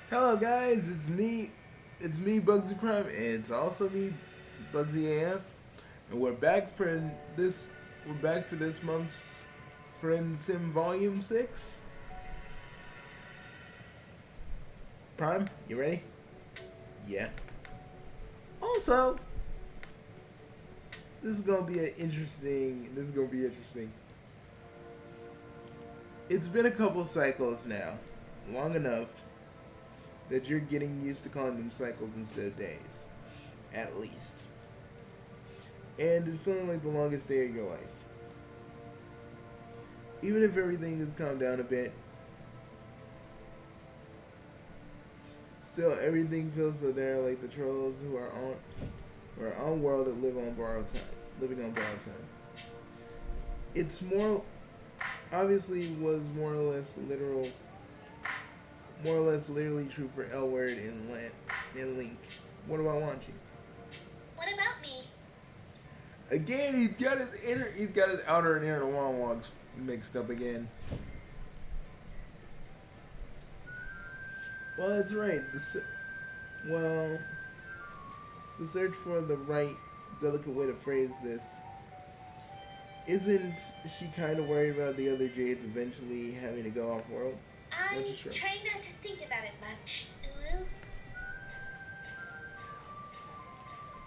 Hello guys, it's me Bugsy Prime, and it's also me Bugsy AF, and this we're back for this month's FriendSim Volume 6. Prime, you ready? Yeah. Also, this is gonna be interesting. It's been a couple cycles now, long enough that you're getting used to calling them cycles instead of days, at least. And it's feeling like the longest day of your life. Even if everything has calmed down a bit, still everything feels so there like the trolls who are on world that live on borrowed time, living on borrowed time. It's more obviously was more or less literally true for L Word and Link. What about Wanchi? What about me? Again, he's got his outer and inner monologues mixed up again. Well, that's right. Well, the search for the right, delicate way to phrase this. Isn't she kind of worried about the other Jades eventually having to go off world? What's I your shrug? try not to think about it much. Ulu.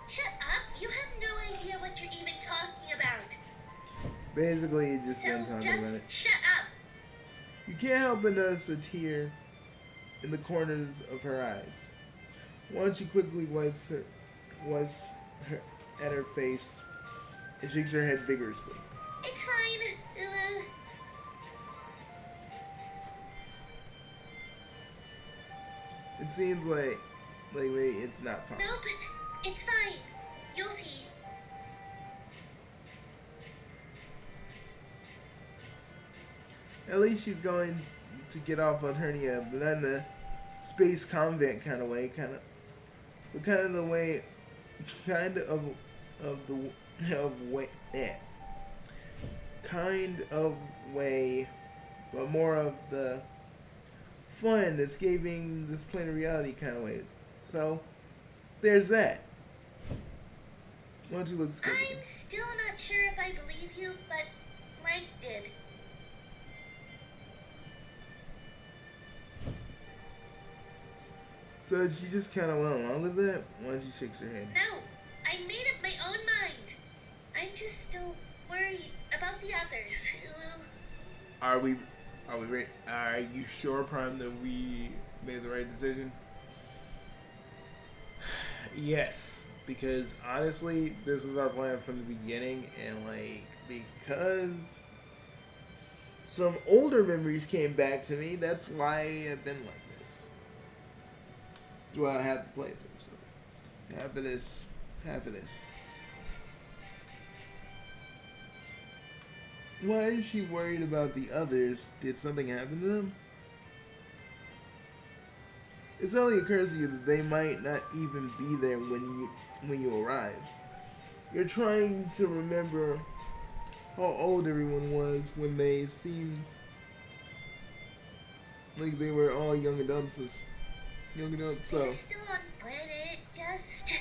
Shut up! You have no idea what you're even talking about. Basically, he just So spent talking about just it. shut up. You can't help but notice a tear in the corners of her eyes. Once she quickly wipes her at her face and shakes her head vigorously. It's fine, Ulu. It seems like maybe it's not fine. Nope, it's fine. You'll see. At least she's going to get off on Hernia, but not in the space convent kind of way, but kind of the way, kind of the of way, kind of way, but more of the fun, escaping this plane of reality kind of way. So there's that. Why don't you look skeptical? I'm still not sure if I believe you, but Mike did. So she just kind of went along with that. Why don't you shake her head? No, I made up my own mind. I'm just still worried about the others. Ulu. Are we? Are we ready? Are you sure, Prime, that we made the right decision? Yes, because honestly, this was our plan from the beginning, and because some older memories came back to me, that's why I've been like this. Well, I have to play them, so half of this, half of this. Why is she worried about the others? Did something happen to them? It suddenly occurs to you that they might not even be there when you arrive. You're trying to remember how old everyone was when they seemed like they were all young adults. Young adults. So They're still on planet, just...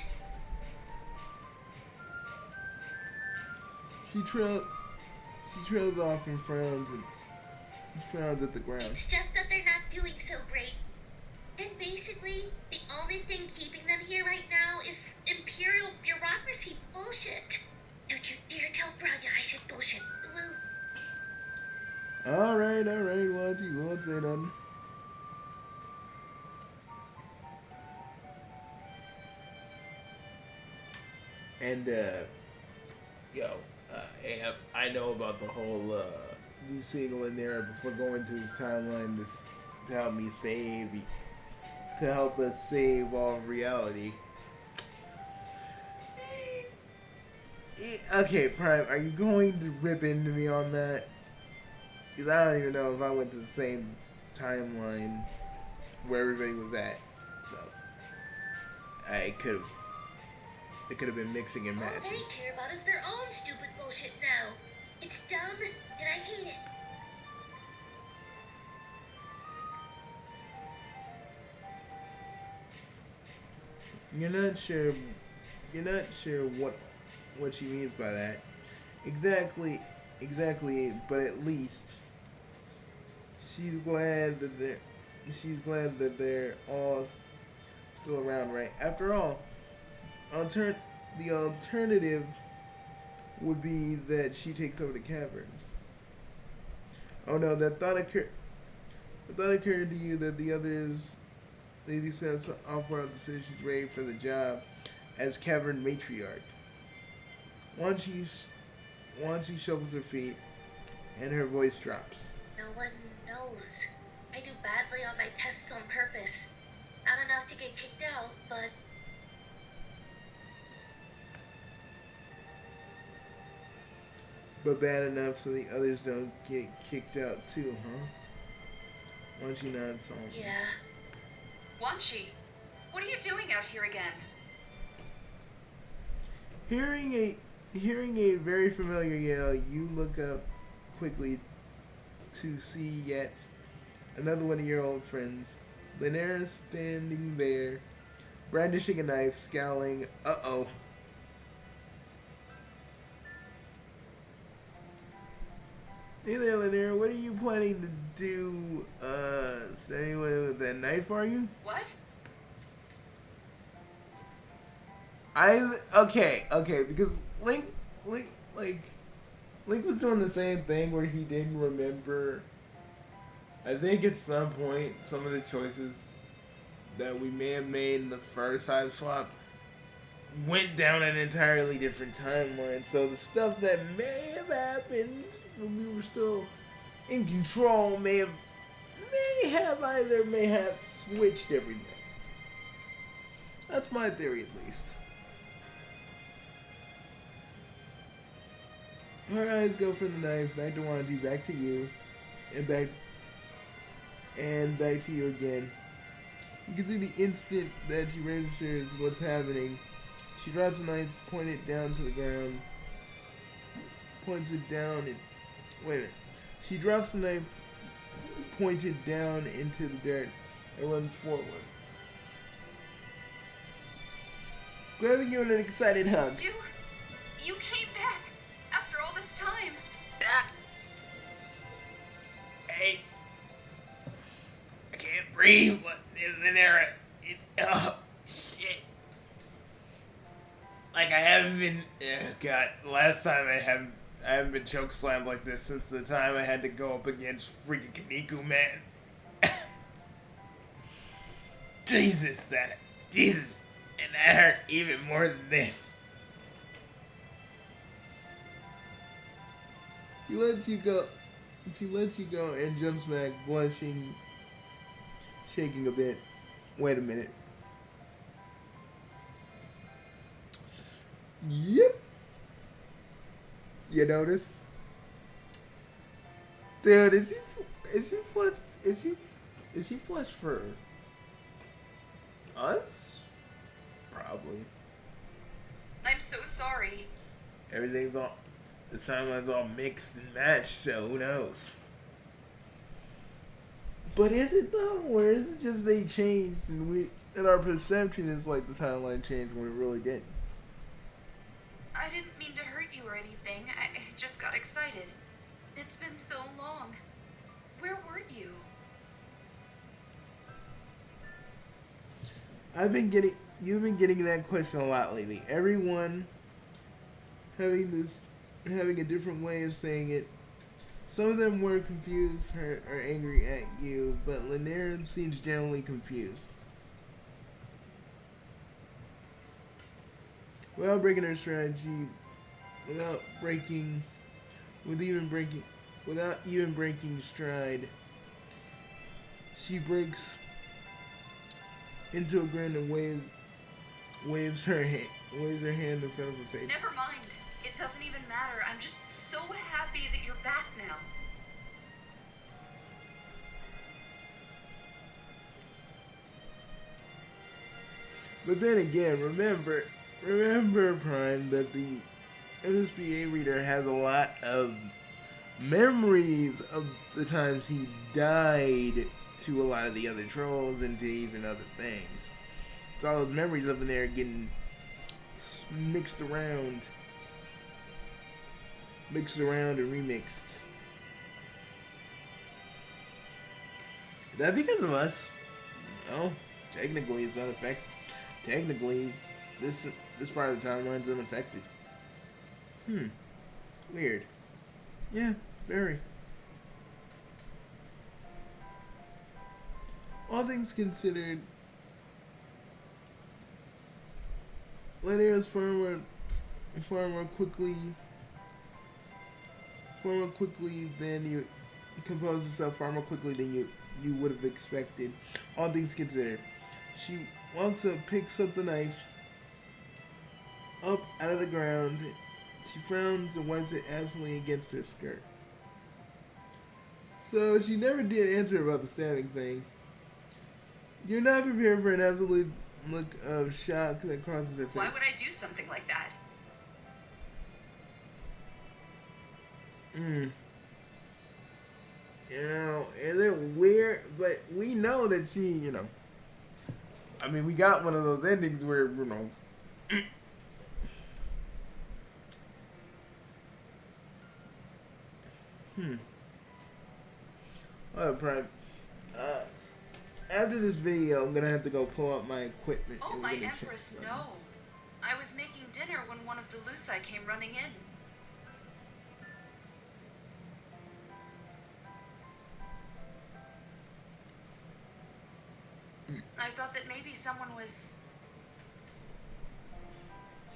she trails off and frowns at the ground. It's just that they're not doing so great. And basically, the only thing keeping them here right now is imperial bureaucracy bullshit. Don't you dare tell Branya I said bullshit. Woo. Alright, you won't say nothing. And AF, I know about the whole you single in there before going to this timeline to help me to help us save all of reality. Okay, Prime, are you going to rip into me on that? Because I don't even know if I went to the same timeline where everybody was at. So it could have been mixing and All matching. they care about is their own stupid bullshit now. It's dumb, and I hate it. You're not sure. You're not sure what she means by that. Exactly. Exactly. But at least she's glad that they're. She's glad that they're all still around, right? After all, the alternative would be that she takes over the caverns. Oh no, that thought occurred. The thought occurred to you that the others, lady says, offer out the decisions ready for the job as cavern matriarch. Once she's, once she shuffles her feet, and her voice drops. No one knows. I do badly on my tests on purpose. Not enough to get kicked out, but But bad enough so the others don't get kicked out too, huh? Why don't you not solve it? yeah. Wanshi, what are you doing out here again? Hearing a very familiar yell, you look up quickly to see yet another one of your old friends, Linnea, standing there, brandishing a knife, scowling. Uh-oh. Hey there, Linnea. What are you planning to do? Standing with that knife, are you? What? Okay, because Link, Link was doing the same thing where he didn't remember. I think at some point, some of the choices that we may have made in the first time swap went down an entirely different timeline. So the stuff that may have happened when we were still in control may have switched everything. That's my theory, at least. Her eyes go for the knife, back to Wanji, back to you, and back to you again. You can see the instant that she registers what's happening. She drops the knife, points it down to the ground, points it down, and wait a minute. She drops the knife, pointed down into the dirt, and runs forward, grabbing you in an excited hug. You came back after all this time. Hey, I can't breathe. What is in there? It's shit. Like I haven't been. God, last time I haven't been choke slammed like this since the time I had to go up against freaking Kaniku, man. Jesus, and that hurt even more than this. She lets you go. She lets you go and jumps back, blushing, shaking a bit. Wait a minute. Yep. You noticed? Dude, is she flushed for us? Probably. I'm so sorry. Everything's all, this timeline's all mixed and matched, so who knows? But is it though? Or is it just they changed and our perception is like the timeline changed when it really didn't? I didn't mean to hurt you or anything. I just got excited. It's been so long. Where were you? You've been getting that question a lot lately. Everyone having a different way of saying it. Some of them were confused or angry at you, but Linnea seems generally confused. Without breaking her strategy, without even breaking stride, she breaks into a grin and waves her hand in front of her face. Never mind. It doesn't even matter. I'm just so happy that you're back now. But then again, remember, Prime, that the MSBA reader has a lot of memories of the times he died to a lot of the other trolls and to even other things. It's all those memories up in there getting mixed around and remixed. Is that because of us? No, technically it's unaffected. Technically, this part of the timeline's unaffected. Weird. Yeah, very. All things considered, Lanier's far more quickly than you composed herself far more quickly than you would have expected. All things considered, she walks up, picks up the knife up out of the ground. She frowns and wipes it absently against her skirt. So she never did answer about the stabbing thing. You're not prepared for an absolute look of shock that crosses her face. Why would I do something like that? You know, is it weird? But we know that she, you know. I mean, we got one of those endings where, you know. Alright, Prime. After this video, I'm gonna have to go pull out my equipment. Oh, my Empress, no. I was making dinner when one of the Luci came running in. I thought that maybe someone was...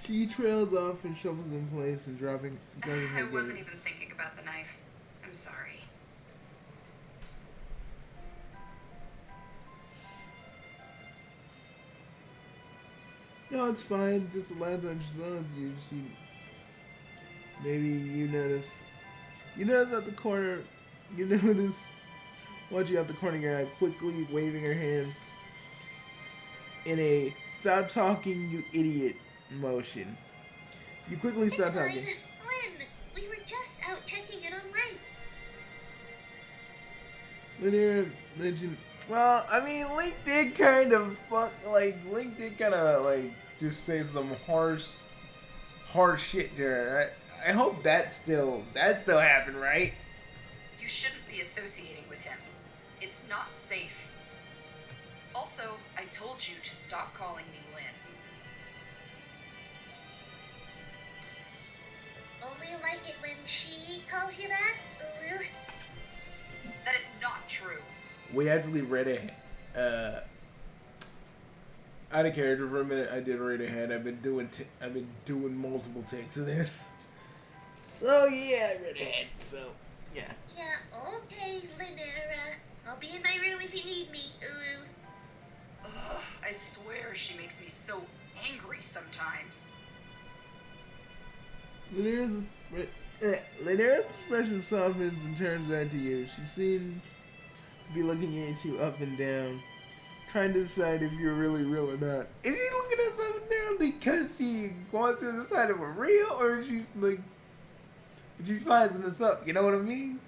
She trails off and shovels in place and dropping her I wasn't gaze. even thinking about the knife. I'm sorry. No, it's fine. Just lands on you. She maybe you notice at the corner. You notice watching out the corner of your eye, quickly waving her hands in a "stop talking, you idiot" motion. You quickly stop talking. Lynn, we were just out checking it online. Linear legend. Well, I mean, Link did kind of just say some harsh shit to her. I hope that still happened, right? You shouldn't be associating with him. It's not safe. Also, I told you to stop calling me Lynn. Only like it when she calls you that? Ooh. That is not true. We actually read it. Out of character for a minute. I did read ahead. I've been doing multiple takes of this. So yeah, I read ahead. So yeah. Yeah, okay, Lynera. I'll be in my room if you need me. Ooh. Ugh, I swear she makes me so angry sometimes. Lynera's expression softens and turns back to you. She seems to be looking at you up and down, trying to decide if you're really real or not. Is she looking us up and down because she wants to decide if we're real, or is she she's sizing us up? You know what I mean?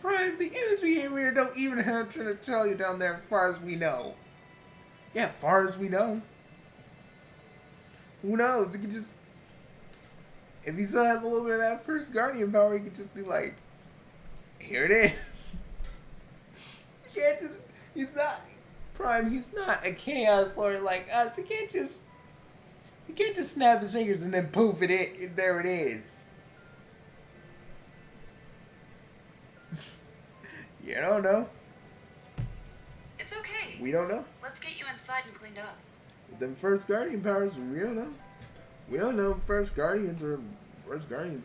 Friend, the image we have here don't even have to tell you down there as far as we know. Yeah, as far as we know. Who knows? It could just... If he still has a little bit of that first Guardian power, he could just be like, here it is. You can't just... He's not... Prime, he's not a Chaos Lord like us. He can't just snap his fingers and then poof, there it is. You don't know. It's okay. We don't know. Let's get you inside and cleaned up. Them first Guardian powers, we don't know. We don't know if First Guardians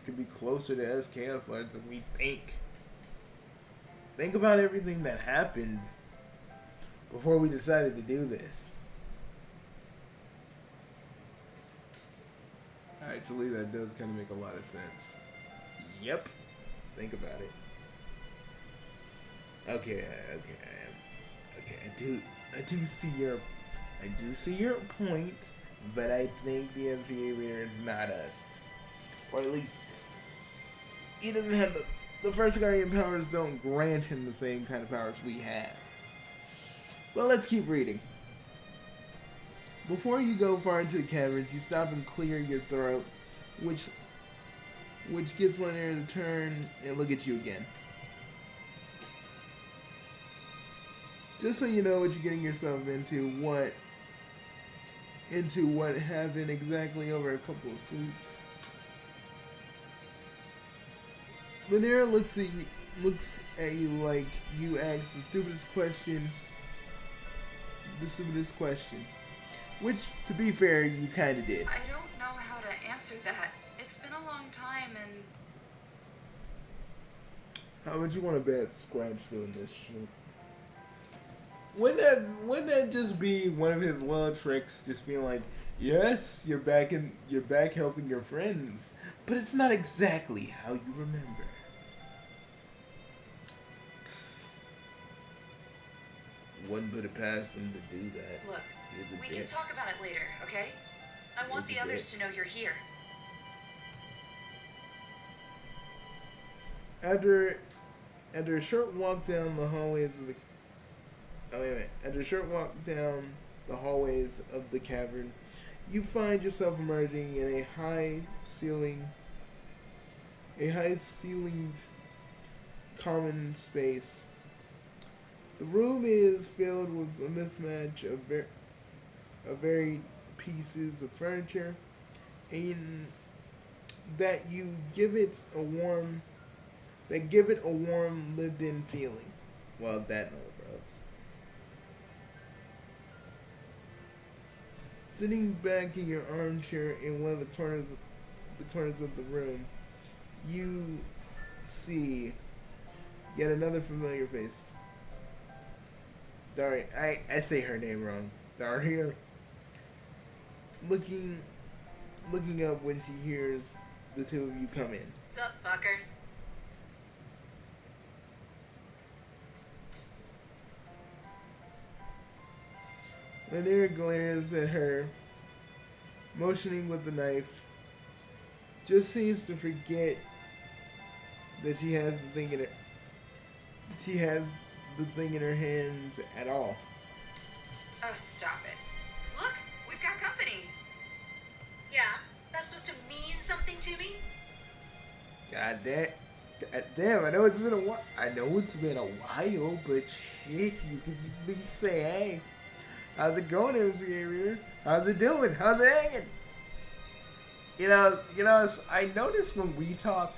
could be closer to us Chaos Lords than we think. Think about everything that happened before we decided to do this. Actually, that does kind of make a lot of sense. Yep. Think about it. Okay. I do see your point, but I think the MVA reader is not us, or at least he doesn't have the first Guardian powers. Don't grant him the same kind of powers we have. Well, let's keep reading. Before you go far into the caverns, you stop and clear your throat, which gets Lanier to turn and look at you again. Just so you know what you're getting yourself into, what happened exactly over a couple of sweeps. Lanier looks at you like you asked the stupidest question. Which, to be fair, you kind of did. I don't know how to answer that. It's been a long time and... How would you want to bet Scratch doing this shit? Wouldn't that just be one of his little tricks? Just being like, yes, you're back helping your friends, but it's not exactly how you remember. Wouldn't put it past him to do that. Look, we can talk about it later, okay? I want the others to know you're here. After a short walk down the hallways of the After a short walk down the hallways of the cavern, you find yourself emerging in a high-ceilinged common space. The room is filled with a mismatch of varied pieces of furniture, and that give it a warm, lived-in feeling. Well, that no rubs. Sitting back in your armchair in one of the corners of the room, you see yet another familiar face. Daria, I say her name wrong. Daria. Looking up when she hears the two of you come in. What's up, fuckers? Lanier glares at her, motioning with the knife. Just seems to forget that she has the thing in her hands at all. Oh, stop it. Look, we've got company. Yeah, that's supposed to mean something to me? God damn, I know it's been a while, but shit, you can at least say, hey, how's it going, MC Reader? How's it doing? How's it hanging? You know, I noticed when we talk,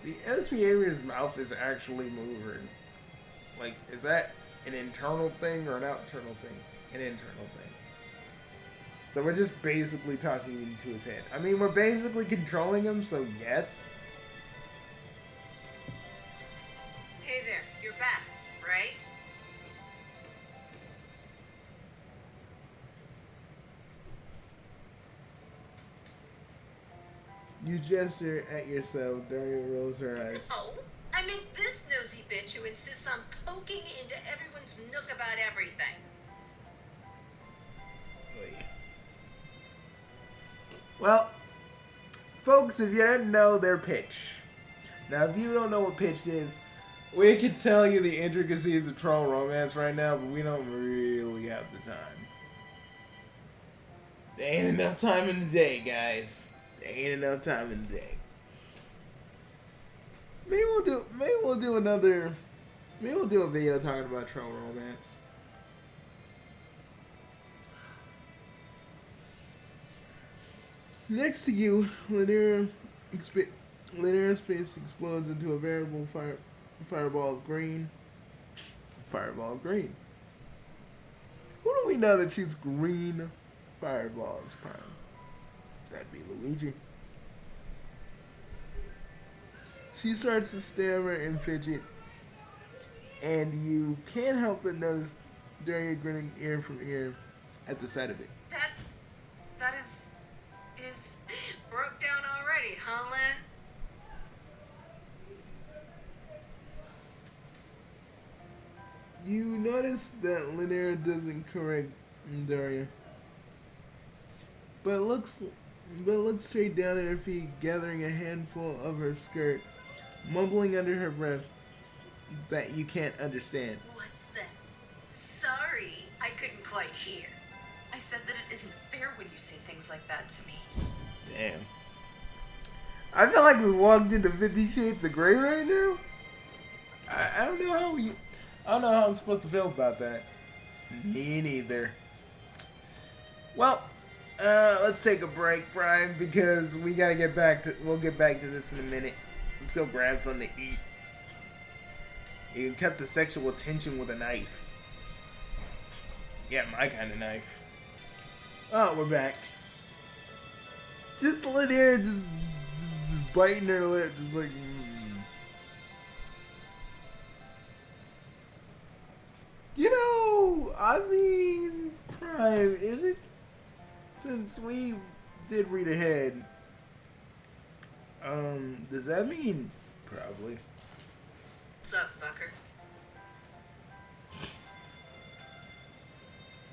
the SVA's mouth is actually moving. Like, is that an internal thing or an external thing? An internal thing. So we're just basically talking into his head. I mean, we're basically controlling him, so yes. Hey there, you're back, right? You gesture at yourself. Daria rolls her eyes. No, I mean this nosy bitch who insists on poking into everyone's nook about everything. Well, folks, if you didn't know their pitch. Now, if you don't know what pitch is, we can tell you the intricacies of troll romance right now, but we don't really have the time. There ain't enough time in the day, guys. There ain't enough time in the day. Maybe we'll do a video talking about troll romance. Next to you, Lanier's face explodes into a veritable fireball of green. Fireball of green. Who do we know that shoots green fireballs, Prime? That'd be Luigi. She starts to stammer and fidget, and you can't help but notice Daria grinning ear from ear at the sight of it. That is... Broke down already, huh, Len? You notice that Lanier doesn't correct Daria, but looks straight down at her feet, gathering a handful of her skirt, mumbling under her breath that you can't understand. What's that? Sorry, I couldn't quite hear. I I said that it isn't fair when you say things like that to me. Damn. I feel like we walked into 50 Shades of Grey right now. I don't know how I'm supposed to feel about that. Me neither. Well, let's take a break, Brian, because we'll get back to this in a minute. Let's go grab something to eat. You can cut the sexual tension with a knife. Yeah, my kind of knife. Oh, we're back. Just Lanier just biting her lip, just like. You know, I mean, Prime, is it? Since we did read ahead, does that mean probably? What's up, fucker?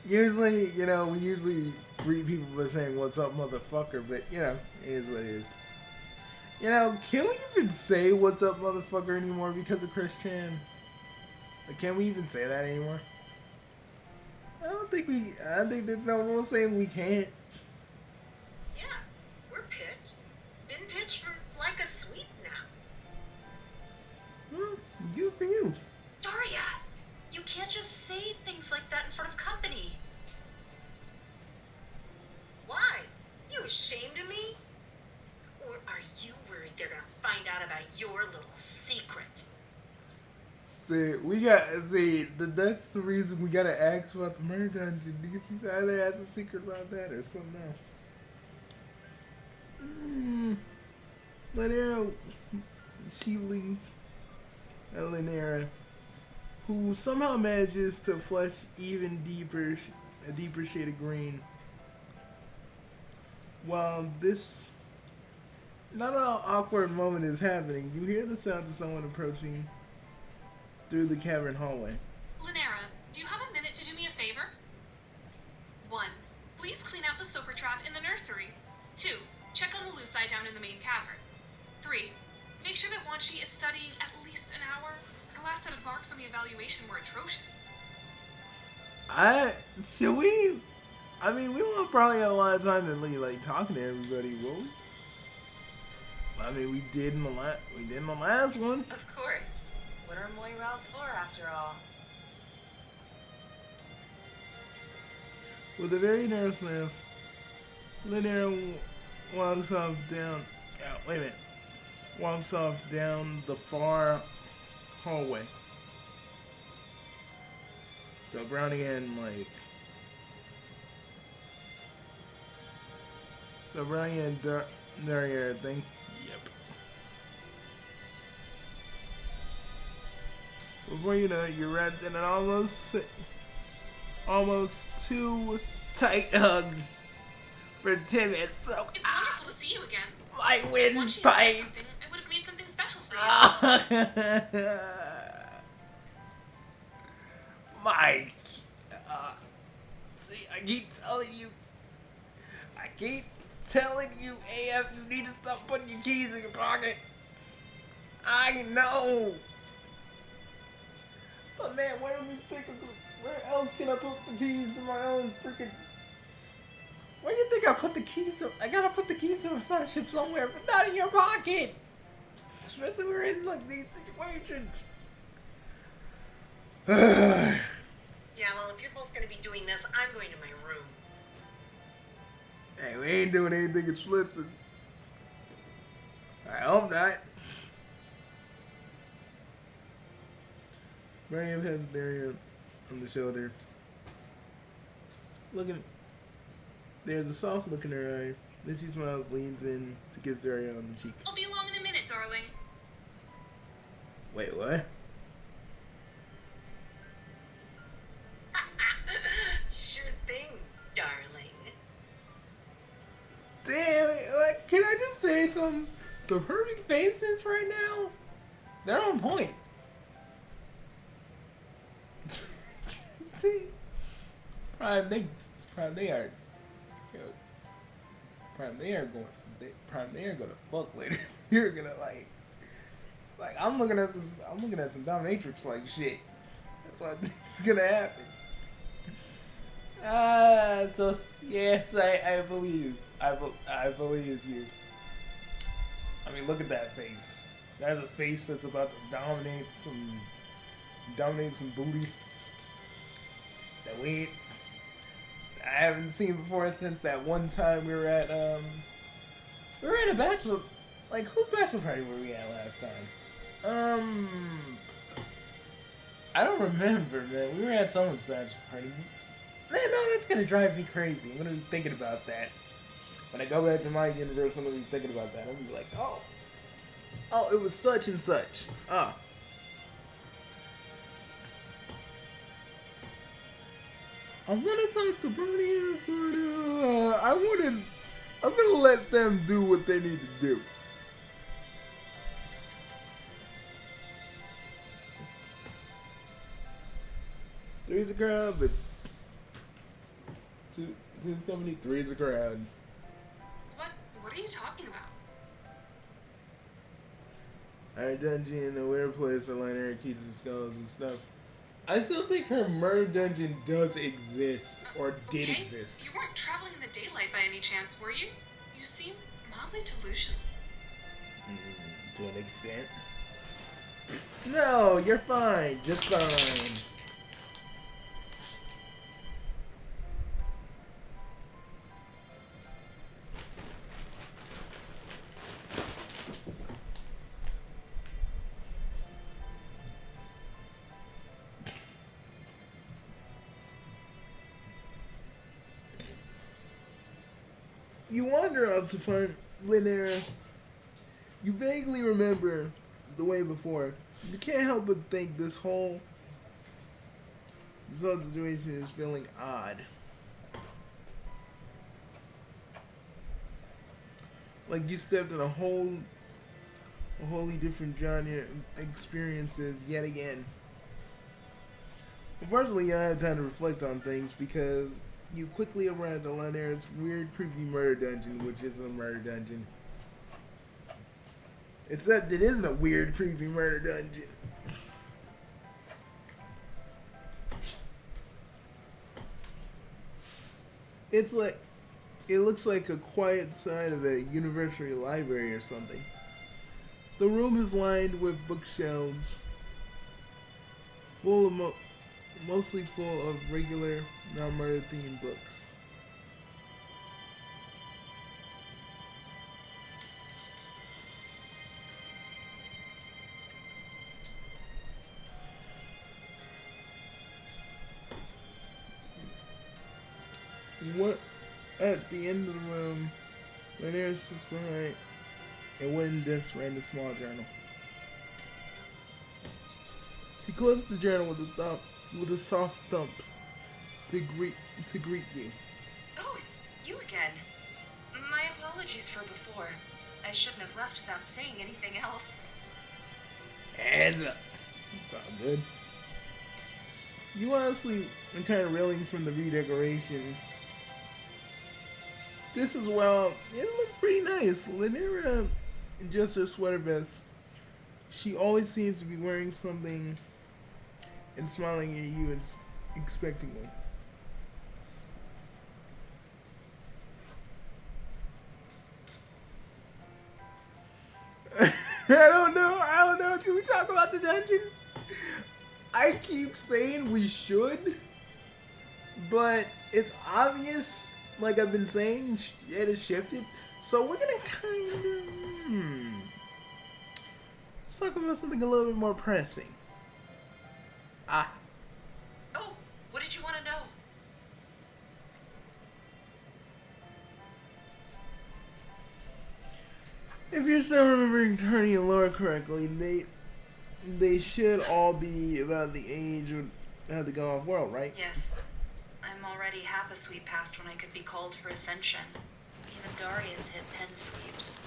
Usually, you know, we usually greet people by saying, "What's up, motherfucker?" But, you know, it is what it is. You know, can we even say "What's up, motherfucker" anymore because of Chris Chan? Like, can we even say that anymore? I think there's no rule saying we can't. Yeah, we're pitched. Been pitched for like a sweep now. Well, good for you. Daria! You can't just say things like that in front of company. Why? You ashamed of me? Or are you worried they're gonna find out about your little secret? That's the reason we gotta ask about the murder dungeon, because he's either has a secret about that or something else. Lanera Sheelings, Lanera, who somehow manages to flush even deeper, a deeper shade of green. While this not an awkward moment is happening, you hear the sounds of someone approaching through the cavern hallway. Lanera, do you have a minute to do me a favor? 1. Please clean out the soaker trap in the nursery. 2. Check on the lucite down in the main cavern. 3. Make sure that Wanshi is studying at least an hour. Her last set of marks on the evaluation were atrocious. We won't probably have a lot of time to like talking to everybody, will we? I mean, we did in the last one. Of course. What are Moirels for, after all? With a very narrow sniff, Lanera walks off down. Walks off down the far hallway. So Brownie and Daria think. Yep. Before you know it, you're wrapped in an almost too tight hug for 10 minutes. So It's wonderful to see you again. my Once windpipe. she had something, I would have made something special for you. Mike. See, I keep telling you, AF, you need to stop putting your keys in your pocket. I know. But man, where else can I put the keys to my own freaking... Where do you think I put the keys to? I gotta put the keys to a starship somewhere, but not in your pocket. Especially when we're in these situations. Yeah, well, if you're both gonna be doing this, I'm going to my room. Hey, we ain't doing anything explicit. I hope not. Mariam has Daria on the shoulder. There's a soft look in her eye. Then she smiles, leans in to kiss Daria on the cheek. I'll be along in a minute, darling. Wait, what? Sure thing, darling. Damn, can I just say something? The perfect faces right now, they're on point. Prime, they are gonna fuck later. You're gonna like I'm looking at some dominatrix like shit. That's what's gonna happen. Yes, I believe. I believe you. I mean, look at that face. That's a face that's about to dominate some booty that I haven't seen before since that one time we were at a bachelor, like, whose bachelor party were we at last time? I don't remember, man. We were at someone's bachelor party. Man, no, that's gonna drive me crazy. I'm gonna be thinking about that. When I go back to my universe, I'm gonna be thinking about that. I'm gonna be like, oh, it was such and such. Ah. I want to talk to Bernie, but I'm gonna let them do what they need to do. Three's a crowd, but two's company, three's a crowd. What are you talking about? Our dungeon, a weird place for liner keys and skulls and stuff. I still think her murder dungeon does exist, or did Okay, exist. You weren't traveling in the daylight by any chance, were you? You seem mildly delusional. To an extent. No, you're fine. Just fine. You wander out to find Linnea. You vaguely remember the way before. You can't help but think this whole situation is feeling odd. Like you stepped in a wholly different genre experiences yet again. Unfortunately, I had time to reflect on things because you quickly arrived at Linea's weird, creepy murder dungeon, which isn't a murder dungeon. Except it isn't a weird, creepy murder dungeon. It's like, it looks like a quiet side of a university library or something. The room is lined with bookshelves, full of mostly full of regular, non-murder themed books. What at the end of the room, Linnea sits behind a wooden desk writing a small journal. She closes the journal with a soft thump to greet you. Oh, it's you again. My apologies for before. I shouldn't have left without saying anything else. Hands up. It's all good. You honestly are kind of reeling from the redecoration. This is, well, it looks pretty nice. Linnea adjusts her sweater vest. She always seems to be wearing something and smiling at you expectingly. I don't know. Should we talk about the dungeon? I keep saying we should, but it's obvious, like I've been saying, it has shifted. So we're gonna kind of let's talk about something a little bit more pressing. Oh, what did you want to know? If you're still remembering Tony and Laura correctly, they should all be about the age of the go off world, right? Yes. I'm already half a sweep past when I could be called for ascension. Even Daria's hit pen sweeps.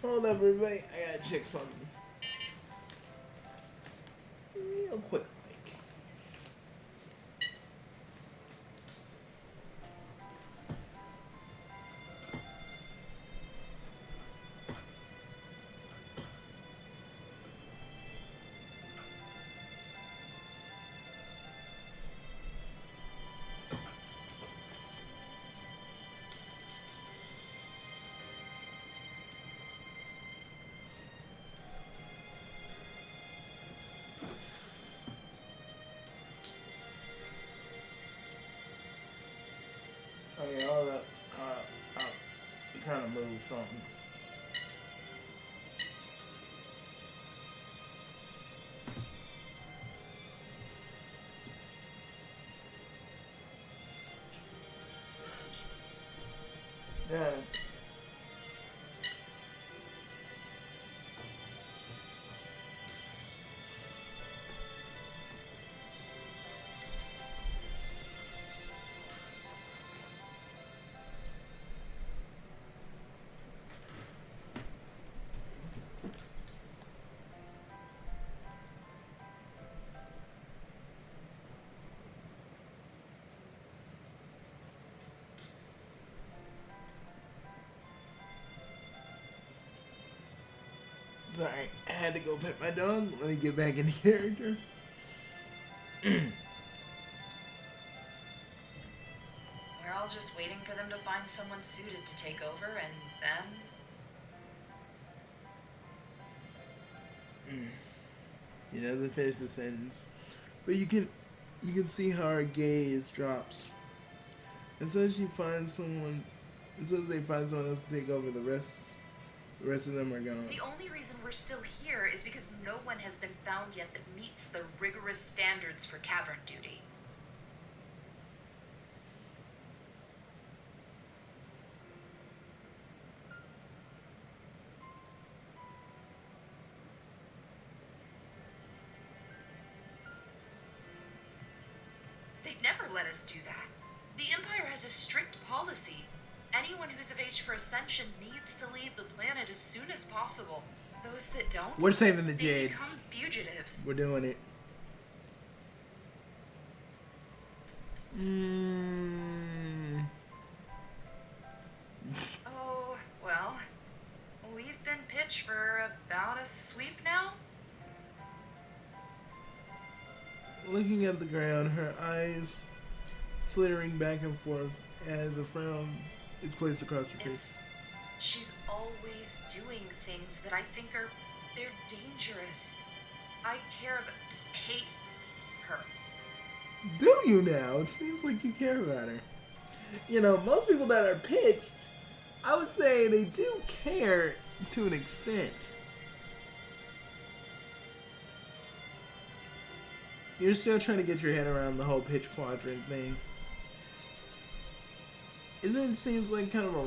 Hold up, everybody. I gotta check something. Real quick. Okay, hold up. I'm trying to move something. Yes. Sorry, I had to go pet my dog. Let me get back into character. We're all just waiting for them to find someone suited to take over, and then... He doesn't finish the sentence. But you can see how her gaze drops. As soon as she finds someone, as soon as they find someone else to take over, the rest of them are gone. The only reason we're still here is because no one has been found yet that meets the rigorous standards for cavern duty. They'd never let us do that. The Empire has a strict policy. Anyone who's of age for ascension needs to leave the planet as soon as possible. Those that don't, We're saving the they Jades. become fugitives. We're doing it. Oh, well, we've been pitched for about a sweep now. Looking at the ground, her eyes flittering back and forth as a frown is placed across her face. She's always doing things that I think they're dangerous. I hate her. Do you now? It seems like you care about her. You know, most people that are pitched, I would say they do care to an extent. You're still trying to get your head around the whole pitch quadrant thing. And then it seems like kind of a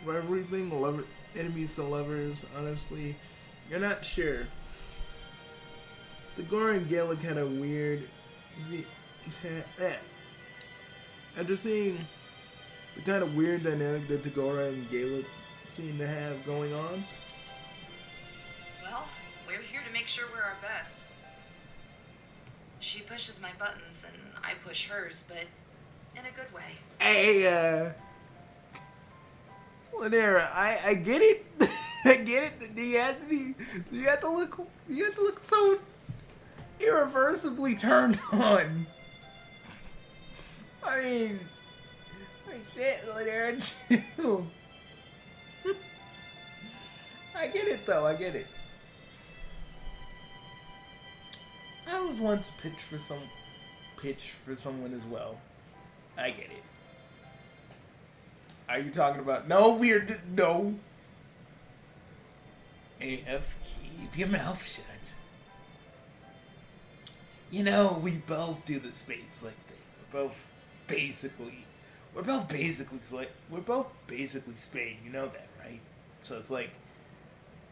rivalry thing, enemies to lovers, honestly. You're not sure. The Gore and Gala kind of weird. After seeing the kind of weird dynamic that Tagora and Gala seem to have going on. Well, we're here to make sure we're our best. She pushes my buttons and I push hers, but in a good way. Hey, Lanera, I get it. I get it. Do you have to look so irreversibly turned on? I mean, shit, Lanera, too. I get it, though. I get it. I was once pitched for someone as well. I get it. Are you talking about? No. AF, keep your mouth shut. You know, we both do the spades like thing. We're both basically spade. You know that, right? So it's like,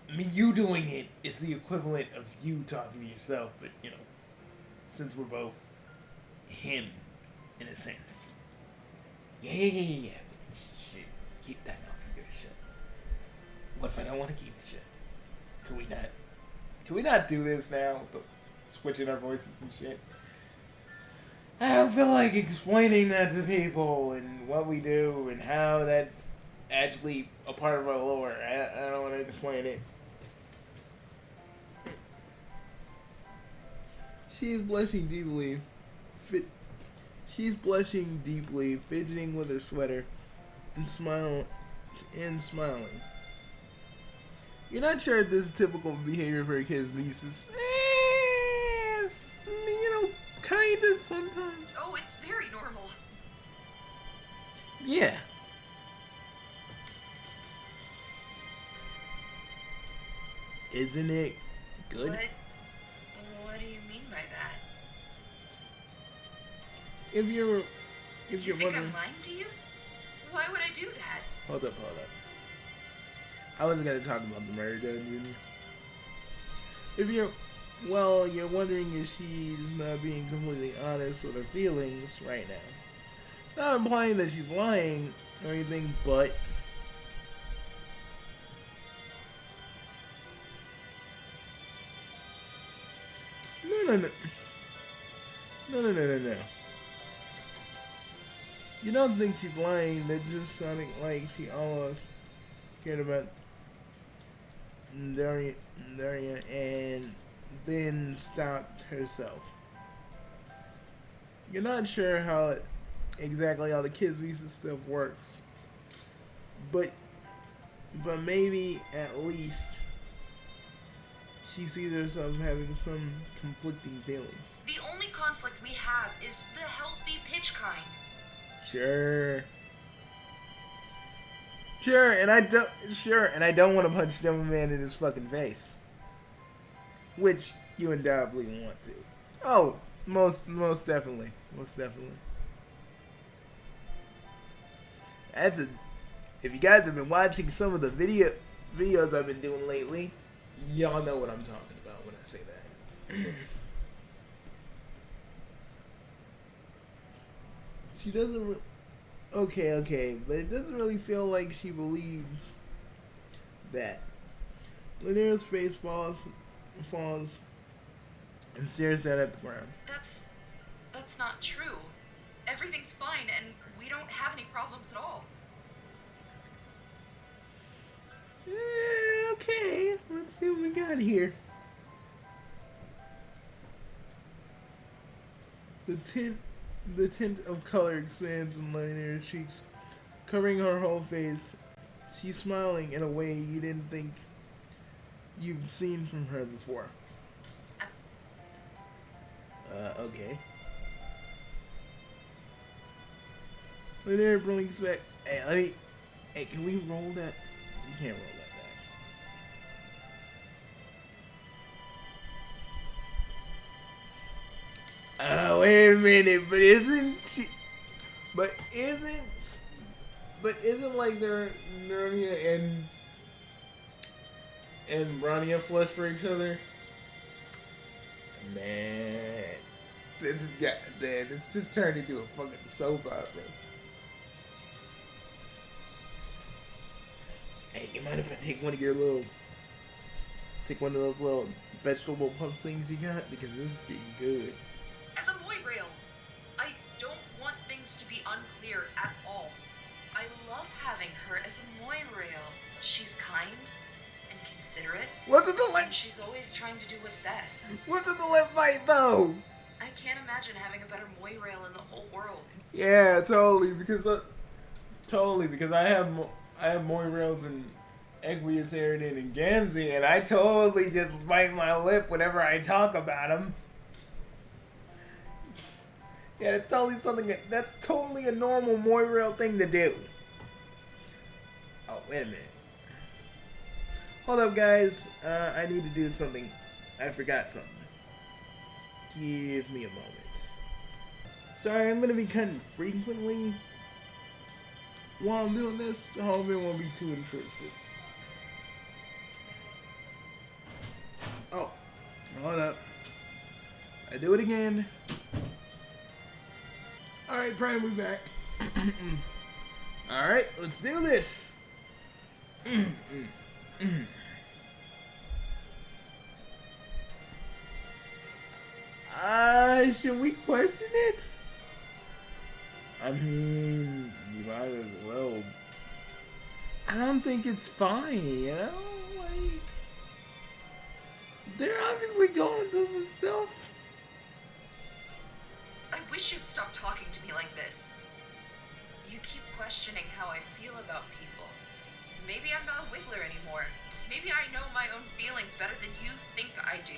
I mean, you doing it is the equivalent of you talking to yourself, but you know, since we're both him, in a sense. Yeah. Shit. Keep that mouth of yours shut. What if I don't want to keep the shit? Can we not? Can we not do this now? With the switching our voices and shit. I don't feel like explaining that to people and what we do and how that's actually a part of our lore. I don't want to explain it. She's blushing deeply. She's blushing deeply, fidgeting with her sweater, and smiling. You're not sure if this is typical behavior for a kid's nieces. You know, kinda sometimes. Oh, it's very normal. Yeah. Isn't it good? What do you mean by that? If you're You think wondering, I'm lying to you? Why would I do that? hold up. I wasn't gonna talk about the murder dungeon. If you're wondering if she's not being completely honest with her feelings right now. Not implying that she's lying or anything, but no. You don't think she's lying? That just sounded like she almost cared about Daria and then stopped herself. You're not sure how exactly how the kids' visa stuff works, but maybe at least she sees herself having some conflicting feelings. The only conflict we have is the healthy pitch kind. Sure, and I don't want to punch Dumb Man in his fucking face, which you undoubtedly want to. Oh, most definitely. If you guys have been watching some of the videos I've been doing lately, y'all know what I'm talking about when I say that. She doesn't okay, but it doesn't really feel like she believes that. Lanier's face falls and stares down at the ground. That's not true. Everything's fine and we don't have any problems at all. Okay, let's see what we got here. The tint of color expands in Lanier's cheeks, covering her whole face. She's smiling in a way you didn't think you've seen from her before. Okay. Lanier blinks back. Hey, can we roll that? We can't roll that back. Wait a minute, but isn't like Nernia and Brania flush for each other? Man, this just turned into a fucking soap opera. Hey, you mind if I take one of those little vegetable puff things you got? Because this is getting good. As a Moirail, I don't want things to be unclear at all. I love having her as a Moirail. She's kind and considerate. What's in the And left? she's always trying to do what's best. What's in the left bite though? I can't imagine having a better Moirail in the whole world. Yeah, totally. Because I have Moirails and Equius, Aerodin, and Gamzee, and I totally just bite my lip whenever I talk about them. Yeah, that's totally a normal Moirail thing to do. Oh, wait a minute. Hold up, guys. I need to do something. I forgot something. Give me a moment. Sorry, I'm going to be cutting frequently while I'm doing this. I hope it won't be too intrusive. Oh, hold up. I do it again. Alright, Prime, we're back. Alright, let's do this. should we question it? I mean, you might as well. I don't think it's fine, you know? Like, they're obviously going through some stuff. I wish you'd stop talking to me like this. You keep questioning how I feel about people. Maybe I'm not a Wiggler anymore. Maybe I know my own feelings better than you think I do.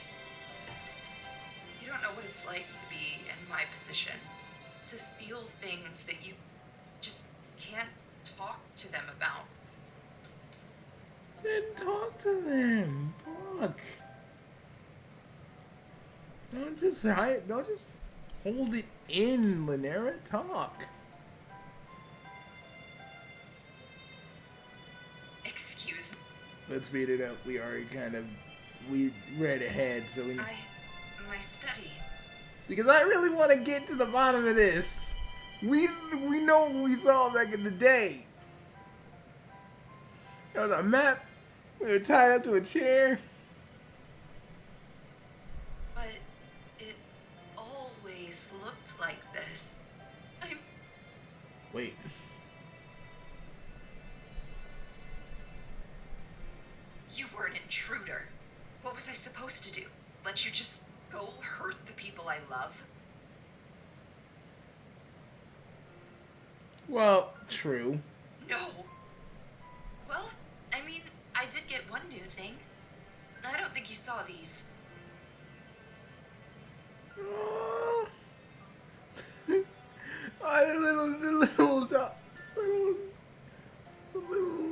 You don't know what it's like to be in my position. To feel things that you just can't talk to them about. Then talk to them. Fuck. Don't just hold it in, Lynera. Talk. Excuse me. Let's speed it up. We read ahead, so we. My study. Because I really want to get to the bottom of this. We know what we saw back in the day. There was a map. We were tied up to a chair. But it always looked like this. Wait. You were an intruder. What was I supposed to do? Let you just go hurt the people I love? Well, true. No. Well, I mean, I did get one new thing. I don't think you saw these. Oh, the little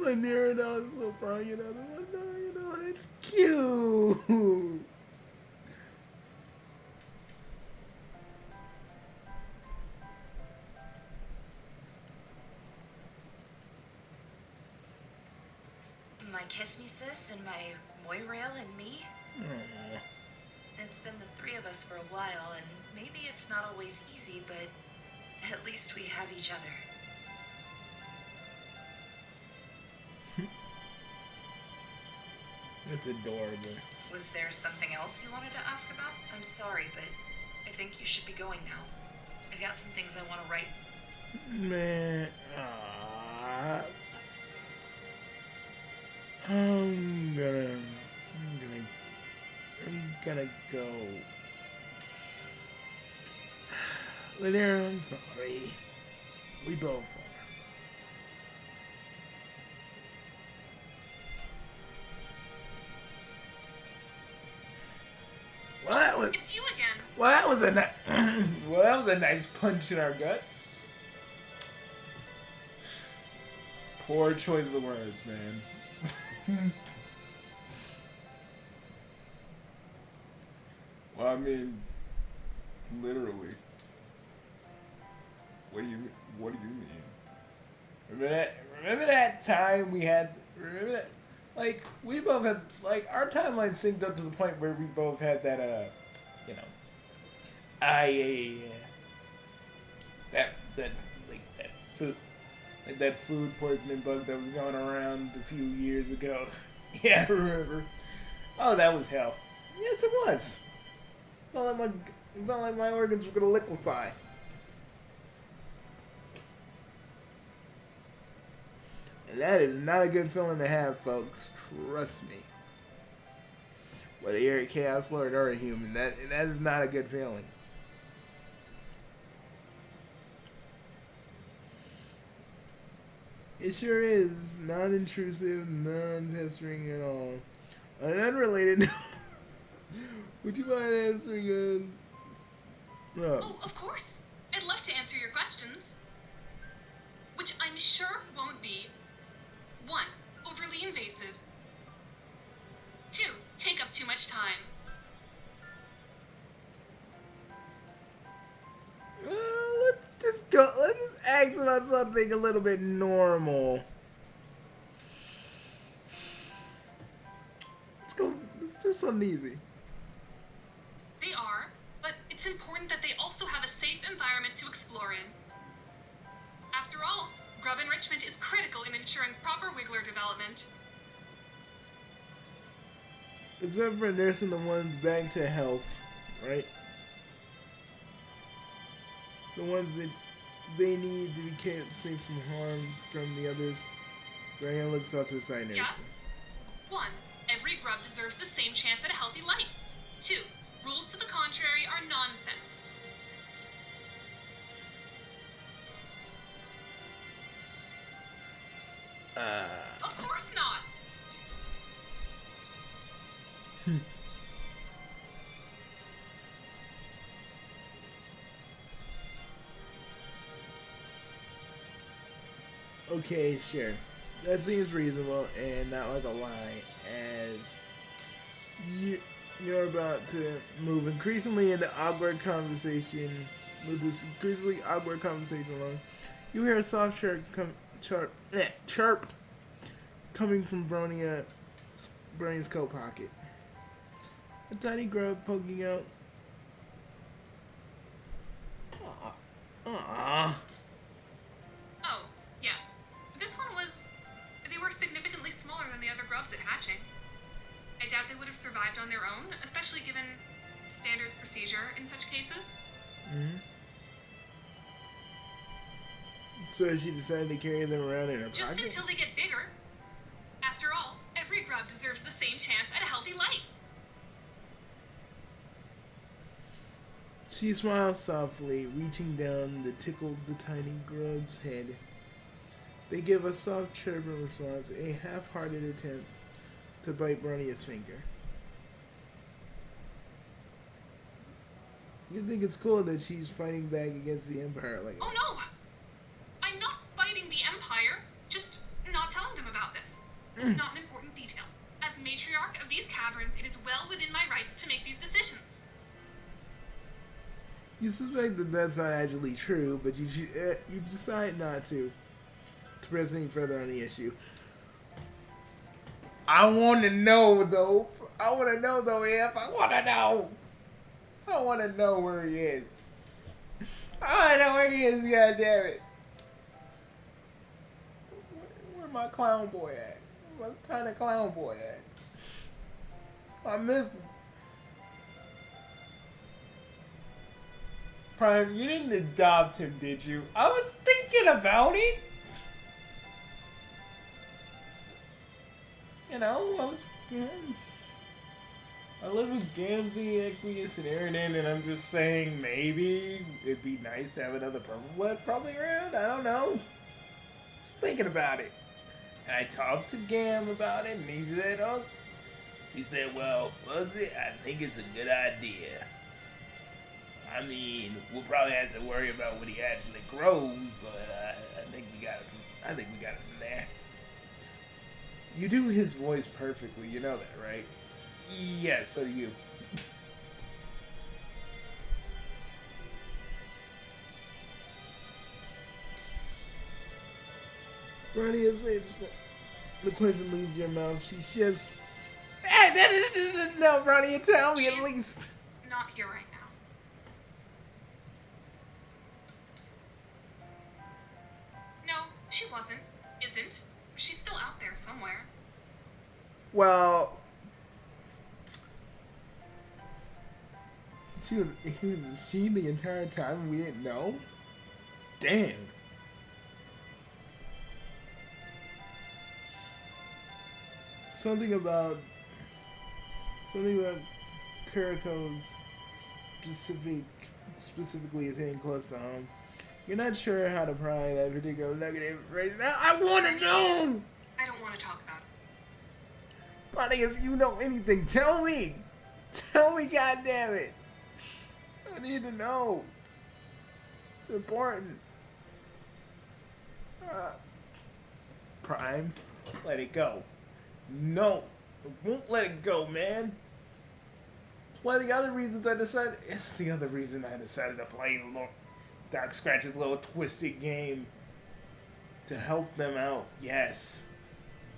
Lynera down, the little Brian down, it's cute. My Kiss Me Sis and my Moirail and me. Aww. It's been the three of us for a while, and maybe it's not always easy, but at least we have each other. It's adorable. Was there something else you wanted to ask about? I'm sorry, but I think you should be going now. I got some things I want to write. Man, I'm gonna go. Lynera, I'm sorry. We both are. It's you again. That was a nice punch in our guts. Poor choice of words, man. Well, I mean, literally. What do you mean? Remember that time we had? Remember that? Like, we both had, like, our timeline synced up to the point where we both had that, that's, like, that food poisoning bug that was going around a few years ago. Yeah, I remember. Oh, that was hell. Yes, it was. It felt like my organs were gonna liquefy. And that is not a good feeling to have, folks. Trust me. Whether you're a Chaos Lord or a human, that is not a good feeling. It sure is. Non-intrusive, non-pestering at all. On an unrelated note, would you mind answering Oh, of course. I'd love to answer your questions. Which I'm sure won't be 1. Overly invasive. 2. Take up too much time. Let's just ask about something a little bit normal. Let's do something easy. They are, but it's important that they also have a safe environment to explore in. After all, grub enrichment is critical in ensuring proper Wiggler development. Except for nursing the ones back to health, right? the ones that they need to be kept safe from harm from the others. Brian looks off to the side. Yes. 1. Every grub deserves the same chance at a healthy life. 2. Rules to the contrary are nonsense. Of course not. Okay, sure. That seems reasonable and not like a lie, as you're about to move increasingly into awkward conversation. With this increasingly awkward conversation along, you hear a soft chirp coming from Bronia's coat pocket. A tiny grub poking out. Oh, yeah. This one was... They were significantly smaller than the other grubs at hatching. I doubt they would have survived on their own, especially given standard procedure in such cases. Mm-hmm. So she decided to carry them around in her Just pocket? until they get bigger. After all, every grub deserves the same chance at a healthy life. She smiled softly, reaching down to tickle the tiny grub's head. They give a soft chirp in response, a half-hearted attempt to bite Bronia's finger. You think it's cool that she's fighting back against the Empire like Oh no! I'm not fighting the Empire, just not telling them about this. It's not an important detail. As matriarch of these caverns, it is well within my rights to make these decisions. You suspect that that's not actually true, but you decide not to press any further on the issue. I want to know, though. If I want to know where he is. I want to know where he is, goddammit. Where my clown boy at? Where my tiny clown boy at? I miss him. Prime, you didn't adopt him, did you? I was thinking about it. You know, I live with Gamzee, Aqueous, and Aridin, and I'm just saying maybe it'd be nice to have another purple blood probably around. I don't know. Just thinking about it. And I talked to Gam about it, and he said, well, Bugsy, I think it's a good idea. I mean, we'll probably have to worry about what he actually grows, but I think we got it from there. You do his voice perfectly, you know that, right? Yeah, so do you. Bronia's face, the question leaves your mouth. She shifts. No, Bronia, tell me at least. Not here right now. No, she wasn't. Isn't. She's still out there somewhere. Well, he was she the entire time and we didn't know? Damn. Something about Kuriko's specifically is hitting close to home. You're not sure how to pry that particular negative right now. I want to know! I don't want to talk about it. Buddy, if you know anything, tell me! Tell me, goddammit! I need to know. It's important. Prime, let it go. No, I won't let it go, man. It's one of the other reasons it's the other reason I decided to play Doc Scratch's little twisted game. To help them out, yes.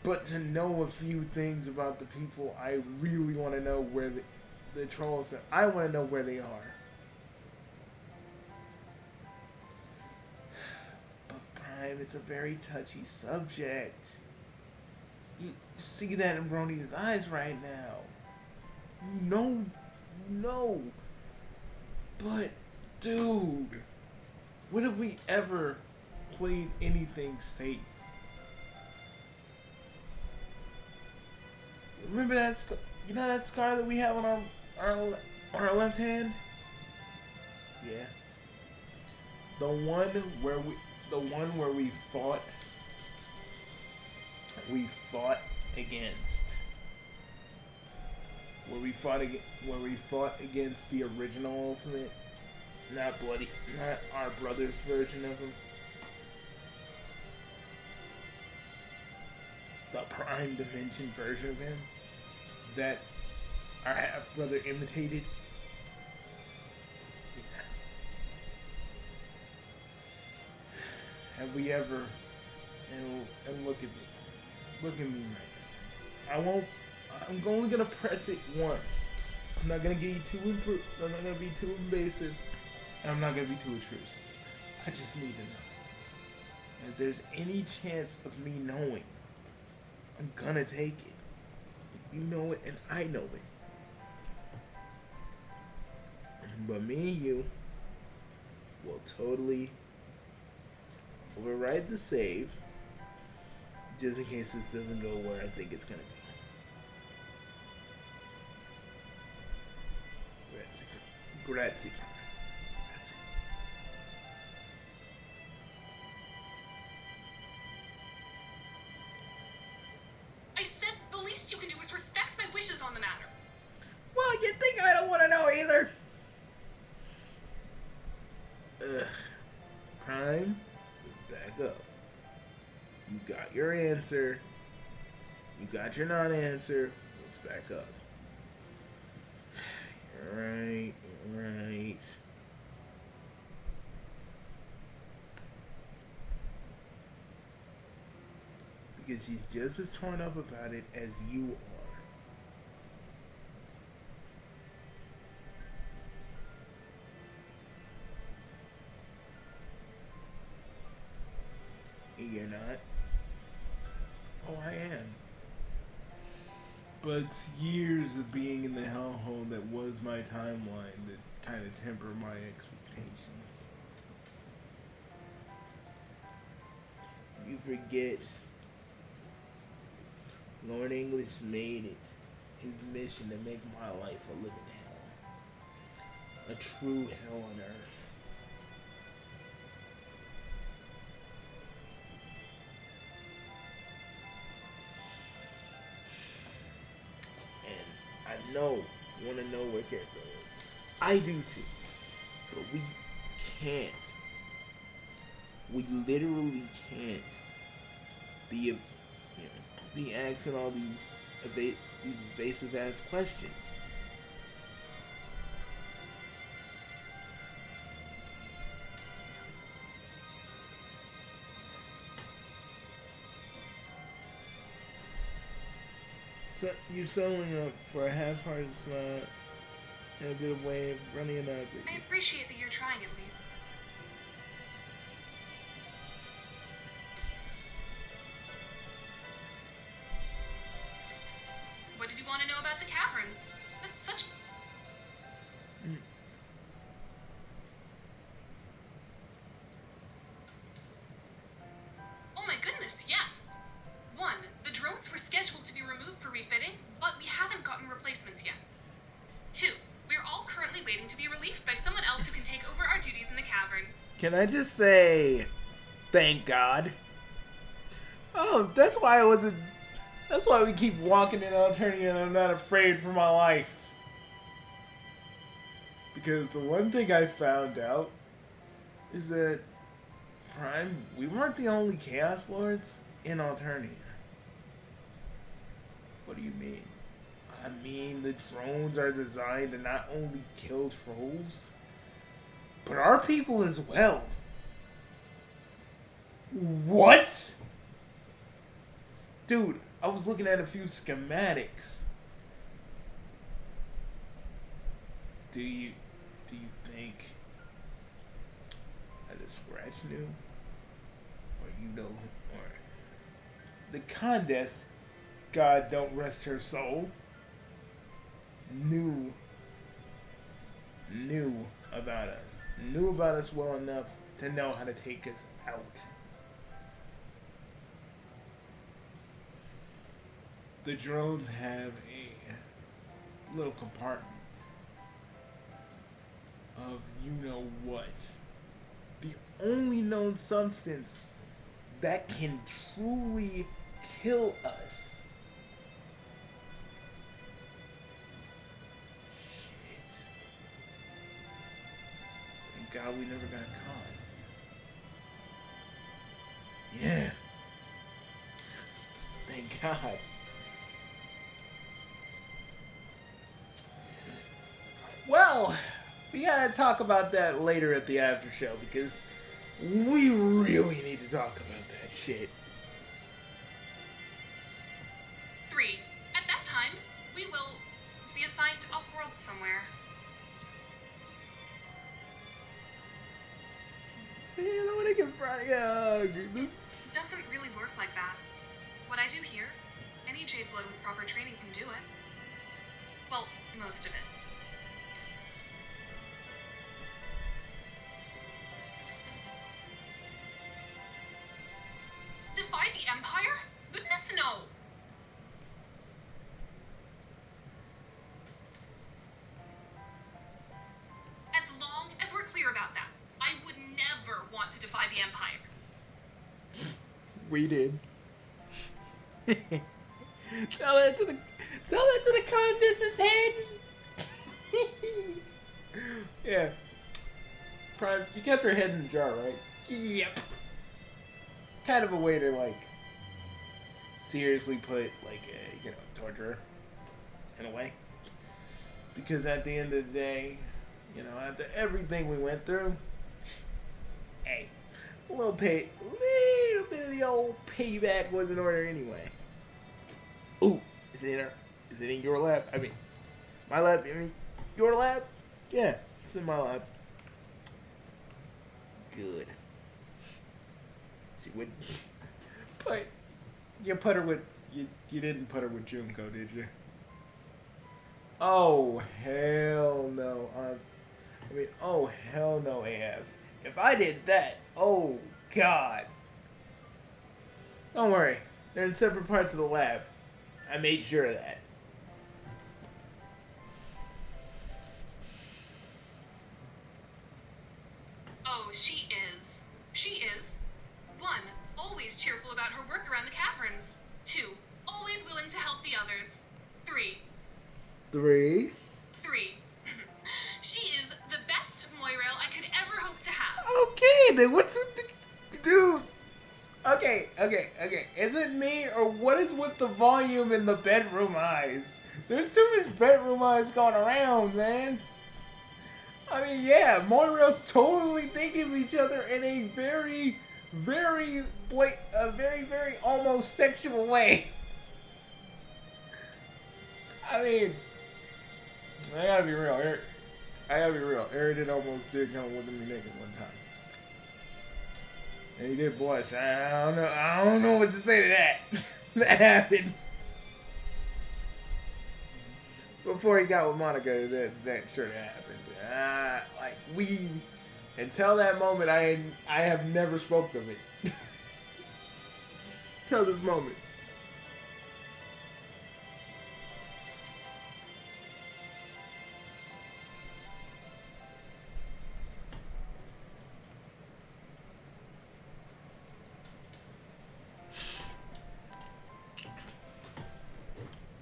But to know a few things about the people, I really want to know where the trolls are. I want to know where they are. But Prime, it's a very touchy subject. You see that in Brony's eyes right now. No. But, dude, When have we ever played anything safe? Remember that you know that scar that we have on our left hand? Yeah. The one where we fought against where we fought against the original Ultimate, not our brother's version of him. The Prime Dimension version of him that our half brother imitated. Have we ever? And look at me. Look at me right now. I'm only gonna press it once. I'm not gonna get you I'm not gonna be too invasive. And I'm not gonna be too intrusive. I just need to know. If there's any chance of me knowing, I'm gonna take it. You know it and I know it. But me and you will totally override the save just in case this doesn't go where I think it's gonna go. Grazie. I said the least you can do is respect my wishes on the matter. Well, you think I don't want to know either? Prime, let's back up. You got your answer. You got your non-answer. Let's back up. You're right. You're right. Because she's just as torn up about it as you are. You're not? Oh, I am. But it's years of being in the hellhole that was my timeline that kind of temper my expectations. You forget Lord English made it his mission to make my life a living hell. A true hell on earth. I know you want to know where Kiriko is. I do too. But we can't. We literally can't be asking all these evasive ass questions. So you're settling up for a half-hearted smile and a bit of way of running a nose at I you. appreciate that you're trying at least. What did you want to know about the caverns? That's such... Oh my goodness, yes! 1. The drones were scheduled to be removed for refitting, but we haven't gotten replacements yet. 2. We're all currently waiting to be relieved by someone else who can take over our duties in the cavern. Can I just say, thank God? Oh, that's why I wasn't... That's why we keep walking in Alternia and I'm not afraid for my life. Because the one thing I found out is that Prime, we weren't the only Chaos Lords in Alternia. What do you mean? I mean, the drones are designed to not only kill trolls, but our people as well. What? Dude, I was looking at a few schematics. Do you think that the Scratch knew? Or you know, or the Condess, God don't rest her soul, knew about us well enough to know how to take us out. The drones have a little compartment of you-know-what. The only known substance that can truly kill us. Shit. Thank God we never got caught. Yeah. Thank God. Well, we gotta talk about that later at the after show because we really need to talk about that shit. 3. At that time, we will be assigned off-world somewhere. Man, I wanna give Brody a hug. This... It doesn't really work like that. What I do here, any Jade Blood with proper training can do it. Well, most of it. Defy the Empire? Goodness, no! As long as we're clear about that, I would never want to defy the Empire. We did. Tell that to the con business head. Yeah. Prime, you kept your head in the jar, right? Yep. Kind of a way to like seriously put like torture in a way. Because at the end of the day, after everything we went through, hey, a little bit of the old payback was in order anyway. Ooh, is it in your lab? I mean, my lab. I mean, your lab? Yeah, it's in my lab. Good. She wouldn't. But you put her with you didn't put her with Junko, did you? Oh hell no! Oh hell no, AF. If I did that, oh god. Don't worry, they're in separate parts of the lab. I made sure of that. Oh, she is. She is. 1. Always cheerful about her work around the caverns. 2. Always willing to help the others. 3. 3. She is the best Moirail I could ever hope to have. Okay, then what's with the dude? Okay. Is it me or what is with the volume in the bedroom eyes? There's too much bedroom eyes going around, man. I mean, yeah, Moirail's totally thinking of each other in a very almost sexual way. I mean, I gotta be real. Aaron almost did kind of look at me naked one time. And he did blush. I don't know what to say to that. That happens. Before he got with Monica, that sure happened. Until that moment, I have never spoke of it. Till this moment.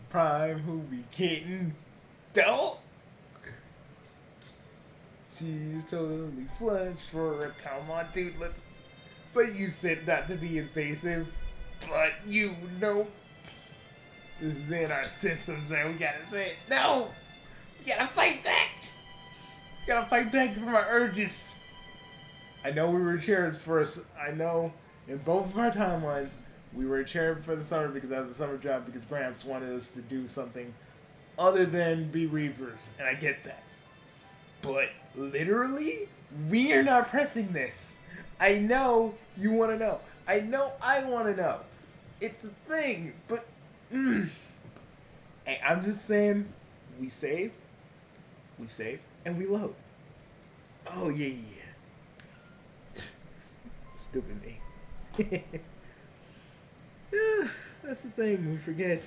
Prime, who be kidding? Don't. She's totally flushed for a come on, dude. But you said not to be invasive. But this is in our systems, man. We gotta say it. No, we gotta fight back. We gotta fight back from our urges. I know we were cherubs first. I know in both of our timelines. We were a cherub for the summer because that was a summer job because Gramps wanted us to do something other than be Reapers, and I get that. But literally, we are not pressing this. I know you want to know. I know I want to know. It's a thing, but hey, I'm just saying, we save, and we load. Oh yeah. stupid me. Yeah, that's the thing. We forget.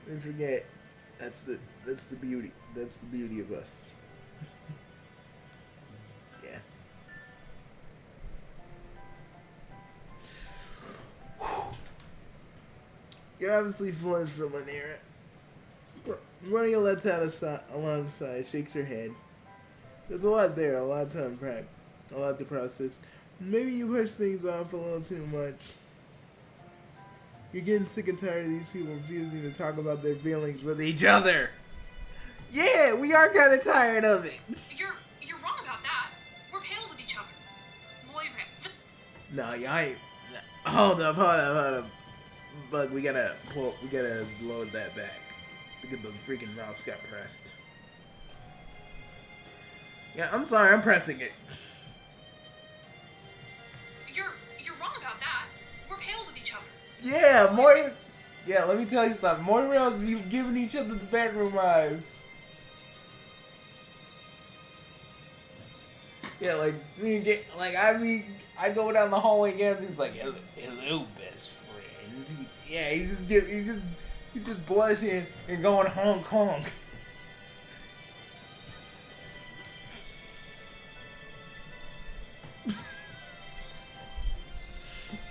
We forget. That's the beauty. That's the beauty of us. Yeah. You're obviously flush for Laniera. Running lets out alongside, shakes her head. There's a lot there, a lot to unpack, a lot to process. Maybe you push things off a little too much. You're getting sick and tired of these people refusing to talk about their feelings with each other. Yeah, we are kind of tired of it. You're wrong about that. We're pale with each other. Moira. No, y'all ain't. Hold up. Bug, we gotta load that back. Look at the freaking mouse got pressed. Yeah, I'm sorry, I'm pressing it. You're wrong about that. We're pale with each other. Yeah, Moira. Yeah, let me tell you something. Moira's be giving each other the bedroom eyes. Yeah, like I go down the hallway again. He's like, "Hello, best friend." Yeah, he's just blushing and going Hong Kong.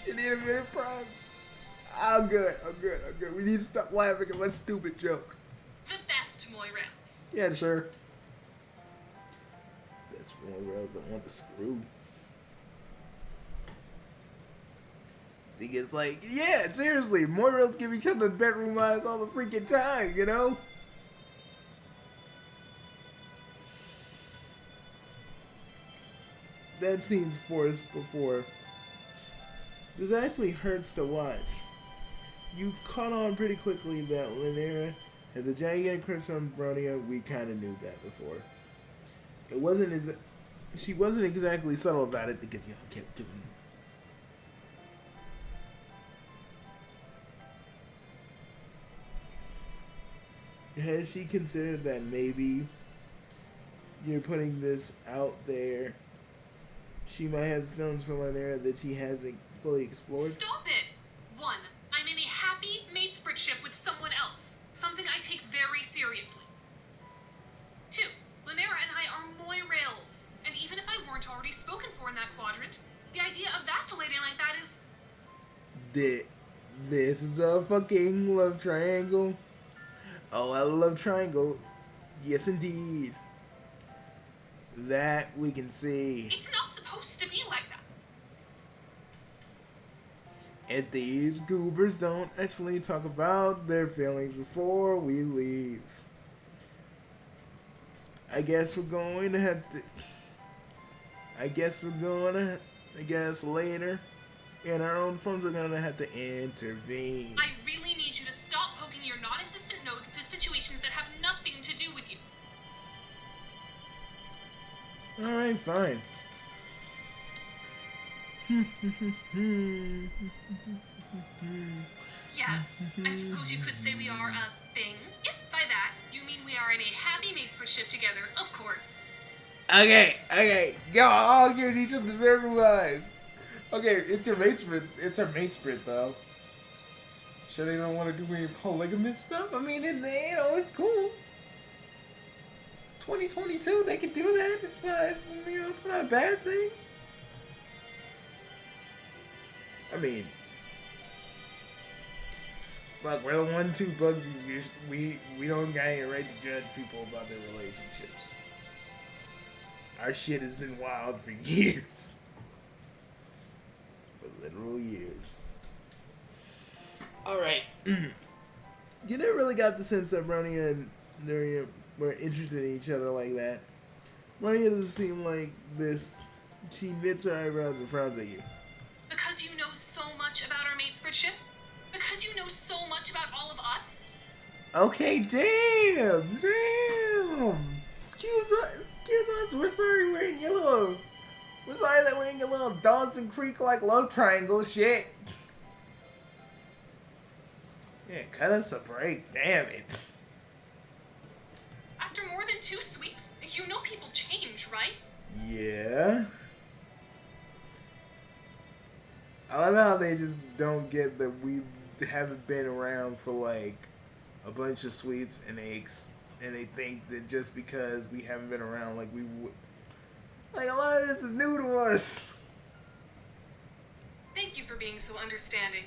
You need a minute, Prime? I'm good. We need to stop laughing at my stupid joke. The best Moira. Yeah, sure. That's Moira that want to screw. I think it's like, yeah, seriously, Moira's give each other bedroom eyes all the freaking time, you know? That scene's forced before. This actually hurts to watch. You caught on pretty quickly that Laniera has a gigantic crush on Bronia. We kind of knew that before. It wasn't as she wasn't exactly subtle about it because y'all kept doing it. Has she considered that maybe you're putting this out there? She might have feelings for Laniera that she hasn't fully explored. Stop it! 1. I'm in a happy matespritship with someone else. Something I take very seriously. 2. Laniera and I are Moirails. And even if I weren't already spoken for in that quadrant, the idea of vacillating like that is... This is a fucking love triangle. Oh, a love triangle. Yes, indeed. That we can see. It's not supposed to be like that. And these goobers don't actually talk about their feelings before we leave. I guess later, in our own forms, we're gonna have to intervene. I really need you to stop poking your non-existent nose into situations that have nothing to do with you. Alright, fine. Yes, I suppose you could say we are a thing. If by that, you mean we are in a happy matespritship together, of course. Okay. Y'all all giving each other bedroom eyes. Okay, it's her matesprit though. Sure they don't want to do any polygamous stuff? I mean, it's cool. It's 2022, they can do that. It's not a bad thing. I mean, fuck, we're the 1-2 Bugsies. We don't got any right to judge people about their relationships. Our shit has been wild for years. For literal years. Alright. You never really got the sense that Bronia and Nuria were interested in each other like that. Bronia doesn't seem like this. She knits her eyebrows and frowns at you. Because you know so much about our matespritship? Because you know so much about all of us? Okay, damn. Excuse us. We're sorry we're in your little... We're sorry that we're in your little Dawson Creek like love triangle shit. Yeah, cut us a break. Damn it. After more than 2 sweeps, you know people change, right? Yeah. I love how they just don't get that we haven't been around for like a bunch of sweeps, and they think that just because we haven't been around, like we would, like a lot of this is new to us. Thank you for being so understanding.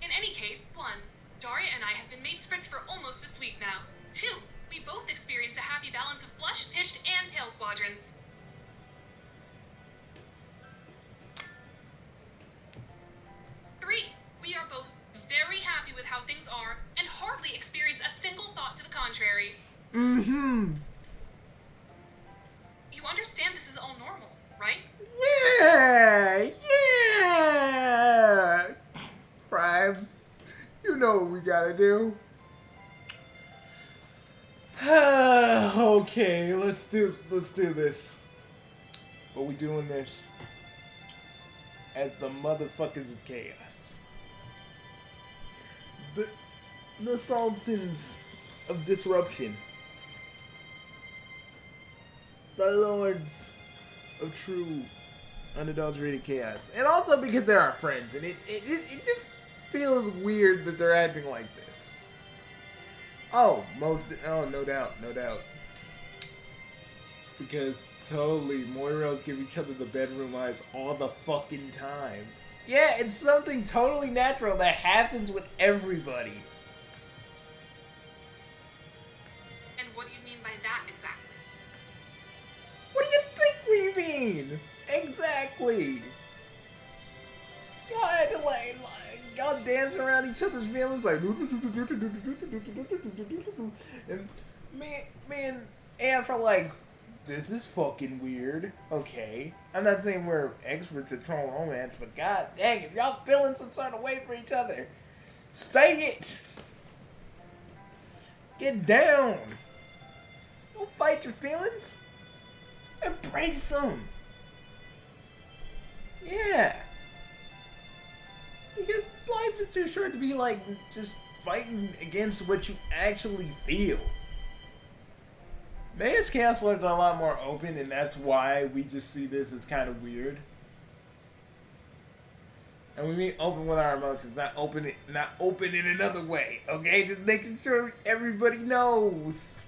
In any case, 1. Daria and I have been mates friends for almost a week now. 2. We both experience a happy balance of flushed, pitched, and pale quadrants. 3. We are both very happy with how things are and hardly experience a single thought to the contrary. Mm-hmm. You understand this is all normal, right? Yeah! Yeah! Prime, you know what we gotta do. Okay, let's do this. But we doing this as the motherfuckers of chaos. The sultans of disruption. The lords of true unadulterated chaos. And also because they're our friends, and it just feels weird that they're acting like this. Oh, no doubt. Because totally, Moiros give each other the bedroom eyes all the fucking time. Yeah, it's something totally natural that happens with everybody. And what do you mean by that exactly? What do you think we mean? Exactly. Y'all acting like y'all dancing around each other's feelings like and me and Anne are like, this is fucking weird. Okay. I'm not saying we're experts at troll romance, but god dang, if y'all feeling some sort of way for each other, say it. Get down. Don't fight your feelings. Embrace them. Yeah. Because life is too short to be like just fighting against what you actually feel. Mayors Chaos Lords are a lot more open, and that's why we just see this as kind of weird. And we mean open with our emotions, not open in another way. Okay, just making sure everybody knows.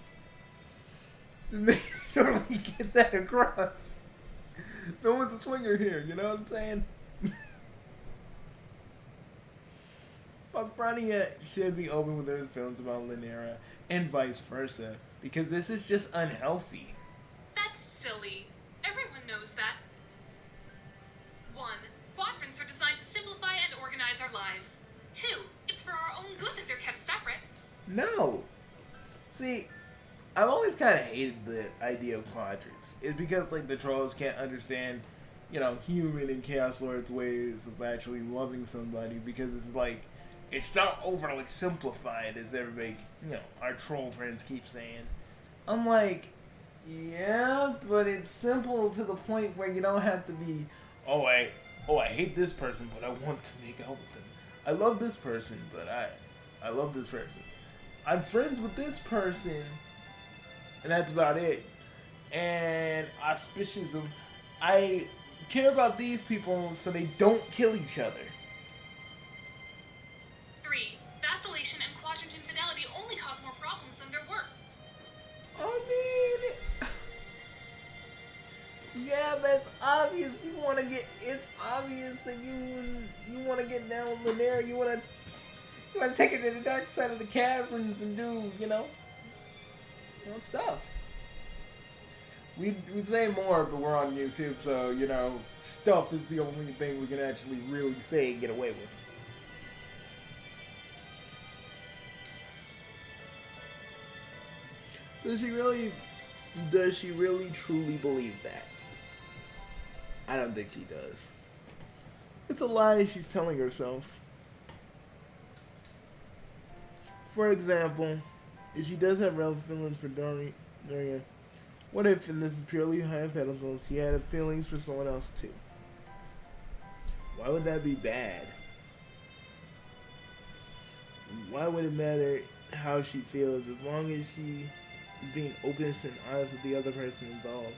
Just making sure we get that across. No one's a swinger here, you know what I'm saying? But Brania should be open with her feelings about Linera, and vice versa, because this is just unhealthy. That's silly. Everyone knows that. 1. Quadrants are designed to simplify and organize our lives. 2. It's for our own good that they're kept separate. No. See, I've always kind of hated the idea of quadrants. It's because, like, the trolls can't understand, you know, human and Chaos Lord's ways of actually loving somebody, because it's like, it's not overly simplified, as everybody, you know, our troll friends keep saying. I'm like, yeah, but it's simple to the point where you don't have to be, oh, I hate this person, but I want to make out with them. I love this person, but I love this person. I'm friends with this person, and that's about it. And auspiciism, I care about these people so they don't kill each other. 3. Vacillation and quadrant infidelity only cause more problems than they're worth. I mean, yeah, that's obvious. It's obvious that you want to get down with Linera. You want to take it to the dark side of the caverns and do, you know stuff. We'd say more, but we're on YouTube, so, you know, stuff is the only thing we can actually really say and get away with. Does she really truly believe that? I don't think she does. It's a lie she's telling herself. For example, if she does have real feelings for Daria, what if, and this is purely hypothetical, she had feelings for someone else too? Why would that be bad? Why would it matter how she feels as long as she is being open and honest with the other person involved?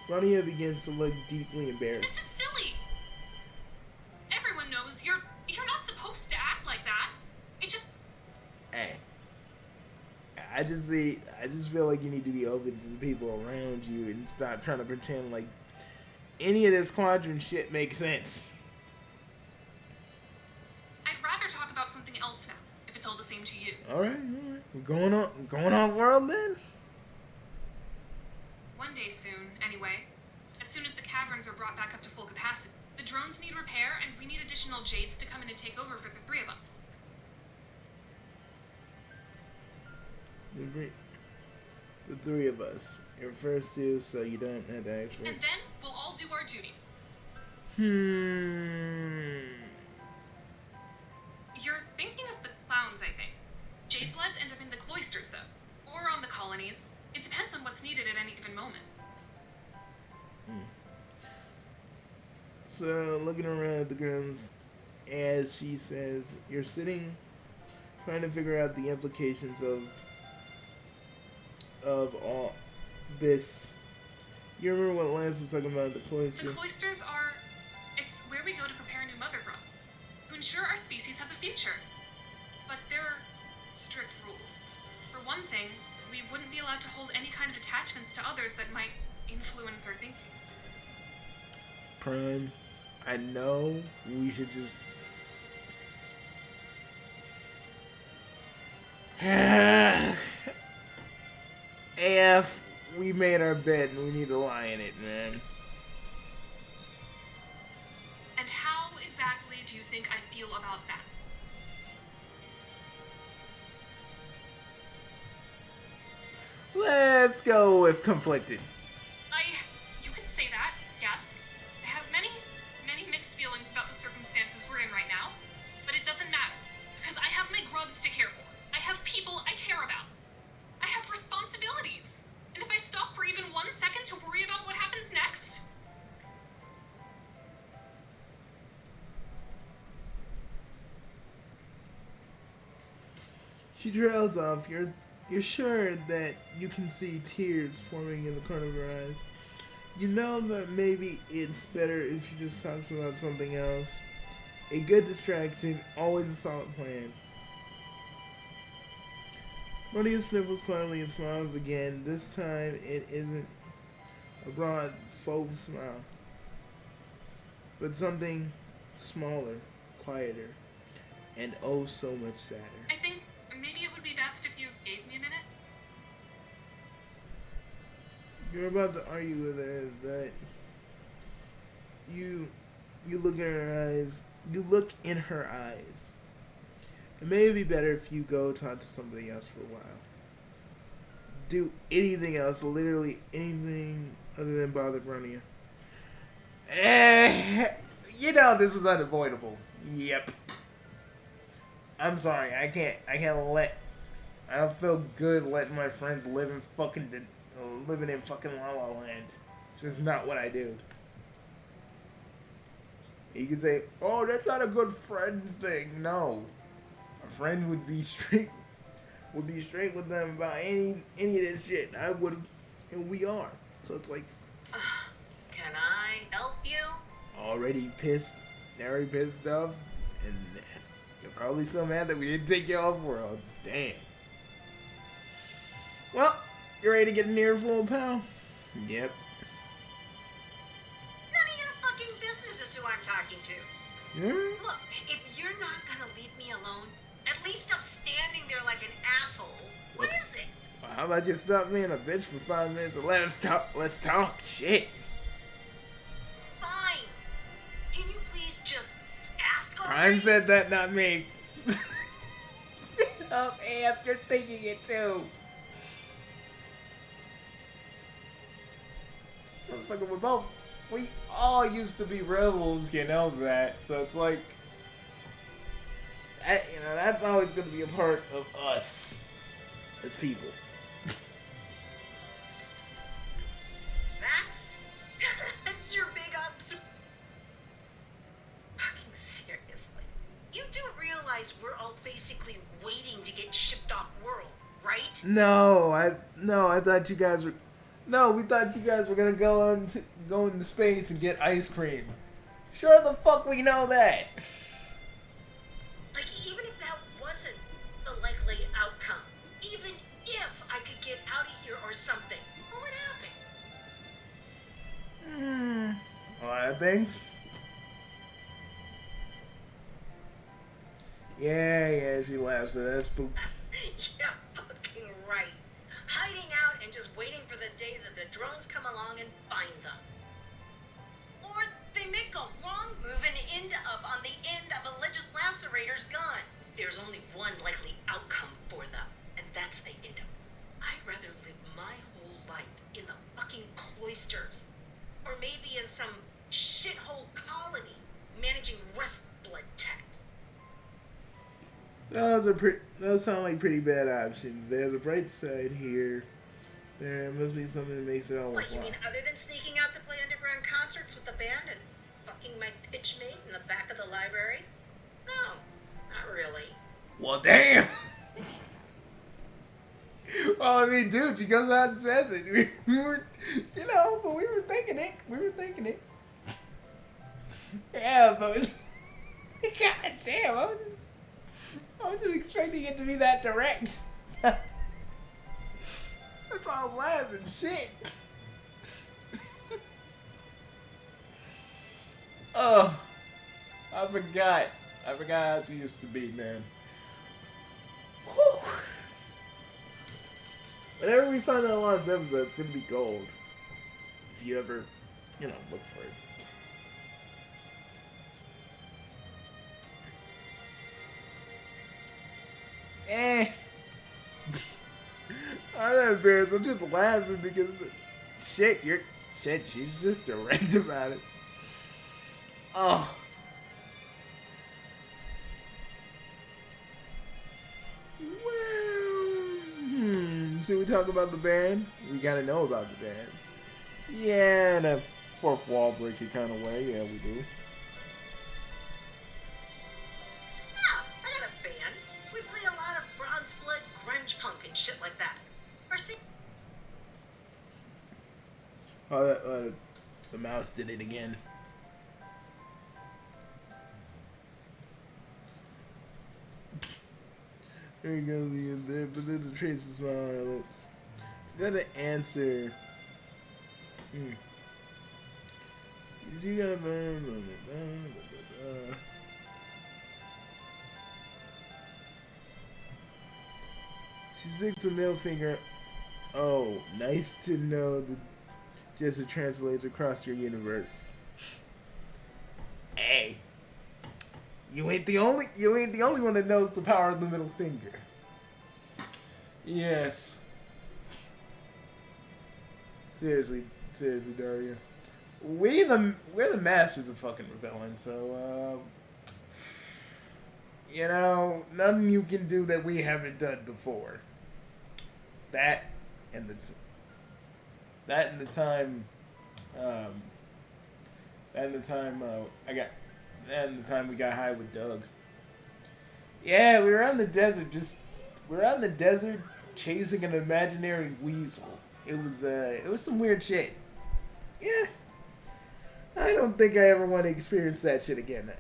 Brania begins to look deeply embarrassed. This is silly! I just feel like you need to be open to the people around you and stop trying to pretend like any of this quadrant shit makes sense. I'd rather talk about something else now, if it's all the same to you. All right. We're going off world then. One day soon, anyway. As soon as the caverns are brought back up to full capacity. The drones need repair, and we need additional Jades to come in and take over for the three of us. The three of us. Your first two, so you don't have to actually. And then we'll all do our duty. You're thinking of the clowns, I think. Jade Bloods end up in the cloisters, though. Or on the colonies. It depends on what's needed at any given moment. So, looking around at the girls, as she says, you're sitting, trying to figure out the implications of all this. You remember what Lance was talking about, the cloister? The cloisters are... It's where we go to prepare new mother grubs, to ensure our species has a future. But there are strict rules. For one thing, we wouldn't be allowed to hold any kind of attachments to others that might influence our thinking. Prime, I know we should just... AF, we made our bed and we need to lie in it, man. And how exactly do you think I feel about that? Let's go with conflicted. You could say that, yes. I have many mixed feelings about the circumstances we're in right now, but it doesn't matter, because I have my grubs to care for. I have people I care about. I have responsibilities. And if I stop for even 1 second to worry about what happens next... She trails off. You're sure that you can see tears forming in the corner of her eyes. You know that maybe it's better if she just talks about something else. A good distraction, always a solid plan. Monia sniffles quietly and smiles again. This time it isn't a broad, faux smile, but something smaller, quieter, and oh so much sadder. I think maybe it would be best if you gave me a minute. You're about to argue with her that you look in her eyes. You look in her eyes. It may be better if you go talk to somebody else for a while. Do anything else, literally anything other than bother Bronia. You know this was unavoidable. Yep. I'm sorry. I can't let. I don't feel good letting my friends live in living in fucking La La Land. It's just not what I do. You can say, "Oh, that's not a good friend thing." No, a friend would be straight with them about any of this shit. I would, and we are. So it's like, Can I help you? already pissed off, and you're probably so mad that we didn't take you off world. Damn. Well, you ready to get an earful, pal? Yep. None of your fucking business is who I'm talking to. Hmm? Look, if you're not gonna leave me alone, at least stop standing there like an asshole. What is it? Well, how about you stop being a bitch for 5 minutes and let's talk shit. Fine. Can you please just ask already? Prime said that, not me. Shut up, Amp, you're thinking it too. Motherfucker, we all used to be rebels, you know that. So it's like, that's always going to be a part of us as people. That's your big fucking seriously. You do realize we're all basically waiting to get shipped off world, right? No, I thought you guys were. No, we thought you guys were gonna go into space and get ice cream. Sure the fuck we know that. Like, even if that wasn't the likely outcome, even if grab things. Yeah, she laughs at us. But Yeah, fucking right. Hiding out and just waiting for the day that the drones come along and find them. Or they make a wrong move and end up on the end of a lacerator's gun. There's only one likely outcome for them, and that's they end up. I'd rather live my whole life in the fucking cloisters. Or maybe in some shithole colony managing rust blood tax. those sound like pretty bad options. There's a bright side here. There must be something that makes it all What, you worthwhile. mean other than sneaking out to play underground concerts with the band and fucking my pitch mate in the back of the library? No, not really. Well, damn. Well, I mean, dude, she goes out and says it. We were, but we were thinking it. Yeah, but god damn, I was just expecting it to be that direct. That's why I'm laughing. Shit. Oh, I forgot how she used to be, man. Whew. Whenever we find that lost episode, it's gonna be gold. If you ever, look for it. I'm not embarrassed. I'm just laughing because she's just direct about it. Oh. Well, should we talk about the band? We gotta know about the band. Yeah, in a fourth wall breaking kind of way. Yeah, we do. Yeah, I got a band. We play a lot of bronze blood grunge punk and shit like that. Or see. Oh, the mouse did it again. There you go, there, but there's a trace of smile on her lips. She got to answer. You gotta burn. She sticks a middle finger. Oh, nice to know the gesture translates across your universe. Hey, you ain't the only one that knows the power of the middle finger. Yes. Seriously, Daria. We're the masters of fucking rebelling, so nothing you can do that we haven't done before. That and the time we got high with Doug. Yeah, we were on the desert chasing an imaginary weasel. It was some weird shit. Yeah. I don't think I ever want to experience that shit again.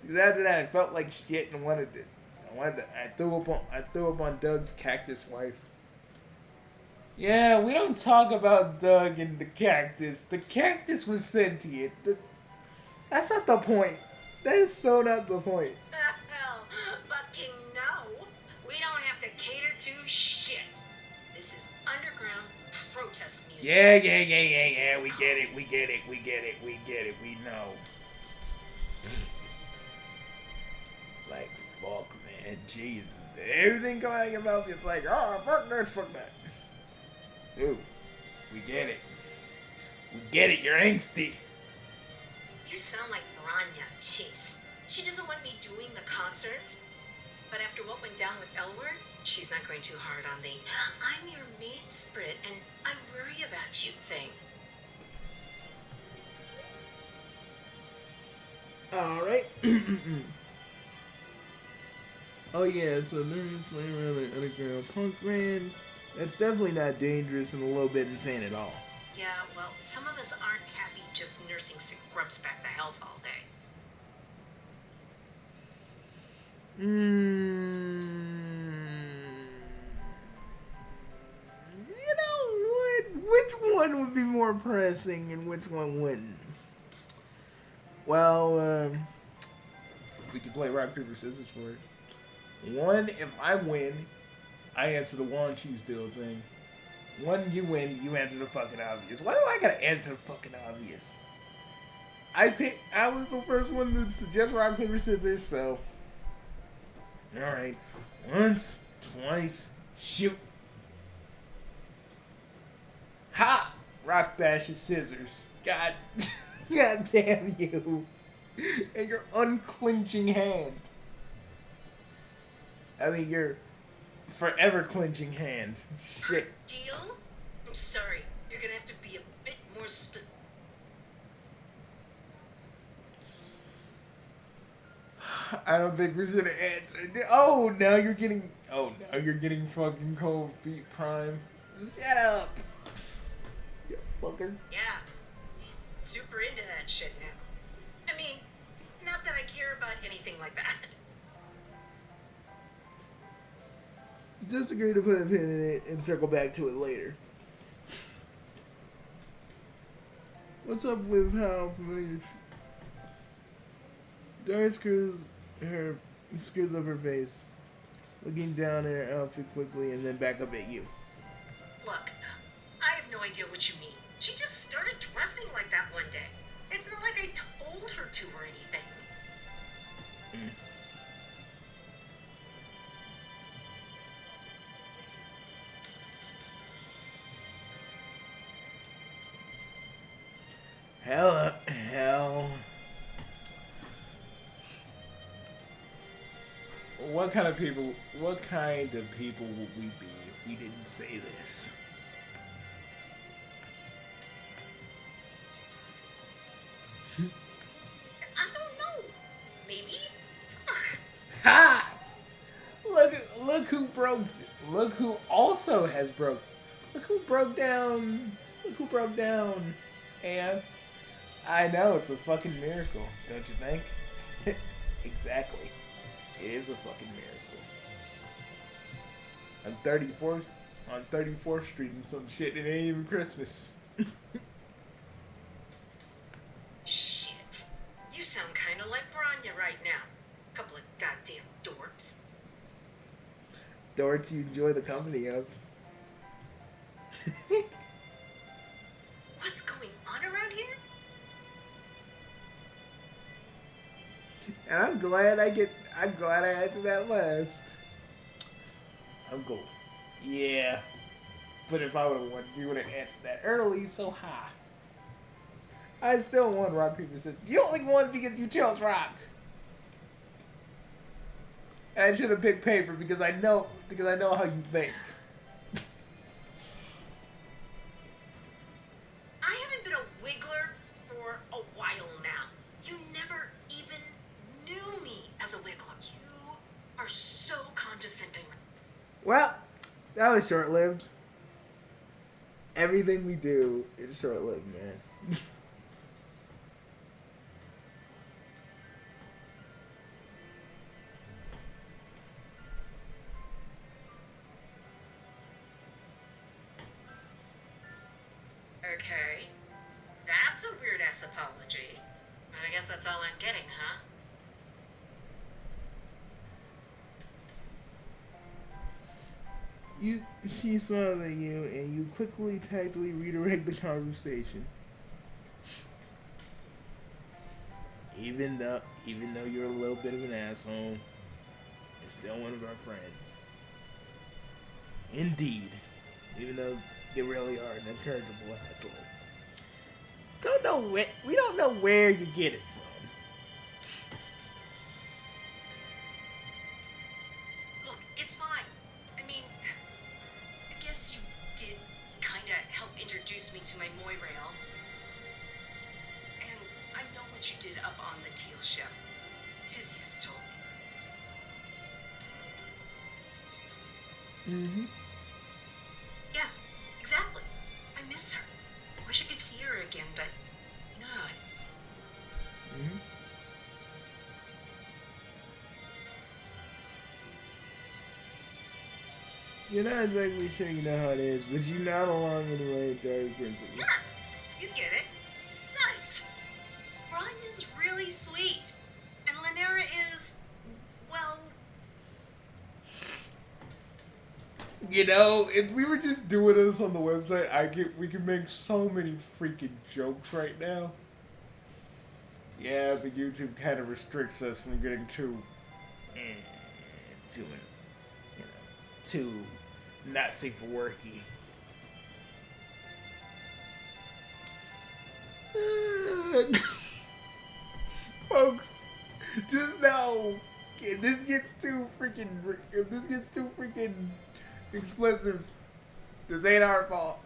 Because after that, I felt like shit and I threw up on Doug's cactus wife. Yeah, we don't talk about Doug and the cactus. The cactus was sentient. That's not the point. That is so not the point. Hell, fucking no. We don't have to cater to shit. This is underground protest music. Yeah. We get it. We know. Like, fuck, man. Jesus. Everything coming out of your mouth, it's like, oh, fuck that. Dude, we get it. You're angsty. You sound like Branya, Chase. She doesn't want me doing the concerts. But after what went down with Elward, she's not going too hard on the I'm your maid sprit and I worry about you thing. Alright. Oh yeah, so nerds playing around the underground punk band. That's definitely not dangerous and a little bit insane at all. Yeah, well, some of us aren't happy just nursing sick grubs back to health all day. Which one would be more pressing and which one wouldn't? Well, we can play rock, paper, scissors for it. One, if I win, I answer the wall cheese deal thing. One, you win, you answer the fucking obvious. Why do I gotta answer the fucking obvious? I was the first one to suggest rock, paper, scissors, so. Alright. Once, twice, shoot. Ha! Rock, bashes, scissors. God. God damn you. And your unclenching hand. I mean, your forever clenching hand. Shit. Deal? I'm sorry. You're gonna have to be a bit more specific. I don't think we're gonna answer. Oh, now you're getting. Oh, now you're getting fucking cold feet, Prime. Shut up. You fucker. Yeah, he's super into that shit now. I mean, not that I care about anything like that. Just agree to put a pin in it and circle back to it later. What's up with how familiar? Dara screws up her face, looking down at her outfit quickly and then back up at you. Look, I have no idea what you mean. She just started dressing like that one day. It's not like I told her to or anything. Hell. What kind of people would we be if we didn't say this? I don't know. Maybe? Ha! Look who broke. Look who also has broke. Look who broke down. Look who broke down. And I know it's a fucking miracle, don't you think? Exactly. It is a fucking miracle. On 34th Street and some shit. It ain't even Christmas. Shit. You sound kind of like Branya right now. Couple of goddamn dorks. Dorks you enjoy the company of. What's going on around here? And I'm glad I answered that last. I'm going. Yeah. But if I would have won, you would have answered that early, so ha. I still won rock, paper, scissors. You only won because you chose rock. And I should have picked paper because I know how you think. I haven't been a wiggler for a while now. You never even knew me as a wiggler. You are so condescending. Well, that was short-lived. Everything we do is short-lived, man. Okay. That's a weird-ass apology. I guess that's all I'm getting, huh? She smiles at you, and you quickly, tactfully redirect the conversation. Even though you're a little bit of an asshole, you're still one of our friends. Indeed, even though you really are an incorrigible asshole. We don't know where you get it from. Look, it's fine. I mean, I guess you did kind of help introduce me to my Moirail. And I know what you did up on the Teal ship. Tizzy has told me. Mm-hmm. Yeah, exactly. I miss her. Wish I could see her again, but you know how it is. Mm-hmm. You're not exactly sure you know how it is, but you nod along anyway, Dark Princess. Yeah, you get it. Besides, Brian's really You know, if we were just doing this on the website, we could make so many freaking jokes right now. Yeah, but YouTube kind of restricts us from getting too not safe for worky. Folks, just know if this gets too freaking explicit, this ain't our fault.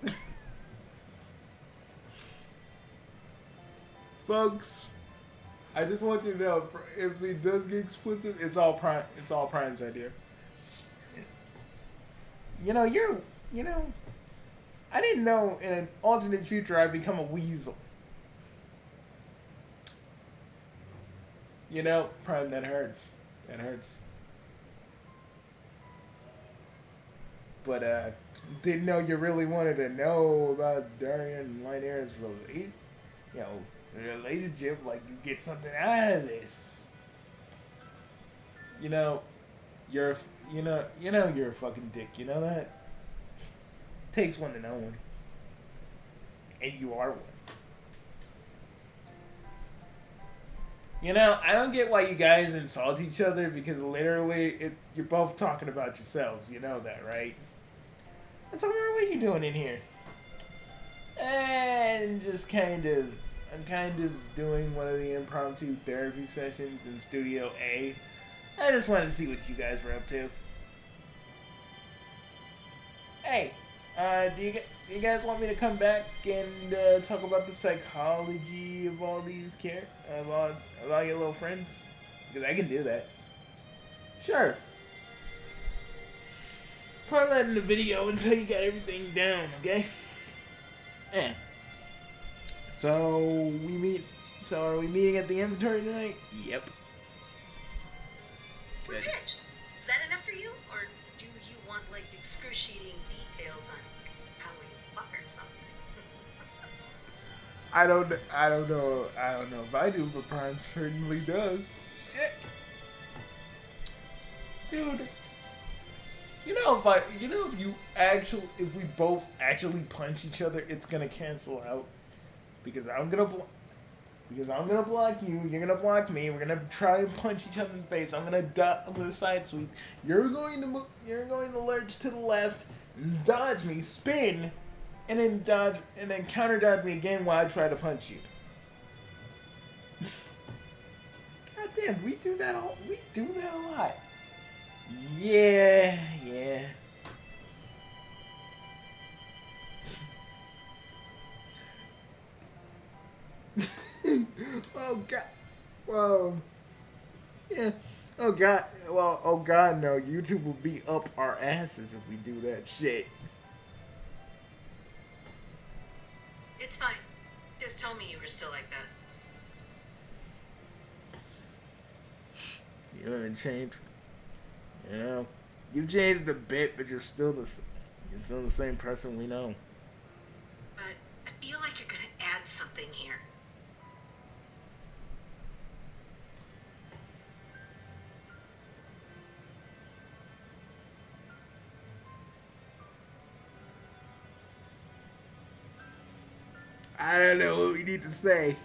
Folks, I just want you to know if it does get explicit, it's all Prime's idea. I didn't know in an alternate future I'd become a weasel. Prime, that hurts. That hurts. But, didn't know you really wanted to know about Darian and Lynera's relationship, like you get something out of this. You're a fucking dick, you know that? Takes one to know one. And you are one. I don't get why you guys insult each other, because literally you're both talking about yourselves. You know that, right? That's what are you doing in here? And I'm kind of doing one of the impromptu therapy sessions in Studio A. I just wanted to see what you guys were up to. Hey, do you guys want me to come back and talk about the psychology of all these of all your little friends? Because I can do that. Sure. Probably that in the video until you got everything down, okay? Yeah. So are we meeting at the inventory tonight? Yep. We're pitched. Is that enough for you? Or do you want, like, excruciating details on how we fuck or something? I don't know if I do, but Brian certainly does. Shit. Dude. If we both actually punch each other, it's gonna cancel out. Because I'm gonna block you, you're gonna block me, we're gonna try and punch each other in the face, I'm gonna side sweep, you're going to lurch to the left, dodge me, spin, and then counter dodge me again while I try to punch you. God damn, we do that a lot. Yeah. Oh god. Whoa. Yeah. Oh god. Well, oh god, no. YouTube will be up our asses if we do that shit. It's fine. Just tell me you were still like this. You haven't changed. You've changed a bit, but you're still the same person we know. But I feel like you're gonna add something here. I don't know what we need to say.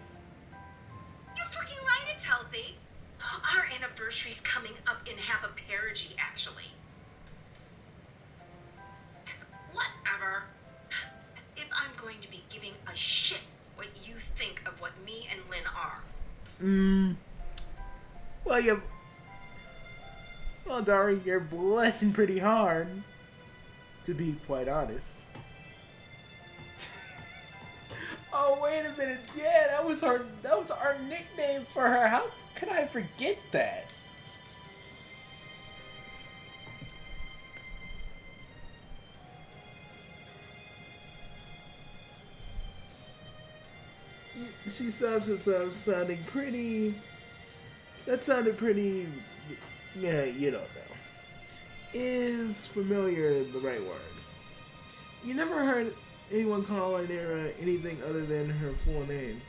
You're fucking right, it's healthy. Our anniversary's coming up in half a perigee, actually. Whatever. If I'm going to be giving a shit what you think of what me and Lynn are. Well, Dari, you're blushing pretty hard, to be quite honest. Oh, wait a minute. Yeah, that was our nickname for her. How could I forget that? She stops herself sounding pretty... That sounded pretty... Yeah, you don't know. Is familiar the right word? You never heard anyone call Lynera anything other than her full name?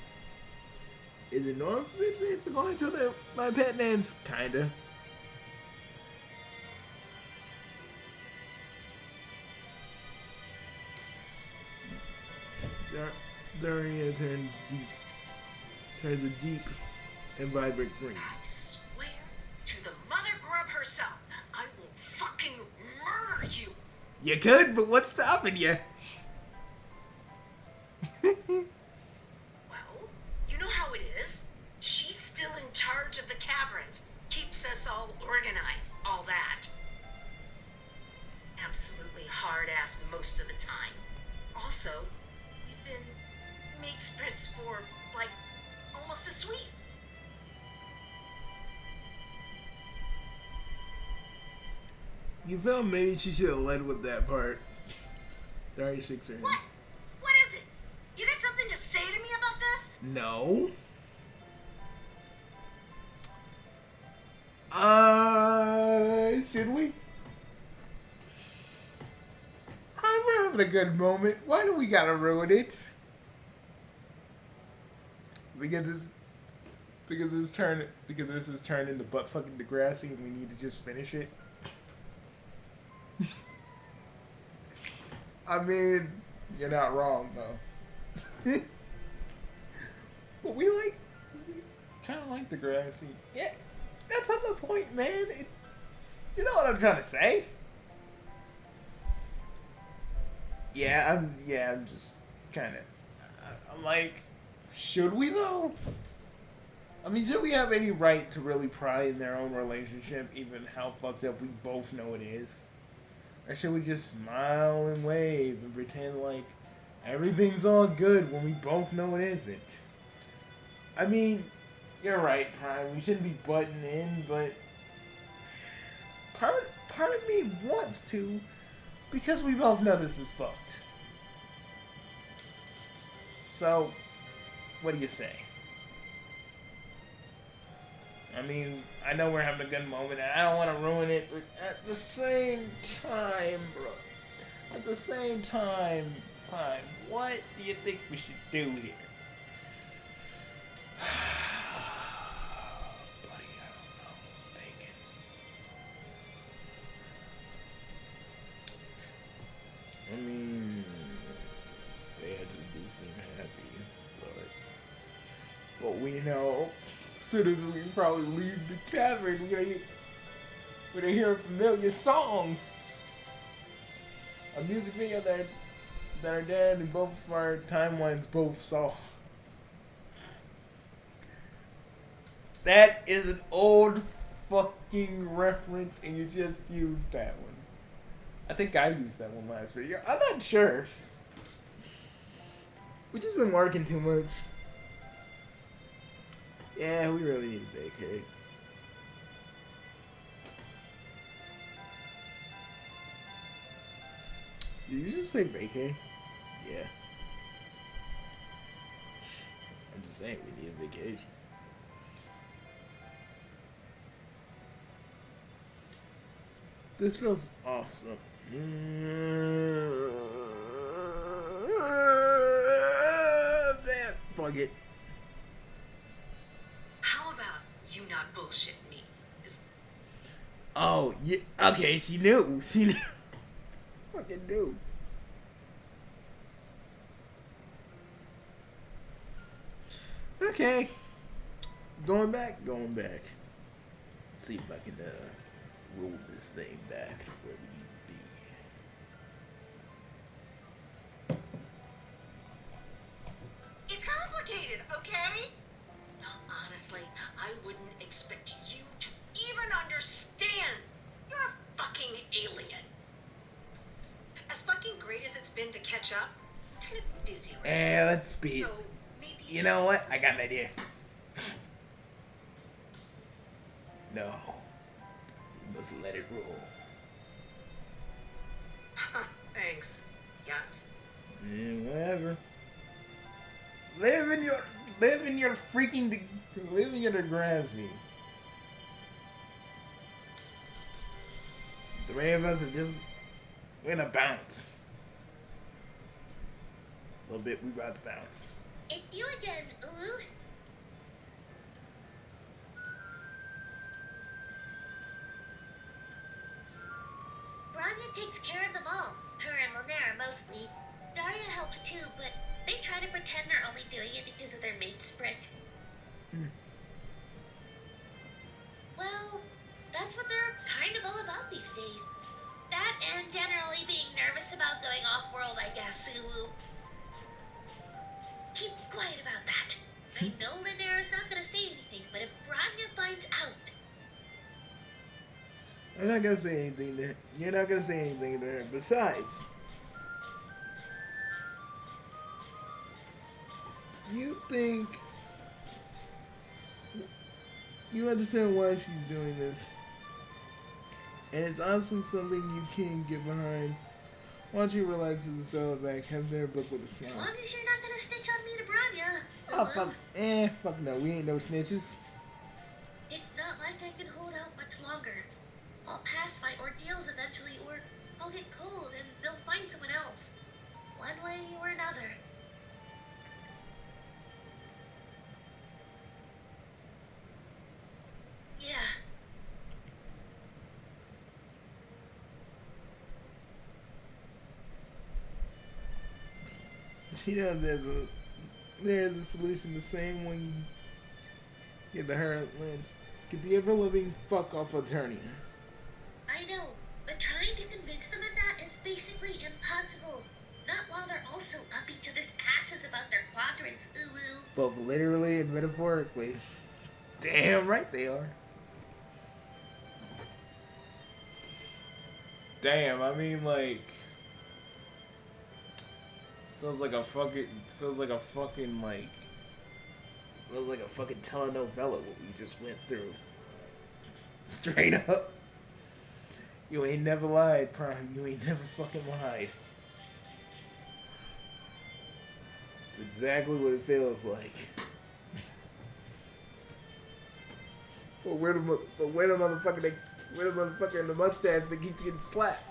Is it normal for me to call each other my pet names? Kinda. Daria turns a deep and vibrant green. I swear to the mother grub herself, I will fucking murder you. You could, but what's stopping you? Well, you know how it is. She's still in charge of the caverns. Keeps us all organized, all that. Absolutely hard-ass most of the time. Also, we've been made spreads for, like, almost a week. You felt maybe she should have led with that part. Daria shakes her head. What? What is it? You got something to say to me about this? No. Should we? We're having a good moment. Why do we gotta ruin it? Because this is turned into butt fucking Degrassi and we need to just finish it. I mean, you're not wrong though. But we kind of like Degrassi. Yeah, that's not the point, man. You know what I'm trying to say? Yeah, I'm just kind of. I'm like, should we though? I mean, should we have any right to really pry in their own relationship, even how fucked up we both know it is? Or should we just smile and wave and pretend like everything's all good when we both know it isn't? I mean, you're right, Prime. We shouldn't be butting in, but part of me wants to, because we both know this is fucked. So, what do you say? I mean, I know we're having a good moment, and I don't want to ruin it, but at the same time, bro. At the same time, Prime, what do you think we should do here? Buddy, I don't know. I'm thinking. I mean, they had to do seem happy, but we know. As soon as we probably leave the cavern, we're gonna hear a familiar song. A music video that our dad and both of our timelines both saw. That is an old fucking reference, and you just used that one. I think I used that one last video. I'm not sure. We've just been working too much. Yeah, we really need to vacate. Did you just say vacate? Yeah. I'm just saying we need a vacation. This feels awesome. Man, fuck it. How about you not bullshit me? Oh, yeah. Okay, she knew. She knew. Fucking knew. Okay. Going back. Let's see if I can roll this thing back to where we need to be. It's complicated, okay? Honestly, I wouldn't expect you to even understand. You're a fucking alien. As fucking great as it's been to catch up, I'm kind of busy right now. Let's speed. So maybe You know what? I got an idea. No. We must let it roll. Thanks. Yes. Yeah, whatever. Live in your Degrassi. The three of us are just gonna bounce. A little bit, we about to bounce. It's you again, Ulu. Branya takes care of them all. Her and Lanera mostly. Daria helps too, but They try to pretend they're only doing it because of their mate sprint. Well, that's what they're kind of all about these days. That and generally being nervous about going off-world, I guess, Sulu. Keep quiet about that. I know Linnera's not gonna say anything, but if Branya finds out... I'm not gonna say anything to her. You're not gonna say anything to her. Besides, you think... You understand why she's doing this. And it's honestly something you can get behind. Why don't you relax and settle back, have their book with a As smile. long as you're not gonna snitch on me to Branya. Oh, fuck no, we ain't no snitches. It's not like I can hold out much longer. I'll pass my ordeals eventually, or I'll get cold and they'll find someone else. One way or another. Yeah. You know, there's a solution. The same when you get the Herald lens. Get the ever-living fuck off Eternia. I know, but trying to convince them of that is basically impossible. Not while they're also up each other's asses about their quadrants, ooh. Both literally and metaphorically. Damn right they are. Damn, I mean, like... Feels like a fucking telenovela what we just went through. Straight up. You ain't never lied, Prime. You ain't never fucking lied. It's exactly what it feels like. But where the motherfucker in the mustache that keeps getting slapped?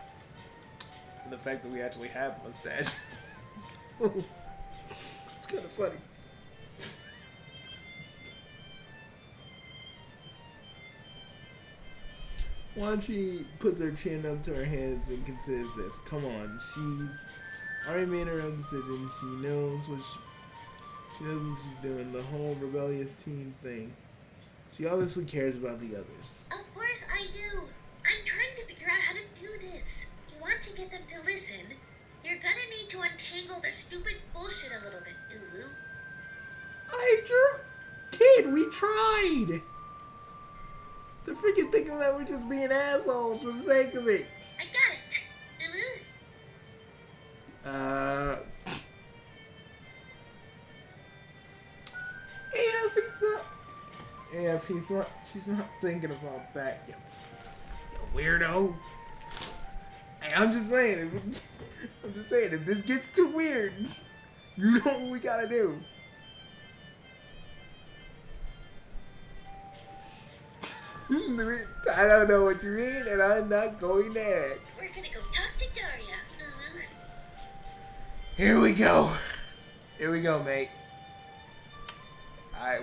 And the fact that we actually have mustaches. It's kind of funny. Wanchi puts her chin up to her hands and considers this. Come on, she's already made her own decision. She knows what she knows what she's doing. The whole rebellious teen thing. She obviously cares about the others. Of course I do. I'm trying to figure out how to do this. You want to get them to listen? You're gonna need to untangle their stupid bullshit a little bit, Ulu. Kid, we tried! They're freaking thinking that we're just being assholes for the sake of it. I got it. Ulu. She's not thinking about that, you weirdo. Hey, I'm just saying, if this gets too weird, you know what we gotta do. I don't know what you mean, and I'm not going to ask. We're gonna go talk to Daria. Here we go. Here we go, mate. I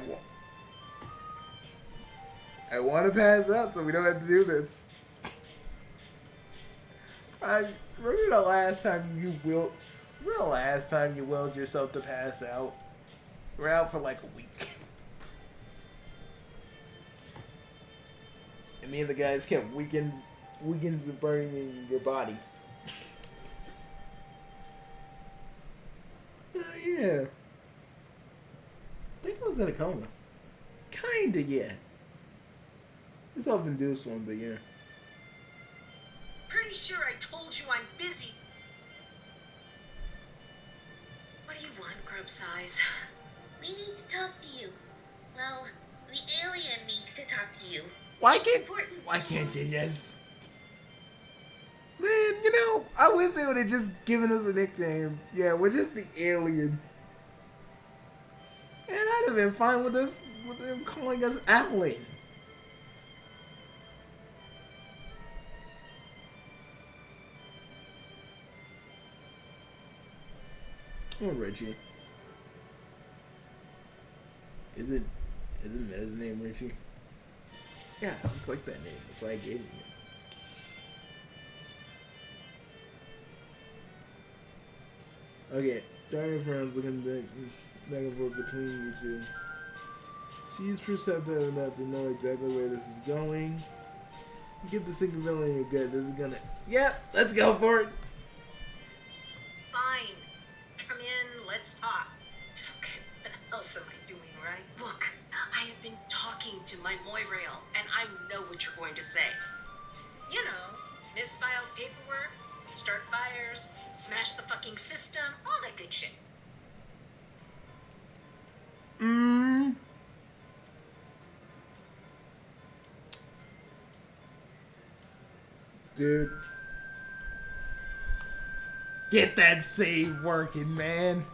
want to pass out so we don't have to do this. Remember the last time you willed yourself to pass out? We're out for like a week. And me and the guys kept weekends of burning in your body. Yeah. I think I was in a coma. Kinda, yeah. It's self-induced one, but yeah. Pretty sure I told you I'm busy. What do you want, grub size? We need to talk to you. Well, the alien needs to talk to you. Why can't you just... Man, you know, I wish they would have just given us a nickname. Yeah, we're just the alien. And I'd have been fine with them calling us Adeline. Oh, Richie. Isn't that his name, Richie? Yeah, it's like that name. That's why I gave him it. Okay, Diary friends looking back and forth between you two. She's perceptive enough to know exactly where this is going. You get the sinking feeling in your gut. This is gonna... Yep, let's go for it. Fine. Come in, let's talk. Fuck, what else am I doing, right? Look, I have been talking to my Moirail, and I know what you're going to say. You know, misfiled paperwork, start fires, smash the fucking system, all that good shit. Dude. Get that save working, man.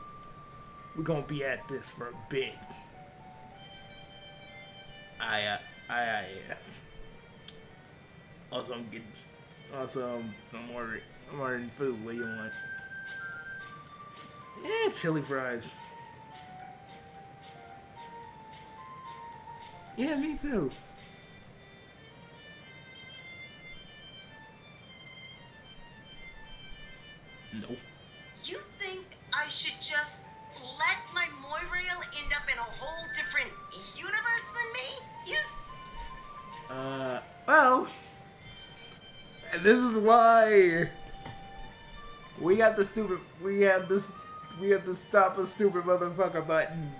We're gonna be at this for a bit. Yeah. Also, I'm ordering food. What do you want? Yeah, chili fries. Yeah, me too. No. You think I should just let my Moirail end up in a whole different universe than me? Well, and this is why we have to stop a stupid motherfucker button.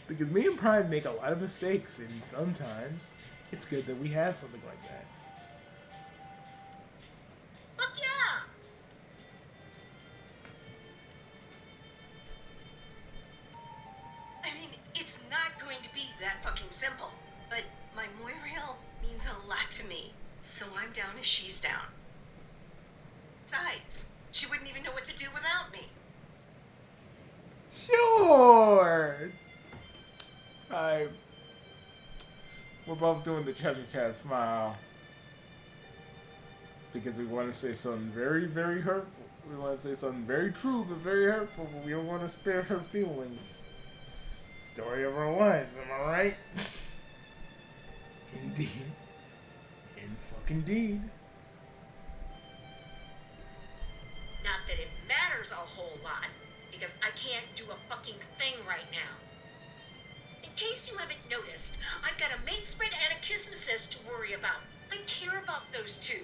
Because me and Prime make a lot of mistakes, and sometimes it's good that we have something like that. Fuck yeah! I mean, it's not going to be that fucking simple, but my Moirail means a lot to me, so I'm down if she's down. Besides, she wouldn't even know what to do without me. Sure! We're both doing the Chubby Cat smile. Because we want to say something very, very hurtful. We want to say something very true, but very hurtful, but we don't want to spare her feelings. Story of our lives, am I right? Indeed. In fucking deed. Not that it matters a whole lot, because I can't do a fucking thing right now. In case you haven't noticed, I've got a mate spread and a kismesis to worry about. I care about those two.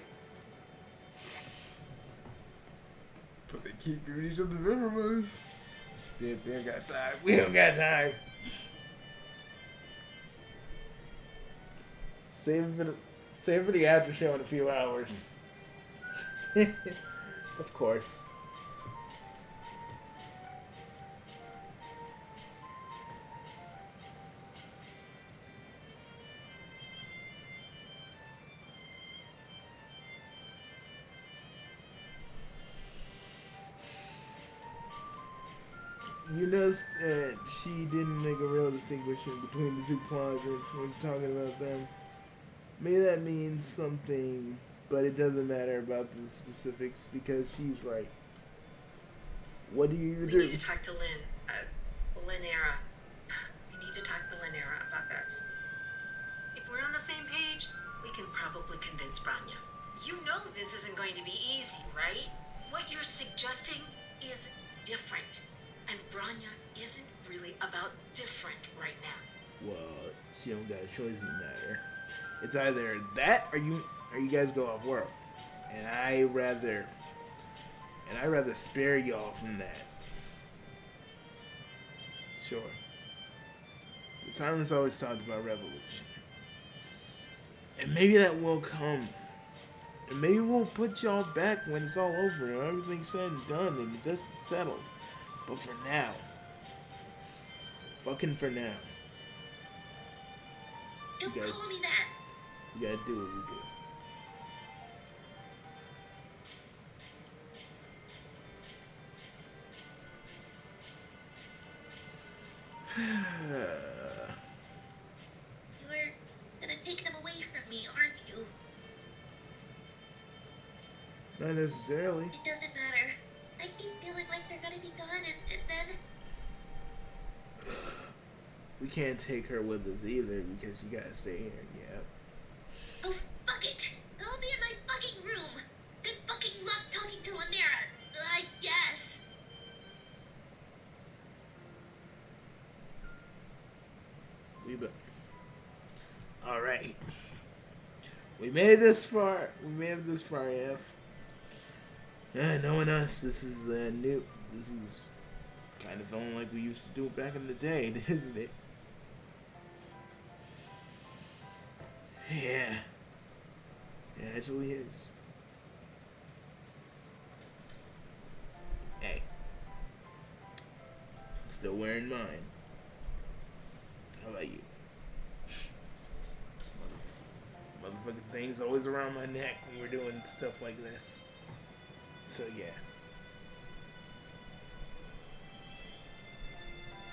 But they keep giving each other memories. Dude, we don't got time. We don't got time. Save it for the after show in a few hours. Of course. You noticed that she didn't make a real distinction between the two quadrants when talking about them. Maybe that means something, but it doesn't matter about the specifics because she's right. What do you We do? need to talk to Linera. We need to talk to Linera about this. If we're on the same page, we can probably convince Branya. You know this isn't going to be easy, right? What you're suggesting is different. And Branya isn't really about different right now. Well, she don't got a choice in the matter. It's either that or you guys go off world. And I rather spare y'all from that. Sure. The silence always talked about revolution. And maybe that will come. And maybe we'll put y'all back when it's all over and everything's said and done and the dust is settled. But for now, fucking for now, Don't You guys- call me that. we gotta do what we do. You're gonna take them away from me, aren't you? Not necessarily. It doesn't matter. I keep feeling like they're gonna be gone and then... We can't take her with us either because she gotta stay here. Yeah. Oh, fuck it. I'll be in my fucking room. Good fucking luck talking to Lanera, I guess. We made it this far. We made it this far, F. Yeah, knowing us, this is new. This is kind of feeling like we used to do it back in the day, isn't it? Yeah. It actually is. Hey. I'm still wearing mine. How about you? Motherfucking thing's always around my neck when we're doing stuff like this. So yeah.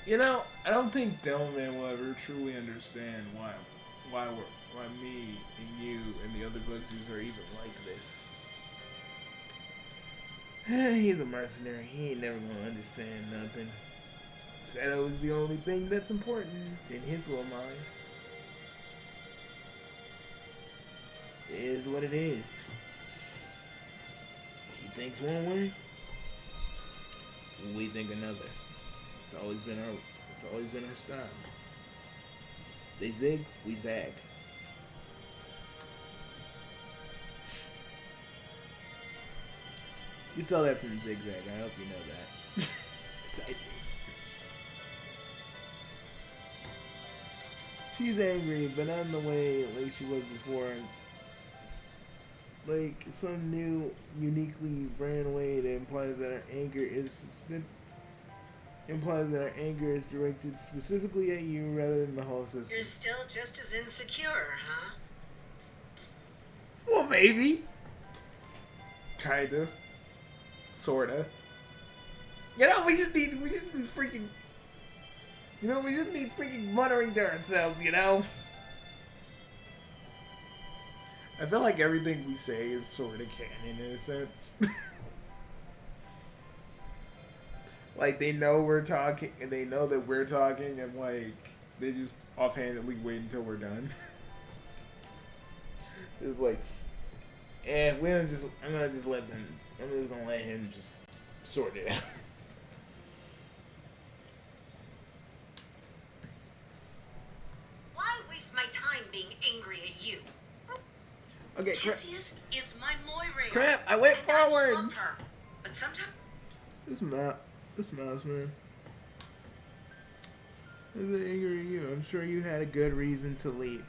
You know, I don't think Delman will ever truly understand why me and you and the other Bugsies are even like this. He's a mercenary. He ain't never gonna understand nothing. Seto is the only thing that's important in his little mind. It is what it is. He thinks one way, we think another. It's always been our style. They zig, we zag. You saw that from Zigzag. I hope you know that. I did. She's angry, but not in the way like she was before. Like some new, uniquely brand way that implies that our anger is directed specifically at you rather than the whole system. You're still just as insecure, huh? Well, maybe. Kinda. Sorta. You know, we just need freaking. You know, we just need freaking muttering to ourselves, you know? I feel like everything we say is sort of canon in a sense. Like, they know we're talking, and they know that we're talking, and, like, they just offhandedly wait until we're done. It's like, I'm just gonna let him just sort it out. Why waste my time being angry at you? Okay, crap. Theseus is my Moira. Crap, I went and I forward. love her. But sometimes This mouse, man. I'm angry at you. I'm sure you had a good reason to leave.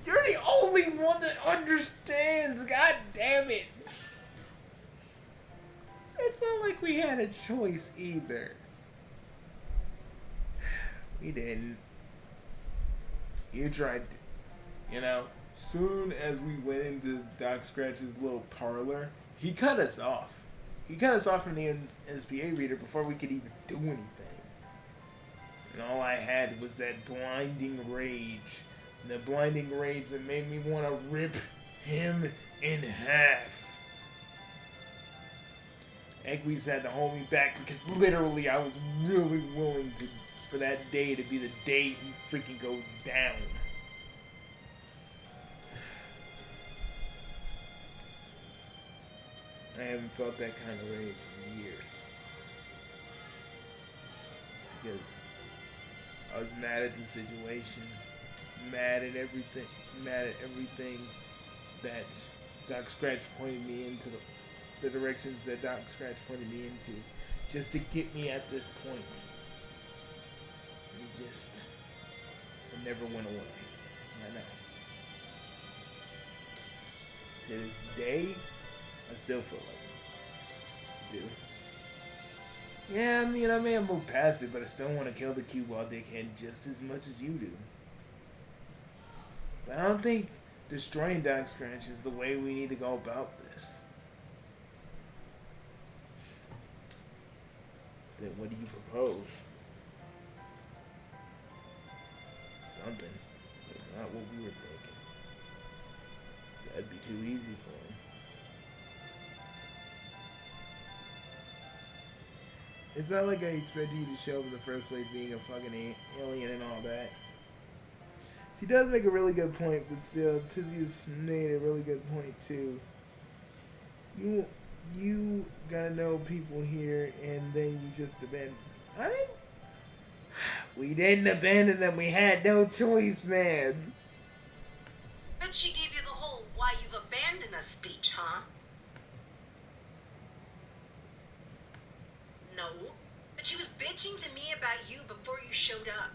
You're the only one that understands. God damn it. It's not like we had a choice either. We didn't. You tried, you know. Soon as we went into Doc Scratch's little parlor, he cut us off. He cut us off from the NSPA reader before we could even do anything. And all I had was that blinding rage. The blinding rage that made me want to rip him in half. Equis had to hold me back because literally I was really willing for that day to be the day he freaking goes down. I haven't felt that kind of rage in years. Because I was mad at the situation, mad at everything that Doc Scratch pointed me into, the directions that Doc Scratch pointed me into, just to get me at this point. It never went away. I know. To this day, I still feel like it. I do. Yeah, I mean, I may have moved past it, but I still want to kill the cue ball dickhead just as much as you do. But I don't think destroying Doc Scratch is the way we need to go about this. Then what do you propose? Something, but not what we were thinking. That'd be too easy for him. It's not like I expect you to show up in the first place being a fucking alien and all that. She does make a really good point, but still, Tizia's made a really good point too. You gotta know people here, and then you just abandon. We didn't abandon them. We had no choice, man. but she gave you the whole attending a speech, huh? No, but she was bitching to me about you before you showed up.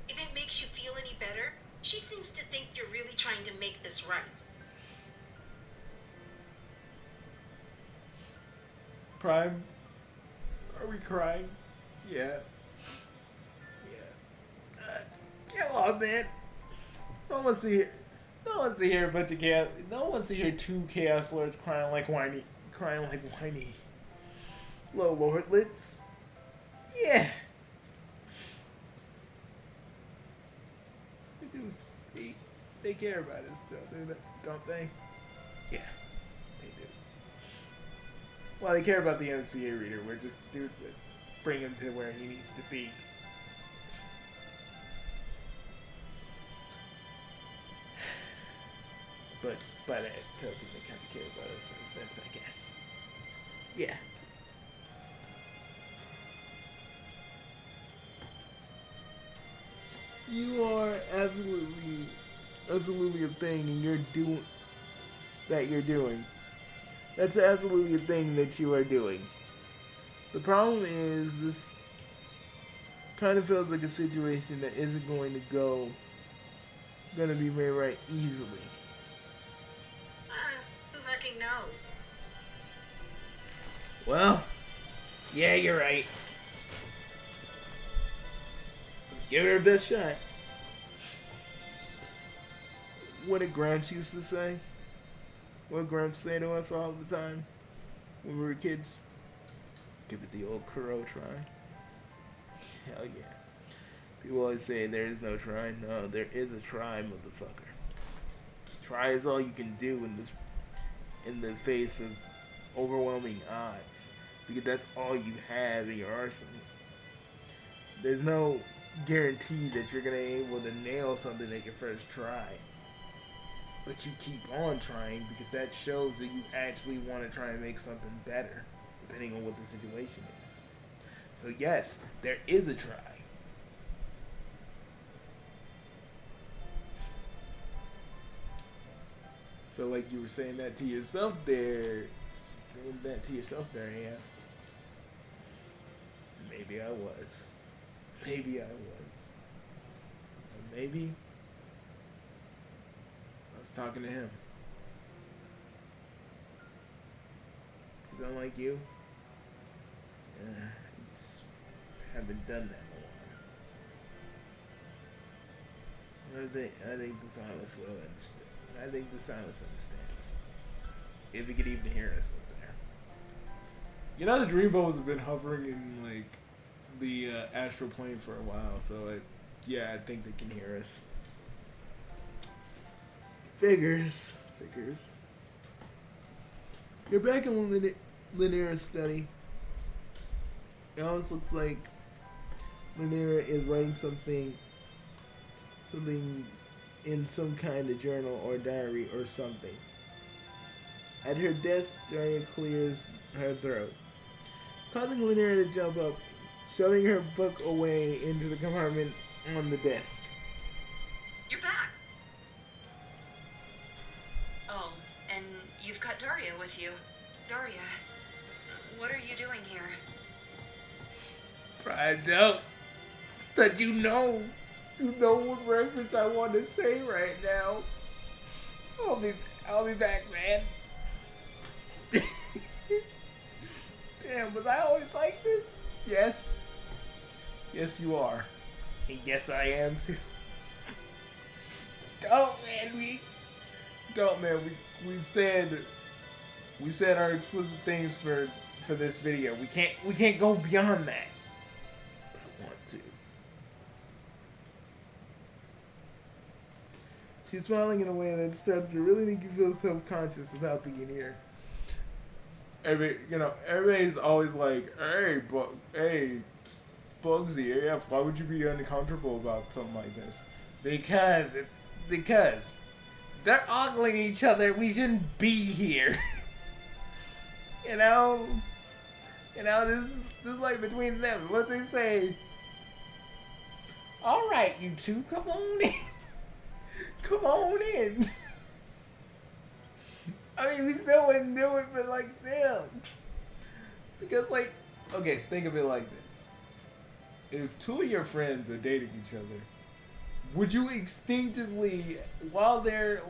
If it makes you feel any better, she seems to think you're really trying to make this right. Prime, are we crying? Yeah. Yeah. Come on, man. No one wants to hear. No one wants to hear a bunch of chaos. No one wants to hear two chaos lords crying like whiny little lordlets. Yeah. They care about us still, don't they? Yeah, they do. Well, they care about the MSPA reader. We're just dudes that bring him to where he needs to be. But by that token, they kind of care about us in a sense, I guess. Yeah. You are absolutely a thing, and you're doing. That's absolutely a thing that you are doing. The problem is this kind of feels like a situation that isn't going to be made right easily. Who fucking knows? Well, yeah, you're right. Let's give it our best shot. What did Gramps used to say? What did Gramps say to us all the time when we were kids? Give it the old Kuro try. Hell yeah. People always say there is no try. No, there is a try, motherfucker. Try is all you can do in the face of overwhelming odds. Because that's all you have in your arsenal. There's no guarantee that you're gonna be able to nail something at your first try. But you keep on trying because that shows that you actually want to try and make something better, depending on what the situation is. So yes, there is a try. Feel like you were saying that to yourself there. Saying that to yourself there, yeah. Maybe I was. Maybe I was. Or maybe I was talking to him. Because unlike you, I just haven't done that in a while. I think the silence will understand. I think the silence understands. If it could even hear us up there. You know, the Dreamboats have been hovering in, like, the astral plane for a while, so I think they can hear us. Figures. You're back in linear study. It almost looks like Linnea is writing something in some kind of journal or diary or something. At her desk, Daria clears her throat, causing Linnea to jump up, shoving her book away into the compartment on the desk. You're back. Oh, and you've got Daria with you. Daria, what are you doing here? Find out that you know what reference I want to say right now. I'll be back, man. Damn, was I always like this? Yes. Yes, you are. And yes, I am too. We said our explicit things for this video. We can't go beyond that. But I want to. She's smiling in a way that starts to really make you feel self-conscious about being here. Everybody's always like, hey, Bugsy, AF, why would you be uncomfortable about something like this? Because they're ogling each other. We shouldn't be here. This is like between them. What they say? All right, you two, come on in. Come on in. I mean, we still wouldn't do it, but like, still. Because, like, okay, think of it like this. If two of your friends are dating each other, would you instinctively, while they're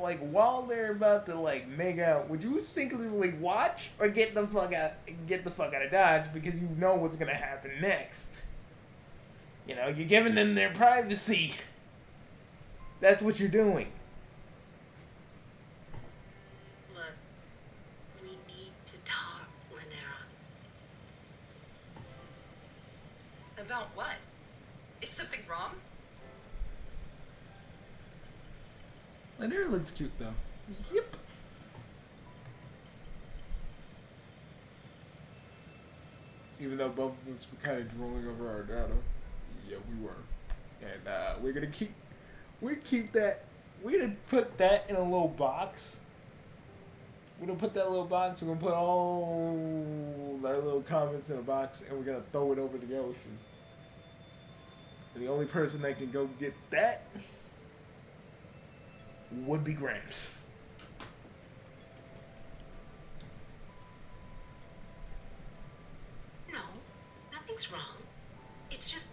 about to, like, make out, would you instinctively watch or get the fuck out of Dodge because you know what's gonna happen next? You know, you're giving them their privacy. That's what you're doing. Look, we need to talk, Lynera. About what? Is something wrong? Lynera looks cute, though. Yep. Even though both of us were kind of drooling over our data. Yeah, we were. And we're gonna keep that. We're gonna put that in a little box. We're gonna put that little box. We're gonna put all our little comments in a box, and we're gonna throw it over the ocean. And the only person that can go get that would be Gramps. No, nothing's wrong. It's just,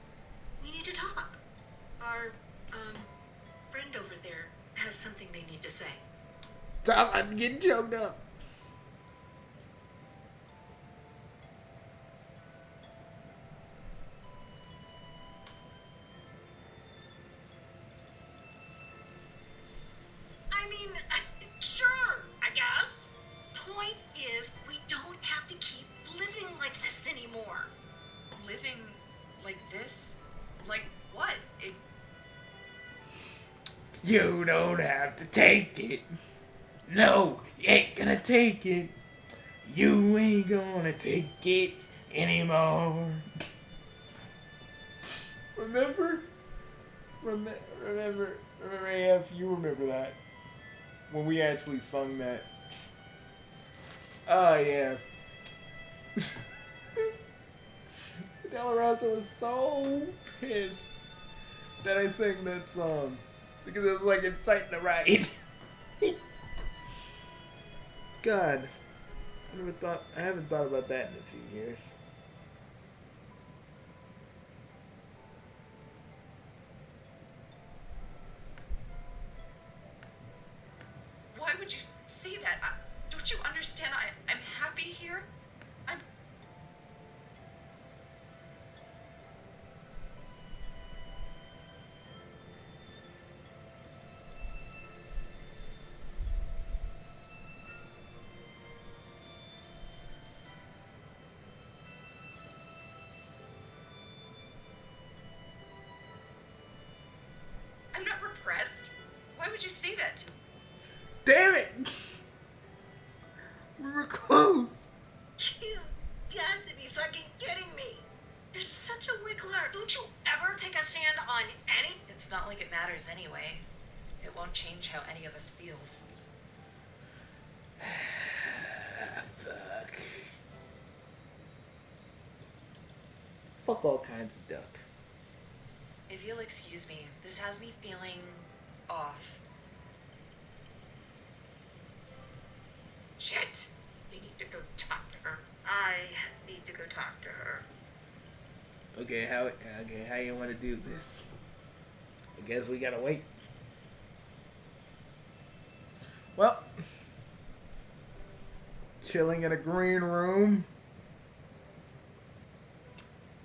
we need to talk. Our, friend over there has something they need to say. Stop! I'm getting choked up. I mean, sure, I guess. Point is, we don't have to keep living like this anymore. Living like this? Like what? You don't have to take it. No, you ain't gonna take it. You ain't gonna take it anymore. Remember AF, you remember that. When we actually sung that. Oh, yeah. Della Rosa was so pissed that I sang that song. Because it was like inciting the riot. God. I haven't thought about that in a few years. Why would you say that? Don't you understand? I'm happy here. I'm not repressed. Why would you say that to me? Damn it! We were close. You got to be fucking kidding me. You're such a wiggler. Don't you ever take a stand on any... It's not like it matters anyway. It won't change how any of us feels. Fuck. Fuck all kinds of duck. If you'll excuse me, this has me feeling off. Shit. We need to go talk to her. I need to go talk to her. Okay, how you want to do this? I guess we gotta wait. Well, chilling in a green room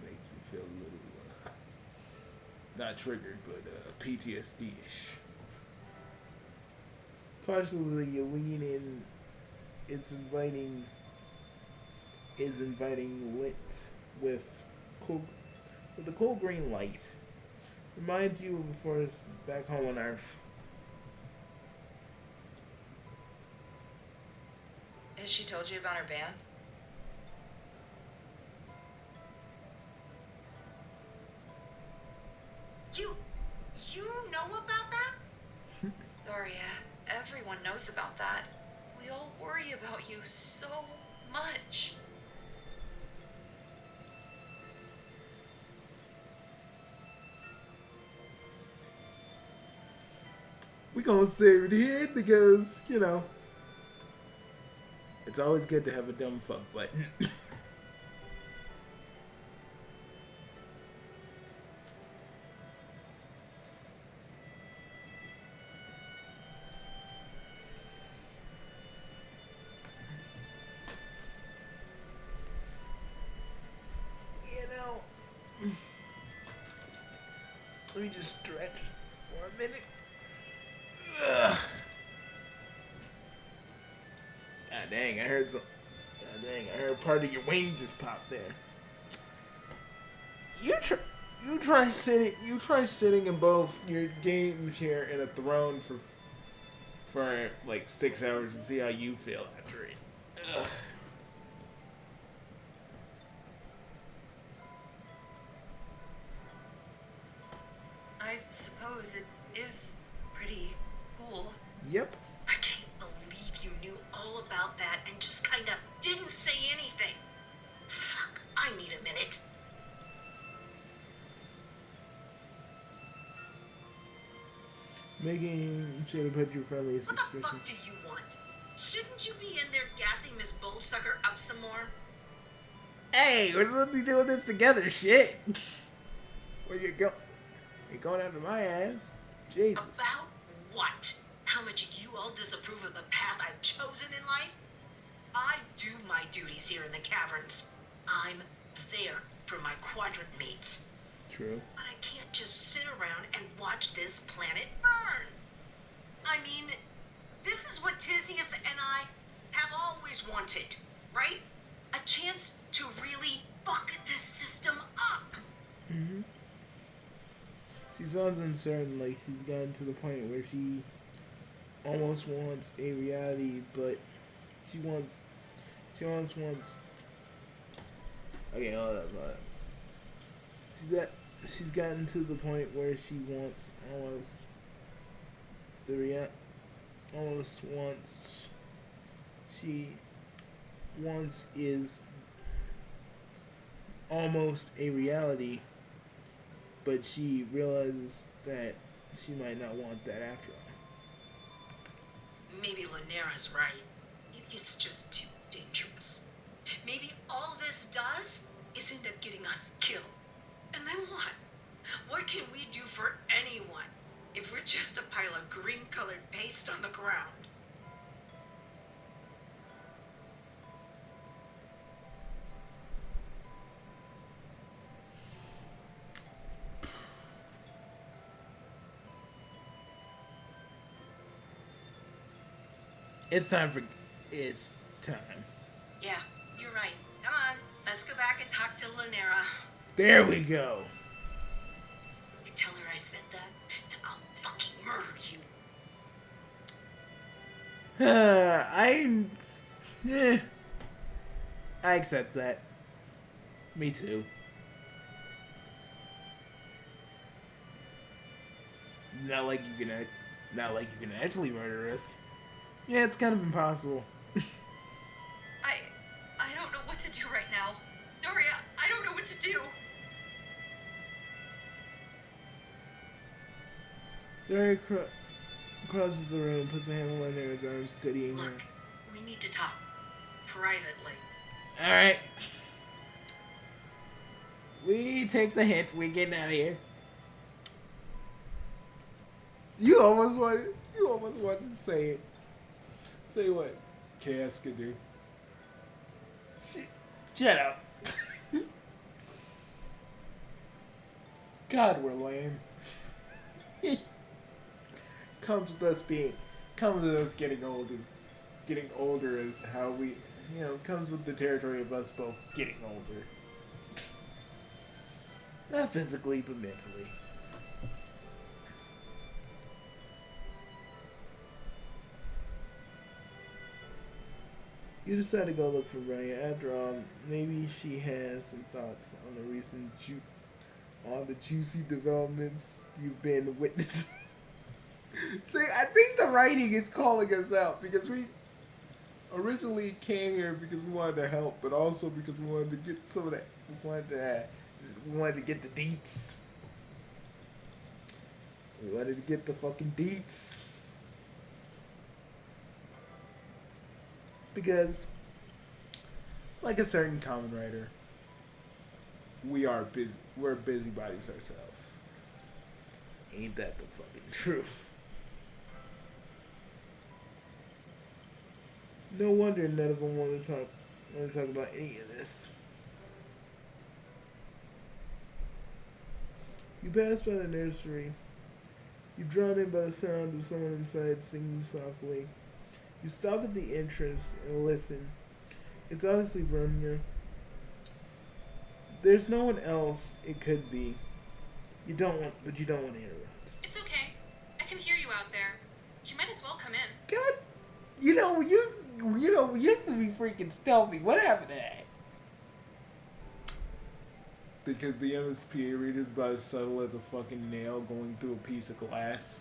makes me feel a little, not triggered, but PTSD-ish. Cautiously, you lean in. It's inviting lit with a cool green light. Reminds you of a forest back home on Earth. Has she told you about her band? You know about that? Daria, everyone knows about that. We all worry about you so much. We gonna save it here because, It's always good to have a dumb fuck button. You know, let me just stretch for a minute. Ugh. God dang, I heard some. God dang, I heard part of your wing just pop there. You try sitting in both your game chair and a throne for like 6 hours and see how you feel after it. Ugh. I suppose it is pretty cool. Yep. I can't believe you knew all about that and just kinda didn't say anything. Fuck, I need a minute. Making sure to put your friendliest What the expression. fuck do you want? Shouldn't you be in there gassing Miss Bulgesucker up some more? Hey, we're supposed to be doing this together, shit. Where you go? You're going after my ass. Jesus. About what? How much you all disapprove of the path I've chosen in life? I do my duties here in the caverns. I'm there for my quadrant mates. True. But I can't just sit around and watch this planet burn. I mean, this is what Tisius and I have always wanted, right? A chance to really fuck this system up. Mm-hmm. She sounds uncertain, like she's gotten to the point where she almost wants a reality, but she almost wants. Okay, hold up. She's gotten to the point where she wants almost she wants is almost a reality, but she realizes that she might not want that after all. Maybe Lanera's right. It's just too dangerous. Maybe all this does is end up getting us killed. And then what? What can we do for anyone if we're just a pile of green-colored paste on the ground? It's time. Yeah, you're right. Come on, let's go back and talk to Lanera. There we go. You tell her I said that, and I'll fucking murder you. I accept that. Me too. Not like you can actually murder us. Yeah, it's kind of impossible. I don't know what to do right now. Doria, I don't know what to do. Daria crosses the room, puts a hand on Lanera's arm, steadying her. Look, we need to talk. Privately. Alright. We take the hint. We getting out of here. You almost wanted to say it. Say what Chaos could do. Shut up. God, we're lame. Comes with us getting older is how we, comes with the territory of us both getting older. Not physically, but mentally. You decide to go look for Brian. After all, maybe she has some thoughts on the recent juicy developments you've been witnessing. See, I think the writing is calling us out because we originally came here because we wanted to help, but also because we wanted to get some of that. We wanted to get the deets. We wanted to get the fucking deets. Because, like a certain common writer, we're busybodies ourselves. Ain't that the fucking truth? No wonder none of them want to talk about any of this. You pass by the nursery. You're drawn in by the sound of someone inside singing softly. You stop at the entrance and listen. It's obviously Bronya. There's no one else it could be. You don't want to interrupt. It's okay. I can hear you out there. You might as well come in. God, we used to be freaking stealthy. What happened to that? Because the MSPA reader's about as subtle as a fucking nail going through a piece of glass.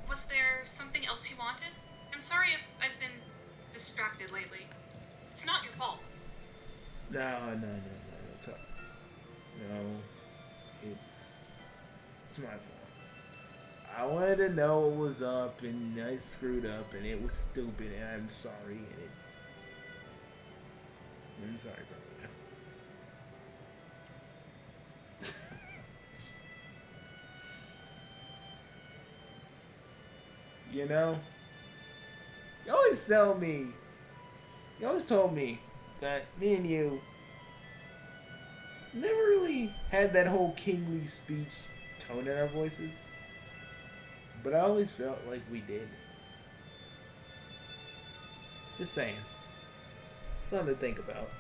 Was there something else you wanted? I'm sorry if I've been distracted lately. It's not your fault. No, that's all. No, it's my fault. I wanted to know what was up, and I screwed up, and it was stupid, and I'm sorry, I'm sorry, brother. You know, you always told me that me and you never really had that whole kingly speech tone in our voices. But I always felt like we did. Just saying. Something to think about.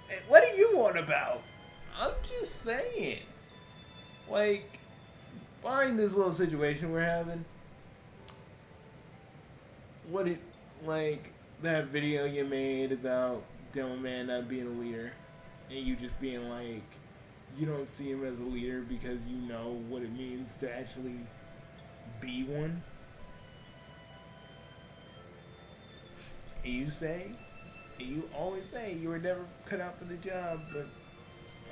Hey, what are you on about? I'm just saying. Like, barring this little situation we're having, like that video you made about Demo Man not being a leader, and you just being like, you don't see him as a leader because you know what it means to actually be one. And you always say you were never cut out for the job, but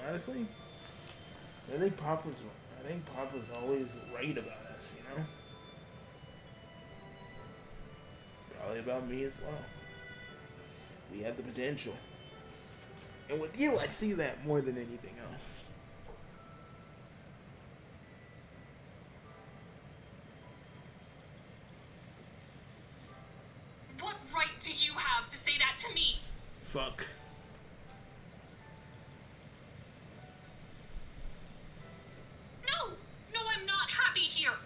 honestly, I think Papa's always right about us, you know? Probably about me as well. We have the potential. And with you, I see that more than anything else. What right do you have to say that to me? Fuck. No, I'm not happy here.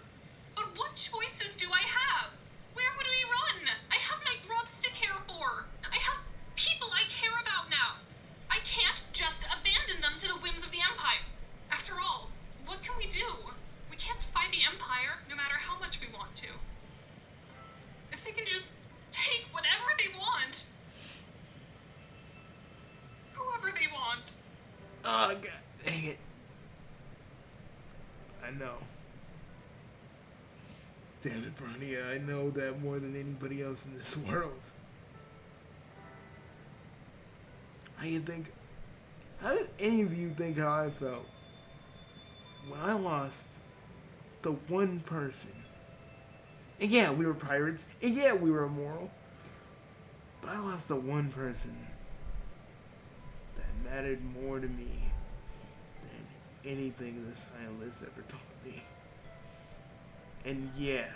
But what choices do I have? Where would we run? I have my grubs to care for. I have people I care about now. I can't just abandon them to the whims of the Empire. After all, what can we do? We can't fight the Empire, no matter how much we want to. If they can just take whatever they want. Whoever they want. Oh, God dang it. I know. Damn it, Bronya, I know that more than anybody else in this world. How did any of you think how I felt when I lost the one person? And yeah, we were pirates, and yeah, we were immoral. But I lost the one person that mattered more to me than anything the Scientist ever taught me. And yeah,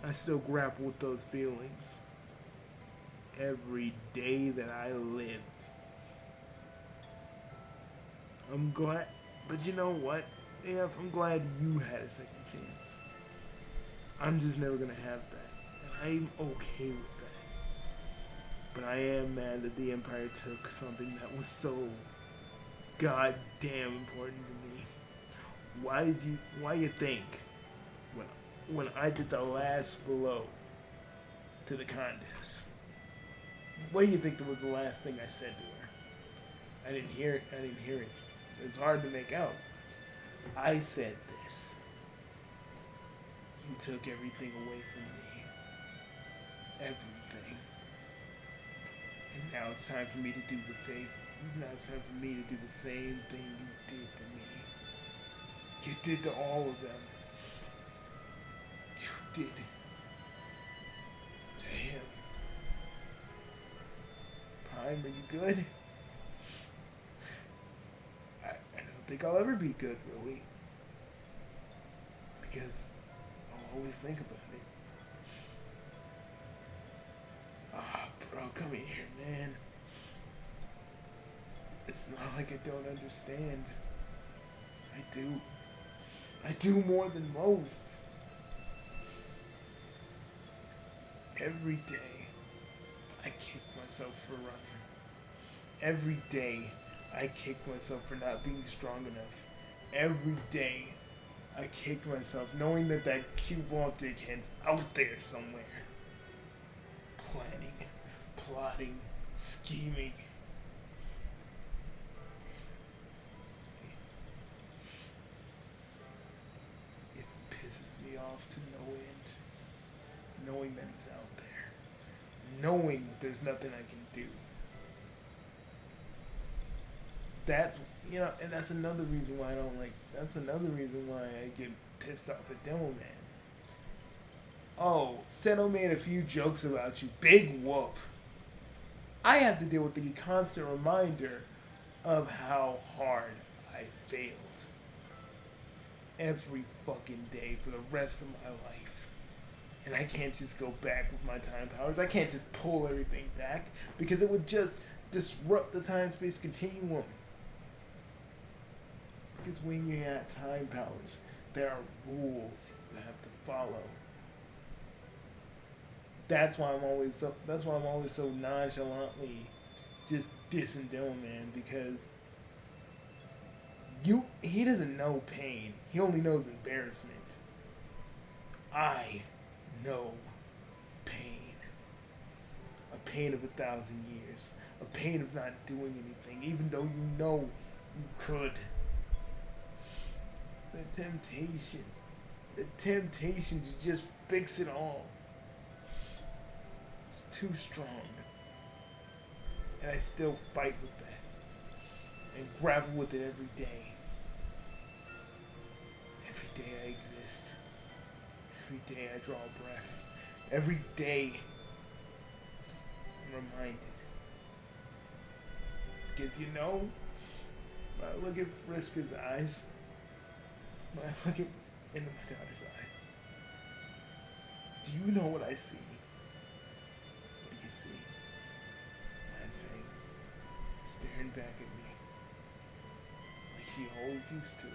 I still grapple with those feelings every day that I live. I'm glad, but you know what? Yeah, I'm glad you had a second chance. I'm just never gonna have that, and I'm okay with that. But I am mad that the Empire took something that was so goddamn important to me. Why you think when I did the last blow to the Condess, what do you think was the last thing I said to her? I didn't hear it. It was hard to make out. I said this. You took everything away from me. Everything. And now it's time for me to do the favor. Now it's time for me to do the same thing you did to me. You did to all of them. You did to him. Prime, are you good? I don't think I'll ever be good, really. Because I'll always think about it. Ah, bro, come here, man. It's not like I don't understand. I do. I do more than most. Every day, I kick myself for running. Every day, I kick myself for not being strong enough. Every day, I kick myself knowing that cue ball dickhead's out there somewhere. Planning, plotting, scheming. It pisses me off to no end. Knowing that he's out there. Knowing that there's nothing I can do. That's, and that's another reason why I don't like, that's another reason why I get pissed off at Demo Man. Oh, Seno made a few jokes about you. Big whoop. I have to deal with the constant reminder of how hard I failed. Every fucking day for the rest of my life. And I can't just go back with my time powers. I can't just pull everything back because it would just disrupt the time-space continuum. Because when you have time powers, there are rules you have to follow. That's why I'm always so nonchalantly just dissing Dylan, man, because he doesn't know pain. He only knows embarrassment. I know pain. A pain of 1,000 years. A pain of not doing anything, even though you know you could. The temptation to just fix it all. It's too strong. And I still fight with that. And grapple with it every day. Every day I exist. Every day I draw a breath. Every day I'm reminded. Because when I look at Friska's eyes, when I look into my daughter's eyes, do you know what I see? What do you see? Mad Fang staring back at me like she always used to.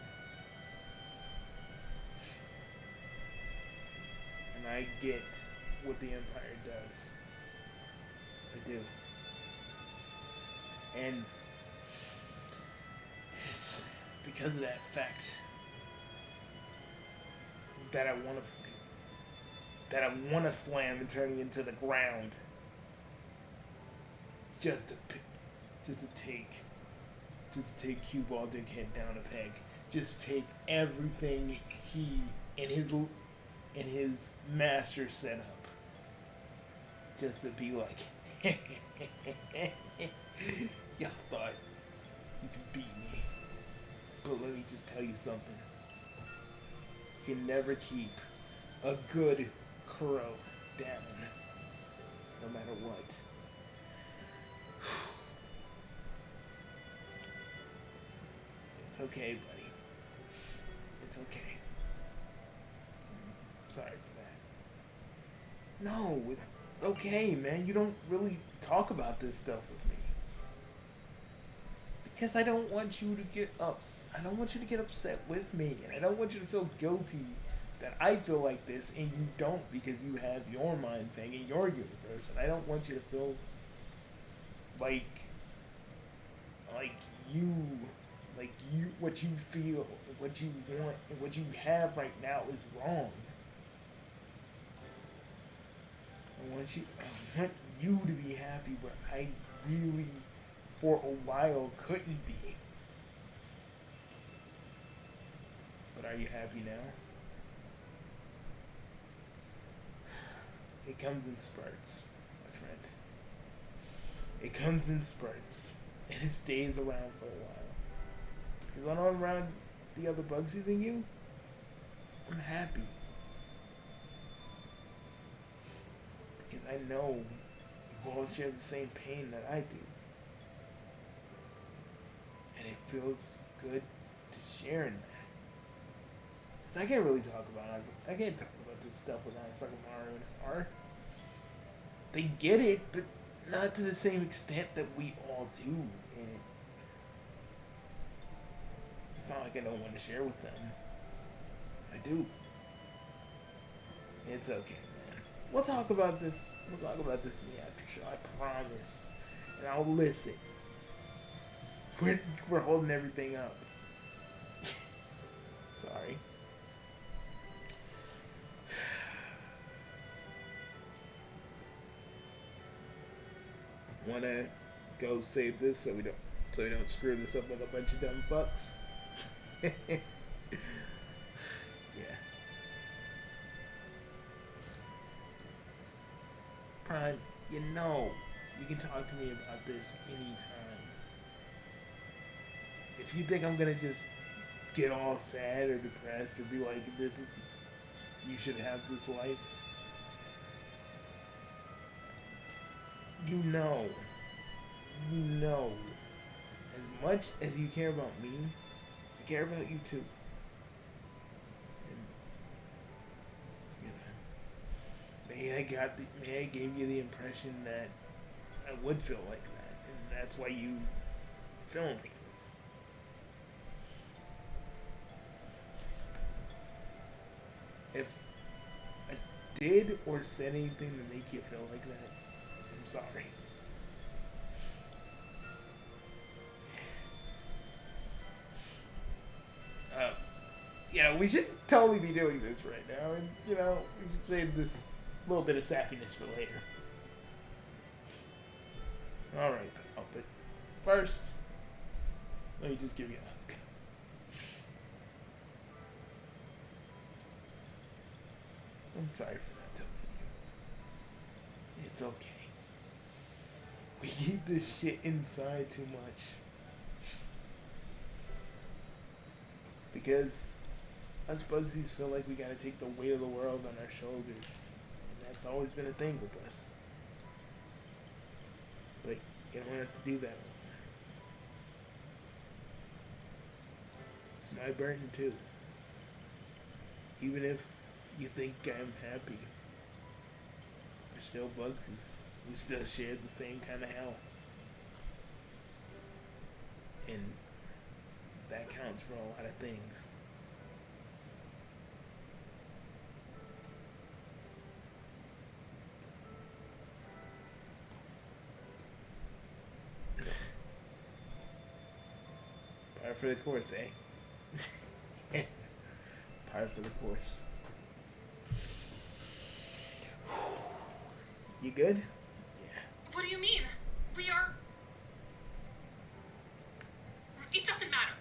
And I get what the Empire does. I do. And it's because of that fact that I want to slam and turn it into the ground, just to take Cue Ball Dickhead down a peg, just to take everything he and his master set up, just to be like, y'all thought you could beat me, but let me just tell you something. You can never keep a good crow down, no matter what. It's okay, buddy. It's okay. I'm sorry for that. No, it's okay, man. You don't really talk about this stuff with me. Because I don't want you to get upset with me, and I don't want you to feel guilty that I feel like this and you don't, because you have your mind thing in your universe, and I don't want you to feel like what you feel, what you want, and what you have right now is wrong. I want you to be happy, but I really, for a while, couldn't be. But are you happy now? It comes in spurts, my friend. It comes in spurts, and it stays around for a while. Because the other Bugsies in you, I'm happy. Because I know you all share the same pain that I do. And it feels good to share in that. Because I can't really talk about it. I can't talk about this stuff with Asakamaru and R. They get it, but not to the same extent that we all do. And it's not like I don't want to share with them. I do. It's okay, man. We'll talk about this. We'll talk about this in the after show. I promise. And I'll listen. We're holding everything up. Sorry. Wanna go save this so we don't screw this up with a bunch of dumb fucks? Yeah. Prime, you know, you can talk to me about this anytime. If you think I'm gonna just get all sad or depressed or be like, you should have this life, you know, as much as you care about me, I care about you too. May I gave you the impression that I would feel like that, and that's why you feel like this. If I did or said anything to make you feel like that, I'm sorry. We should totally be doing this right now, and we should save this little bit of saffiness for later. Alright, but first, let me just give you a hug. I'm sorry for not telling you. It's okay. We keep this shit inside too much. Because us Bugsies feel like we gotta take the weight of the world on our shoulders. And that's always been a thing with us. But you don't have to do that. It's my burden too. Even if you think I'm happy, we're still Bugsies. We still share the same kind of hell. And that counts for a lot of things. Par for the course, eh? Par for the course. You good? Yeah. What do you mean? We are... It doesn't matter.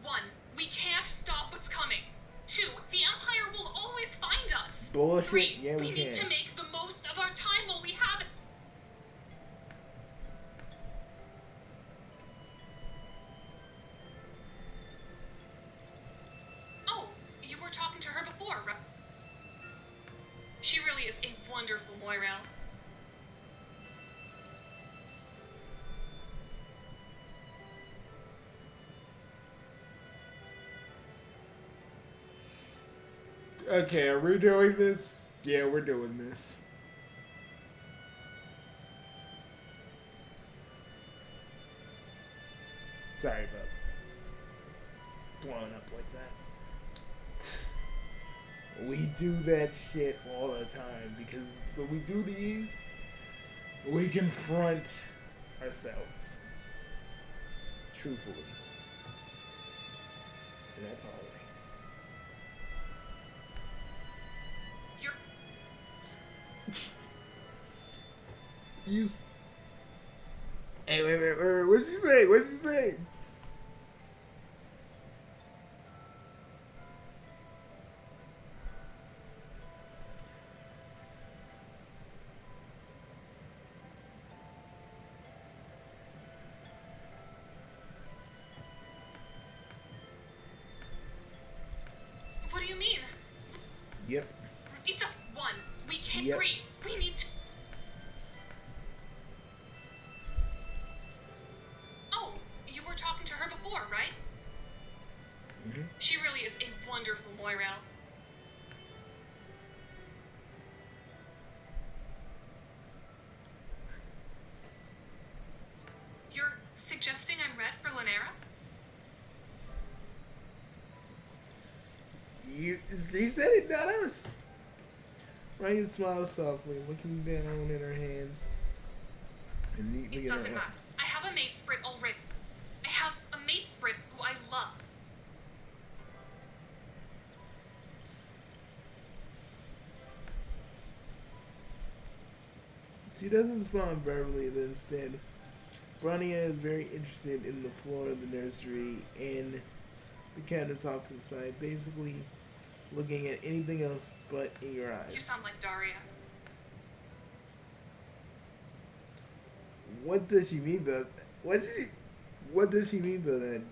1, we can't stop what's coming. 2, the Empire will always find us. Bullshit. 3, Yeah, we need can. to make the most of our time while we have it. Oh, you were talking to her before, right? She really is a wonderful Moira. Okay, are we doing this? Yeah, we're doing this. Sorry about blowing up like that. We do that shit all the time because when we do these, we confront ourselves. Truthfully. And that's all right. Hey, wait. What'd you say? What do you mean? Yep. It's just one. We can't Yep. agree. We need to. Oh, you were talking to her before, right? Mhm. She really is a wonderful Moirel. You're suggesting I'm red for Lanera? He said it, not us. Ryan smiles softly, looking down at her hands and neatly It in her doesn't hand. matter. I have a mate Sprit already. I have a mate Sprit who I love. She doesn't respond verbally, but instead, Brania is very interested in the floor of the nursery, and the cat is off to the side, basically looking at anything else but in your eyes. You sound like Daria. What does she mean by what does she mean by that?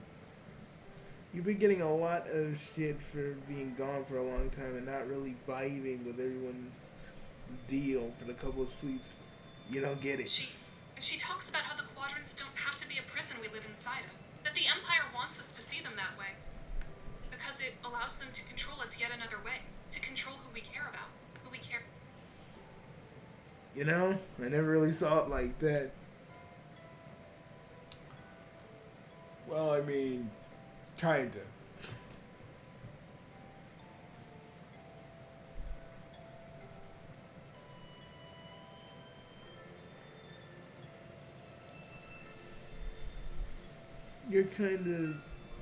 You've been getting a lot of shit for being gone for a long time and not really vibing with everyone's deal for the couple of sweeps. You don't get it. She talks about how the quadrants don't have to be a prison we live inside of. That the Empire wants us to see them that way. Because it allows them to control us yet another way. To control who we care about. Who we care. You know, I never really saw it like that. Well, I mean, kinda.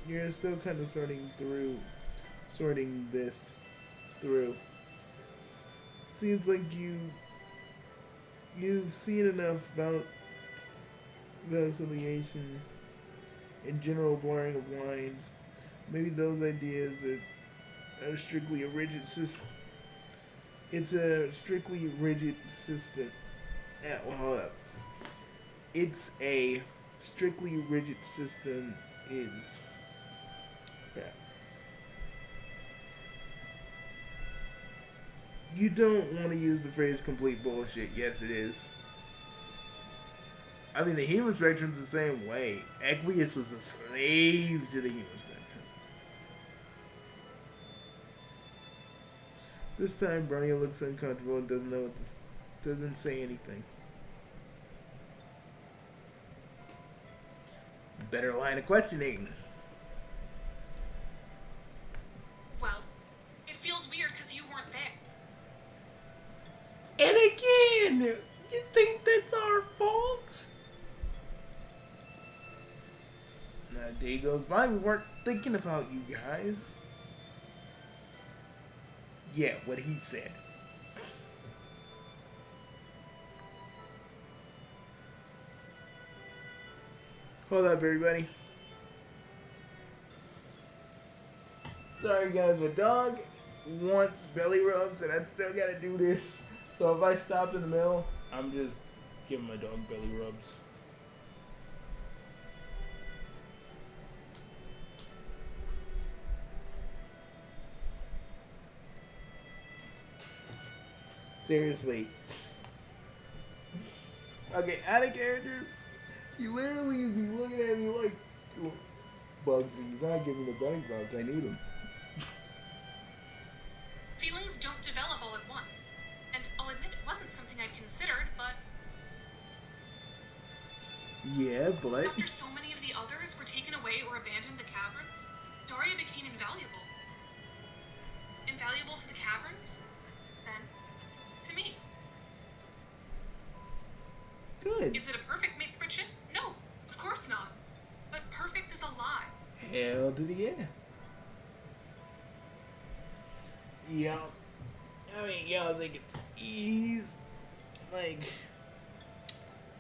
You're still kind of sorting this through. Seems like you've seen enough about vacillation and general blurring of lines. Maybe those ideas are strictly a rigid system. It's a strictly rigid system. Yeah, well, hold up. It's a strictly rigid system is. Okay. You don't want to use the phrase complete bullshit. Yes, it is. I mean, the human spectrum's the same way. Aqueous was a slave to the human spectrum. This time, Brania looks uncomfortable and doesn't say anything. Better line of questioning. Well, it feels weird because you weren't there. And again, you think that's our fault? Now, a day goes by, we weren't thinking about you guys. Yeah, what he said. Hold up, everybody. Sorry, guys, my dog wants belly rubs, and I still gotta do this. So if I stop in the middle, I'm just giving my dog belly rubs. Seriously. Okay, out of character. You literally be looking at me like, Bugsy, you gotta give me the belly rubs. I need them. Feelings don't develop all at once. And I'll admit it wasn't something I'd considered, but Yeah, but after so many of the others were taken away or abandoned the caverns, Daria became invaluable. Invaluable to the caverns, then to me. good. Is it a perfect mate spreadsheet? No, of course not. But perfect is a lie. Hell to the yeah. Yeah. I mean, y'all think it's easy. Like,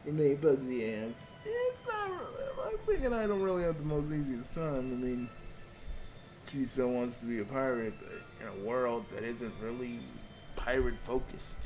for me, Bugsy Amp, it's not really, I'm thinking I don't really have the most easiest time. I mean, she still wants to be a pirate, but in a world that isn't really pirate focused.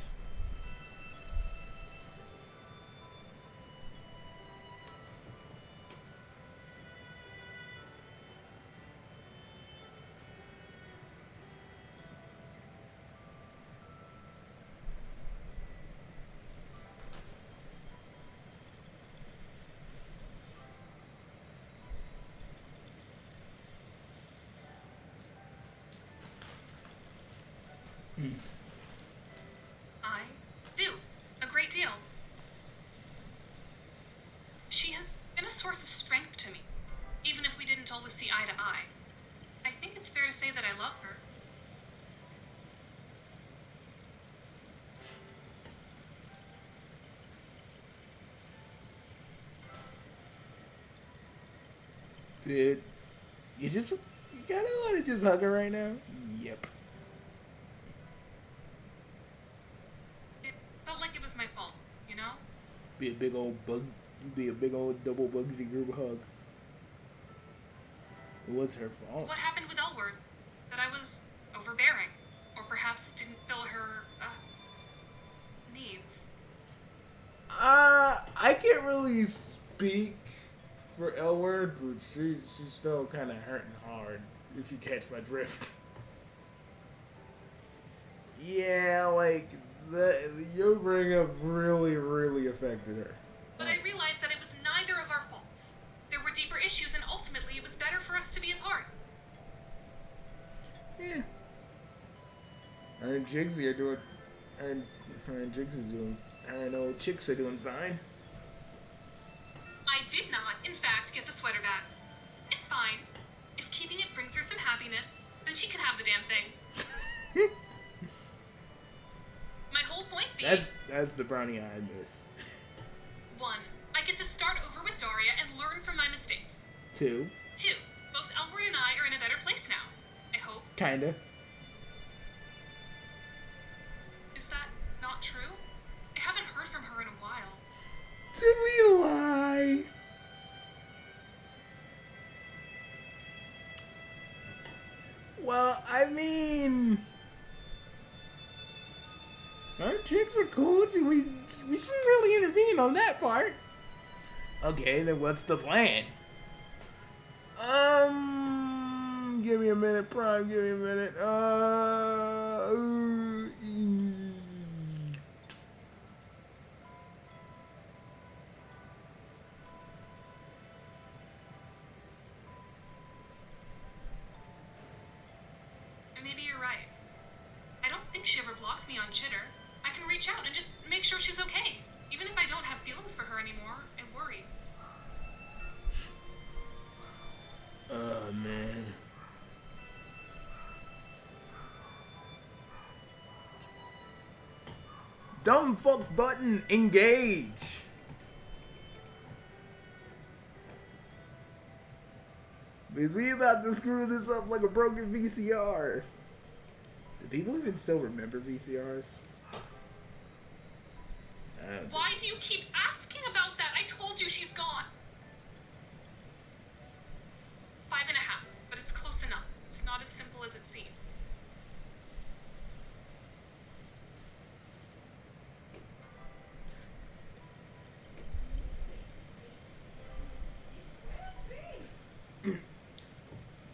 I do. A great deal. She has been a source of strength to me, even if we didn't always see eye to eye. I think it's fair to say that I love her. Dude, you kinda wanna just hug her right now? Yep. It felt like it was my fault, you know? Be a big old double Bugsy group hug. It was her fault. What happened with Elward? That I was overbearing, or perhaps didn't fill her, needs. I can't really speak for Elward, but she's still kind of hurting hard, if you catch my drift. Yeah, like Your breakup really affected her. But I realized that it was neither of our faults. There were deeper issues, and ultimately it was better for us to be apart. yeah. Her and Jigsy are doing. Her and Jigsy's doing. I don't know, chicks are doing fine. I did not, in fact, get the sweater back. It's fine. If keeping it brings her some happiness, then she can have the damn thing. My whole point being... That's the brownie I miss. 1. I get to start over with Daria and learn from my mistakes. 2. 2. Both Elward and I are in a better place now. I hope. Kinda. Is that not true? I haven't heard from her in a while. Did we lie? Well, I mean, our chicks are cool, so we shouldn't really intervene on that part. Okay, then what's the plan? Give me a minute, Prime. Give me a minute. And maybe you're right. I don't think she ever blocked me on Chitter. I can reach out and just make sure she's okay. Even if I don't have feelings for her anymore, I worry. Oh, man. Dumb fuck button, engage. Because we about to screw this up like a broken VCR. Do people even still remember VCRs? Why do you keep asking about that? I told you she's gone. 5.5, but it's close enough. It's not as simple as it seems.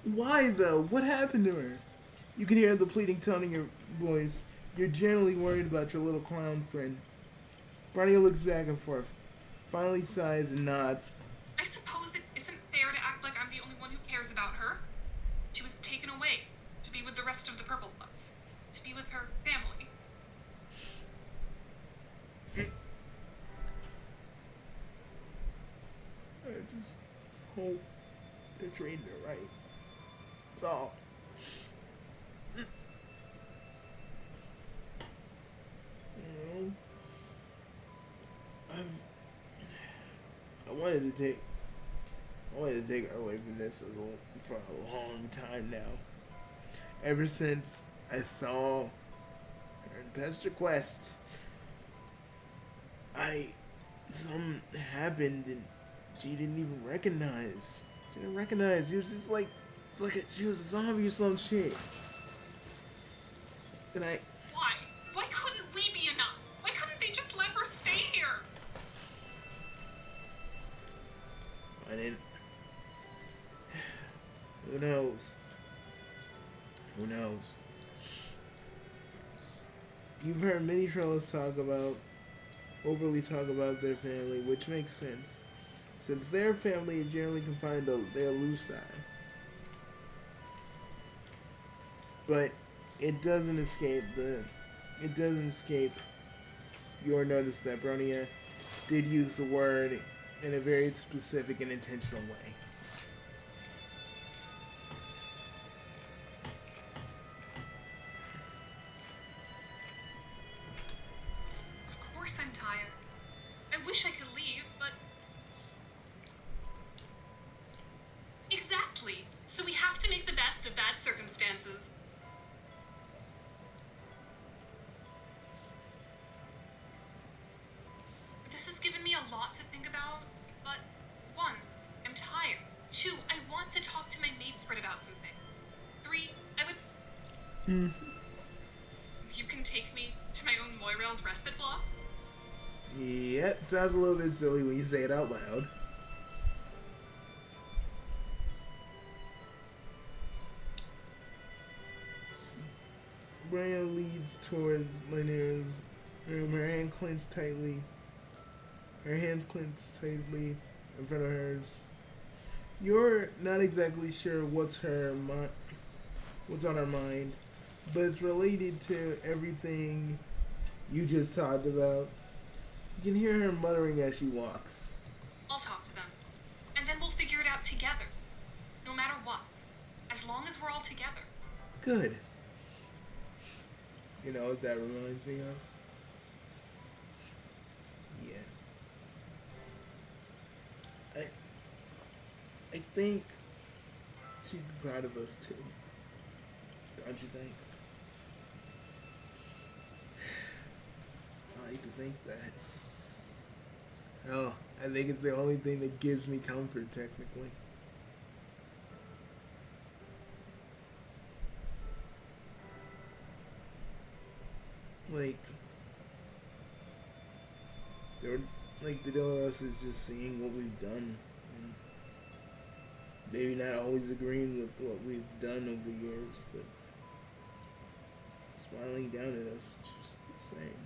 Why though? What happened to her? You can hear the pleading tone in your voice. You're generally worried about your little clown friend. Barney looks back and forth, finally sighs and nods. I suppose it isn't fair to act like I'm the only one who cares about her. She was taken away to be with the rest of the Purple Bloods, to be with her family. I just hope they're treating her right. That's all. You know, I wanted to take her away from this for a long time now. Ever since I saw her in Pester Quest, something happened and she didn't even recognize. She didn't recognize. It was just like, she was a zombie or some shit. And Why? Why couldn't we be enough? Why couldn't they just let her stay here? I didn't. Who knows? Who knows? You've heard many trolls overly talk about their family, which makes sense, since their family is generally confined to their loose side. But it doesn't escape your notice that Bronya did use the word in a very specific and intentional way. Of course I'm tired. I wish I could leave, but... Exactly. So we have to make the best of bad circumstances. This has given me a lot to think about, but 1, I'm tired. 2, I want to talk to my maidsprit about some things. 3, I would... You can take me to my own Moirail's respite block? Yeah, it sounds a little bit silly when you say it out loud. Bronya leads towards Laniera's room, her hands clenched tightly in front of hers. You're not exactly sure what's on her mind, but it's related to everything you just talked about. You can hear her muttering as she walks. I'll talk to them, and then we'll figure it out together. No matter what. As long as we're all together. Good. You know what that reminds me of? Yeah. I think she'd be proud of us too. Don't you think? I like to think that. Oh, I think it's the only thing that gives me comfort, technically. Like, the deal of us is just seeing what we've done, and maybe not always agreeing with what we've done over the years, but smiling down at us, just the same.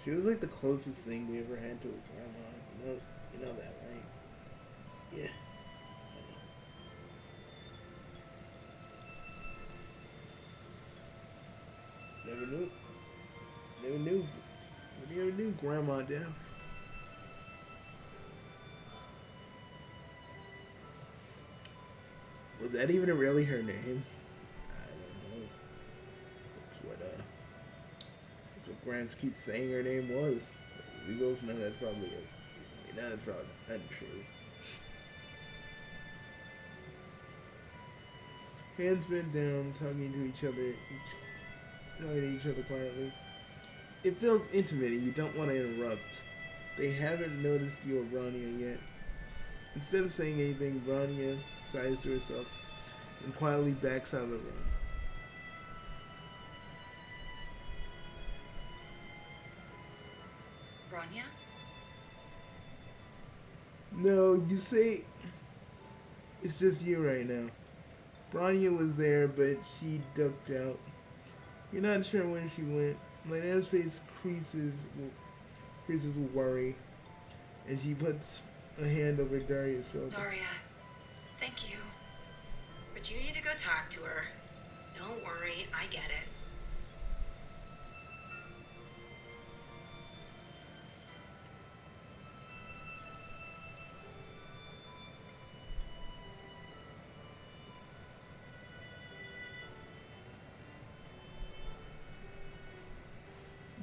She was like the closest thing we ever had to a grandma. You know that, right? Yeah. Never knew Grandma Death. Was that even really her name? I don't know. That's what Gramps keeps saying her name was. We both know that's probably it. That's probably untrue. Hands bent down, talking to each other quietly. It feels intimate and you don't want to interrupt. They haven't noticed you or Bronya yet. Instead of saying anything, Bronya sighs to herself and quietly backs out of the room. Bronya? No, you say it's just you right now. Bronya was there, but she ducked out. You're not sure when she went. Lana's face creases with worry, and she puts a hand over Daria's shoulder. Daria, thank you. But you need to go talk to her. Don't worry, I get it.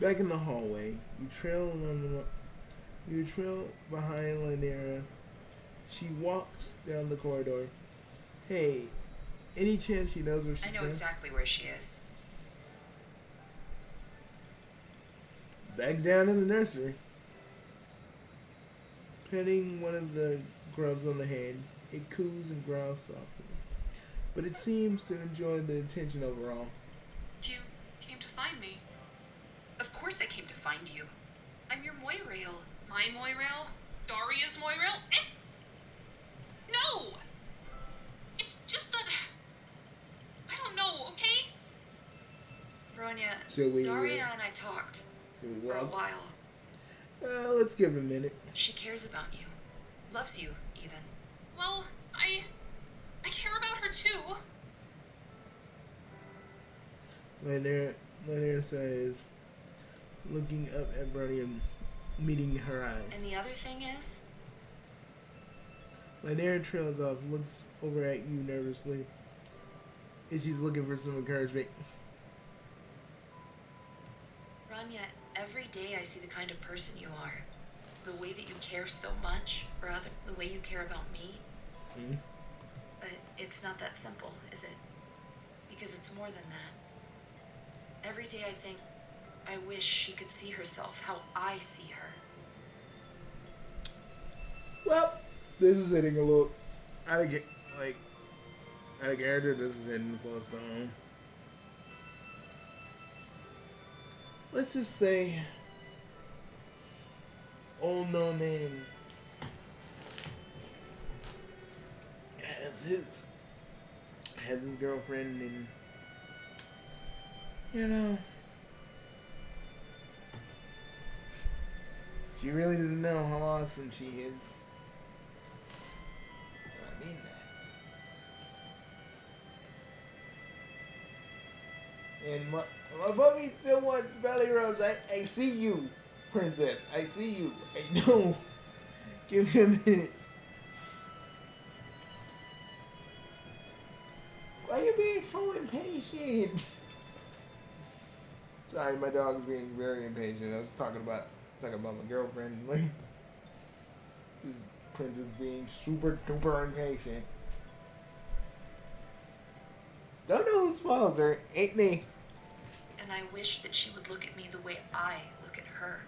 Back in the hallway, you trail behind Lanera. She walks down the corridor. Hey, any chance she knows where she's I know going? exactly where she is. Back down in the nursery. Petting one of the grubs on the head, it coos and growls softly. But it seems to enjoy the attention overall. You came to find me. Of course I came to find you. I'm your Moirail. My Moirail? Daria's Moirail? No! It's just that... I don't know, okay? Bronya, So we, Daria and I talked So we for a walk. while. Let's give it a minute. She cares about you. Loves you, even. Well, I care about her too. Lanier says, looking up at Brody and meeting her eyes. And the other thing is? Lanier trails off, looks over at you nervously, and she's looking for some encouragement. Rania, every day I see the kind of person you are. The way that you care so much for others, the way you care about me. Hmm? But it's not that simple, is it? Because it's more than that. Every day I think, I wish she could see herself how I see her. Well, this is hitting a little out of character. This is hitting close to home. Let's just say, old no name has his girlfriend, and you know, she really doesn't know how awesome she is. I mean that. And my puppy still wants belly rubs. I see you, princess. I see you. I know. Give me a minute. Why are you being so impatient? Sorry, my dog's being very impatient. I was talking about my girlfriend. Like, this princess being super duper impatient. Don't know who spoils her. Ain't me. And I wish that she would look at me the way I look at her.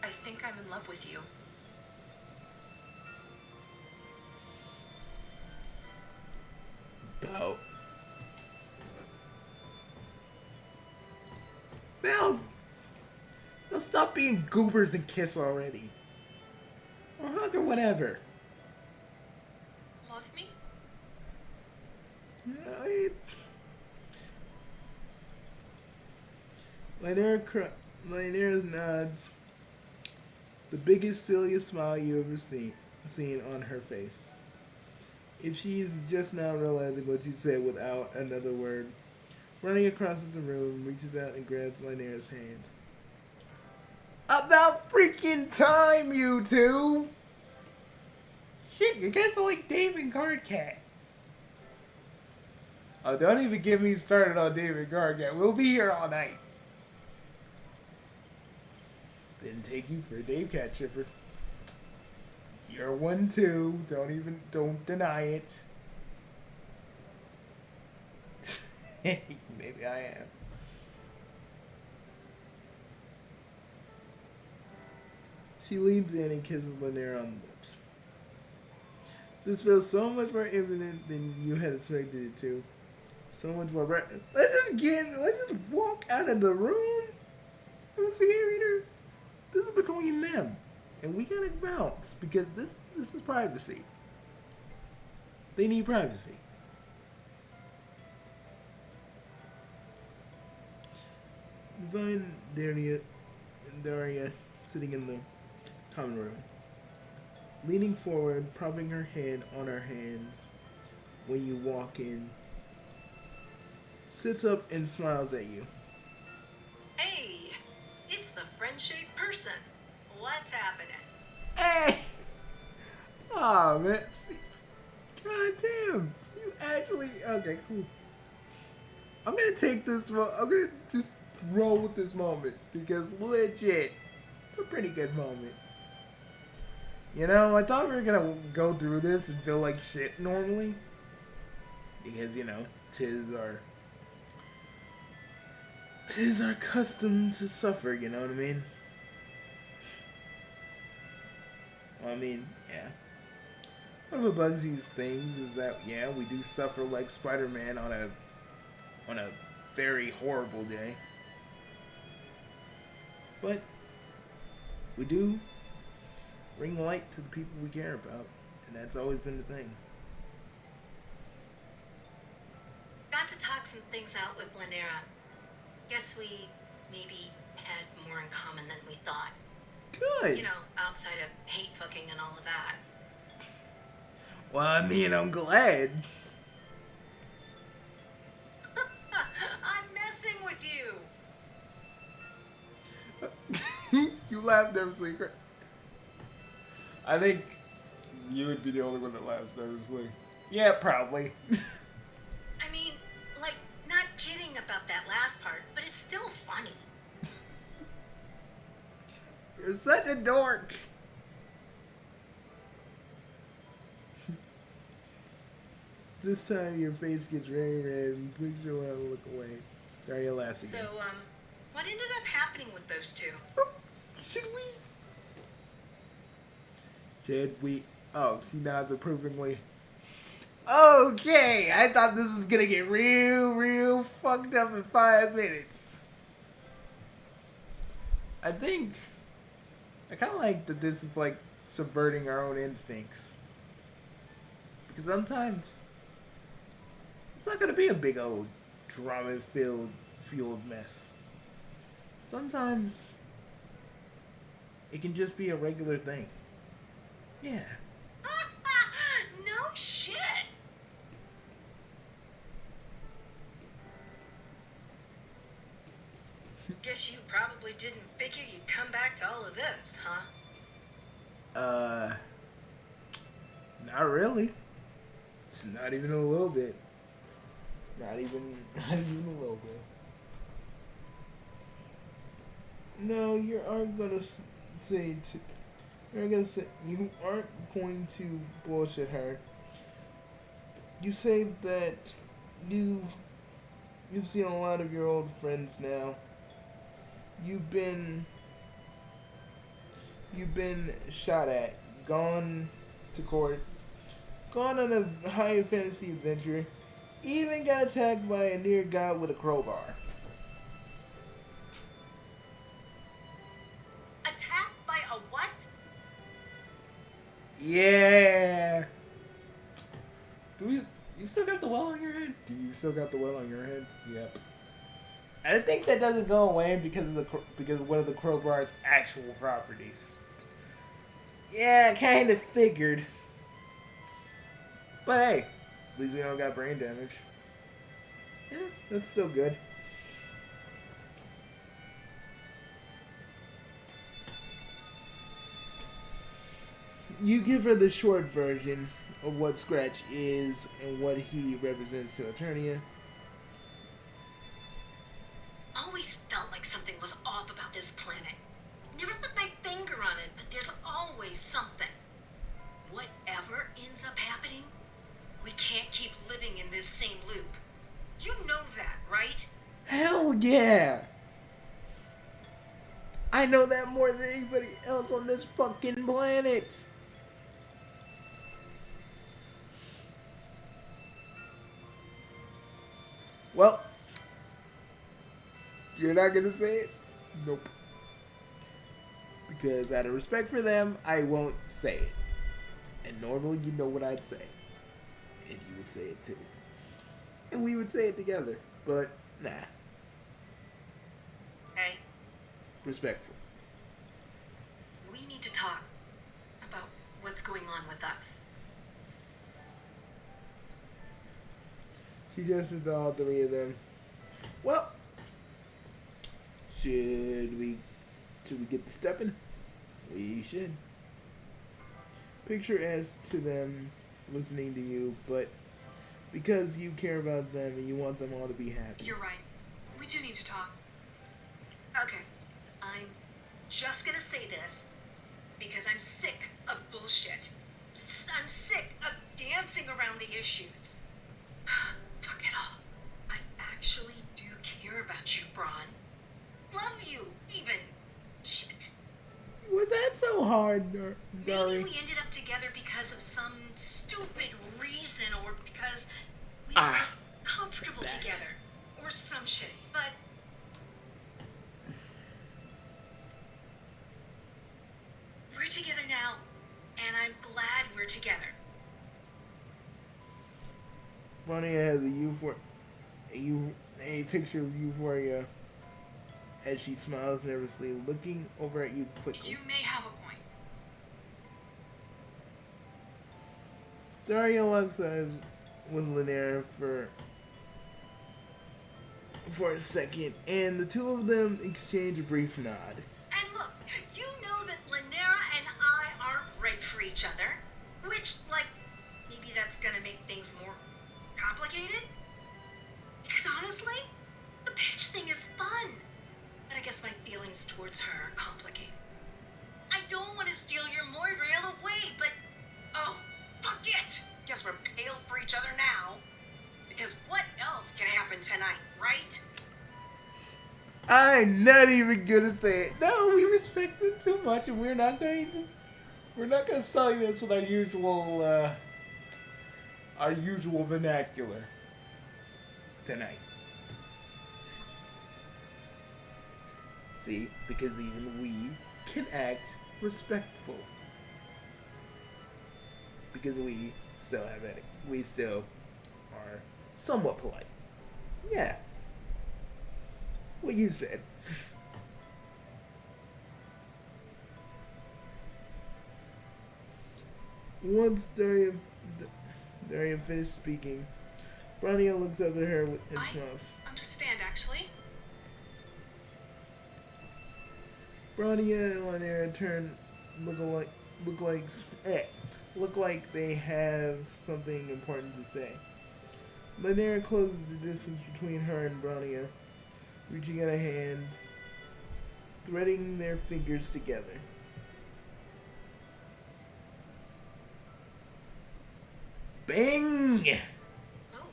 I think I'm in love with you. About. Well, let's stop being goobers and kiss already. Or hug or whatever. Love me? Lanier nods. The biggest, silliest smile you ever seen on her face. If she's just now realizing what she said without another word, running across the room, reaches out and grabs Lanier's hand. About freaking time, you two! Shit, you guys are like Dave and Cardcat. Oh, don't even get me started on David Gargett. We'll be here all night. Didn't take you for a Dave Cat shipper. You're one too. Don't deny it. Maybe I am. She leans in and kisses Lanier on the lips. This feels so much more imminent than you had expected it to. So much more. Let's just walk out of the room. Let's see, reader. This is between them, and we gotta bounce because this is privacy. They need privacy. You find Daria sitting in the common room, leaning forward, propping her head on her hands. When you walk in, sits up and smiles at you. Hey, it's the friend-shaped person. What's happening? Hey! Aw, man. See, God damn. You actually... Okay, cool. I'm gonna take this... I'm gonna just roll with this moment. Because legit, it's a pretty good moment. You know, I thought we were gonna go through this and feel like shit normally. Because, you know, tis our custom to suffer, you know what I mean? Well, I mean, yeah. One of Bugsy's things is that, yeah, we do suffer like Spider-Man on a very horrible day. But we do bring light to the people we care about, and that's always been the thing. Got to talk some things out with Lanera. Guess we maybe had more in common than we thought. Good. You know, outside of hate fucking and all of that. Well, I mean, I'm glad. I'm messing with you. You laughed nervously. I think you would be the only one that laughs nervously. Yeah, probably. I mean, like, not kidding about that last part, but it's still funny. You're such a dork. This time your face gets very red and takes you a while to look away. Daria laughs So, again. what ended up happening with those two? Oh, should we? Should we? Oh, she nods approvingly. Okay, I thought this was gonna get real fucked up in 5 minutes. I think I kind of like that this is like subverting our own instincts. Because sometimes it's not gonna be a big old drama-fueled mess. Sometimes it can just be a regular thing. Yeah. No shit. Guess you probably didn't figure you'd come back to all of this, huh? Not really. It's not even a little bit. Not even a little bit. No, you aren't gonna say. You're gonna say you aren't going to bullshit her. You say that you've seen a lot of your old friends now. You've been shot at, gone to court, gone on a high fantasy adventure, even got attacked by a near god with a crowbar. Attacked by a what? Yeah. You still got the well on your head? Do you still got the well on your head? Yep. I think that doesn't go away because of one of the crowbar's actual properties. Yeah, kind of figured. But hey, at least we don't got brain damage. Yeah, that's still good. You give her the short version of what Scratch is and what he represents to Eternia. Always felt like something was off about this planet. Never put my finger on it, but there's always something. Whatever ends up happening, we can't keep living in this same loop. You know that, right? Hell yeah! I know that more than anybody else on this fucking planet. Well, you're not gonna say it? Nope. Because out of respect for them, I won't say it. And normally you know what I'd say. And you would say it too. And we would say it together. But, nah. Hey, Respectful. we need to talk about what's going on with us. She gestures to all three of them. Well, should we get to stepping? We should. Picture as to them listening to you, but because you care about them and you want them all to be happy. You're right. We do need to talk. Okay, I'm just gonna say this because I'm sick of bullshit. I'm sick of dancing around the issues. Fuck it all. I actually do care about you, Braun. Love you, even. Shit. Was that so hard, Maybe Dari? we ended up together because of some stupid reason or because we were comfortable back. together or some shit. But we're together now, and I'm glad we're together. Ronnie has a picture of Euphoria as she smiles nervously, looking over at you quickly. You may have a point. Daria locks eyes with Linnea for a second, and the two of them exchange a brief nod. And look, you know that Lynera and I aren't right for each other. Which, like, maybe that's gonna make things more complicated? Because honestly, the pitch thing is fun. But I guess my feelings towards her are complicated. I don't want to steal your Moirail away, but... oh, fuck it! Guess we're pale for each other now. Because what else can happen tonight, right? I'm not even gonna say it. No, we respect them too much, and we're not gonna sully this with our usual vernacular tonight. See, because even we can act respectful. Because we still have etiquette. We still are somewhat polite. Yeah. What you said. Once Daria finished speaking, Brania looks up at her and smiles. I understand, actually. Brania and Lynera in turn look like they have something important to say. Lynera closes the distance between her and Brania, reaching out a hand, threading their fingers together. Bang! Oh,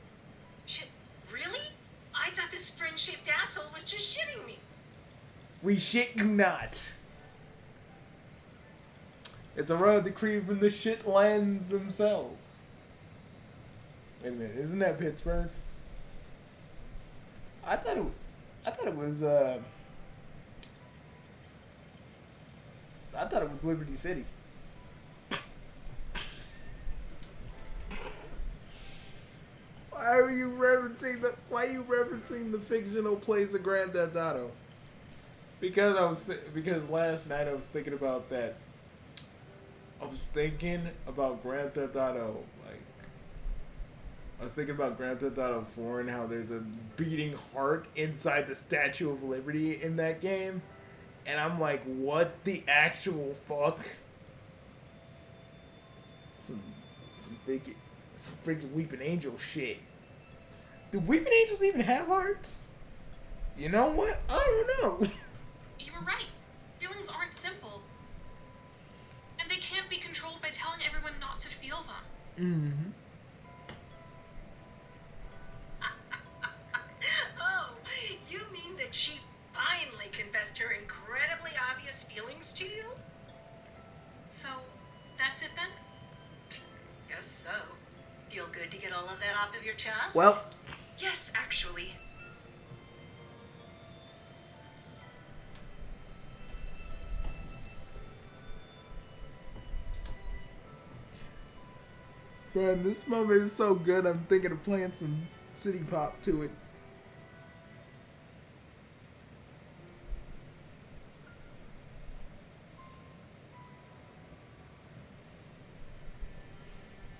shit, really? I thought this friend-shaped asshole was just shitting me. We shit you not. It's a royal decree from the shit lands themselves. Wait a minute, isn't that Pittsburgh? I thought it was Liberty City. Why are you referencing the fictional place of Grand Theft Auto? Because last night I was thinking about that. I was thinking about Grand Theft Auto, I was thinking about Grand Theft Auto 4 and how there's a beating heart inside the Statue of Liberty in that game. And I'm like, what the actual fuck? Some freaking Weeping Angel shit. Do Weeping Angels even have hearts? You know what? I don't know. You were right. Feelings aren't simple. And they can't be controlled by telling everyone not to feel them. Mm-hmm. Oh, you mean that she finally confessed her incredibly obvious feelings to you? So, that's it then? Guess so. Feel good to get all of that off of your chest? Well, Yes, actually. bro, this moment is so good. I'm thinking of playing some City Pop to it.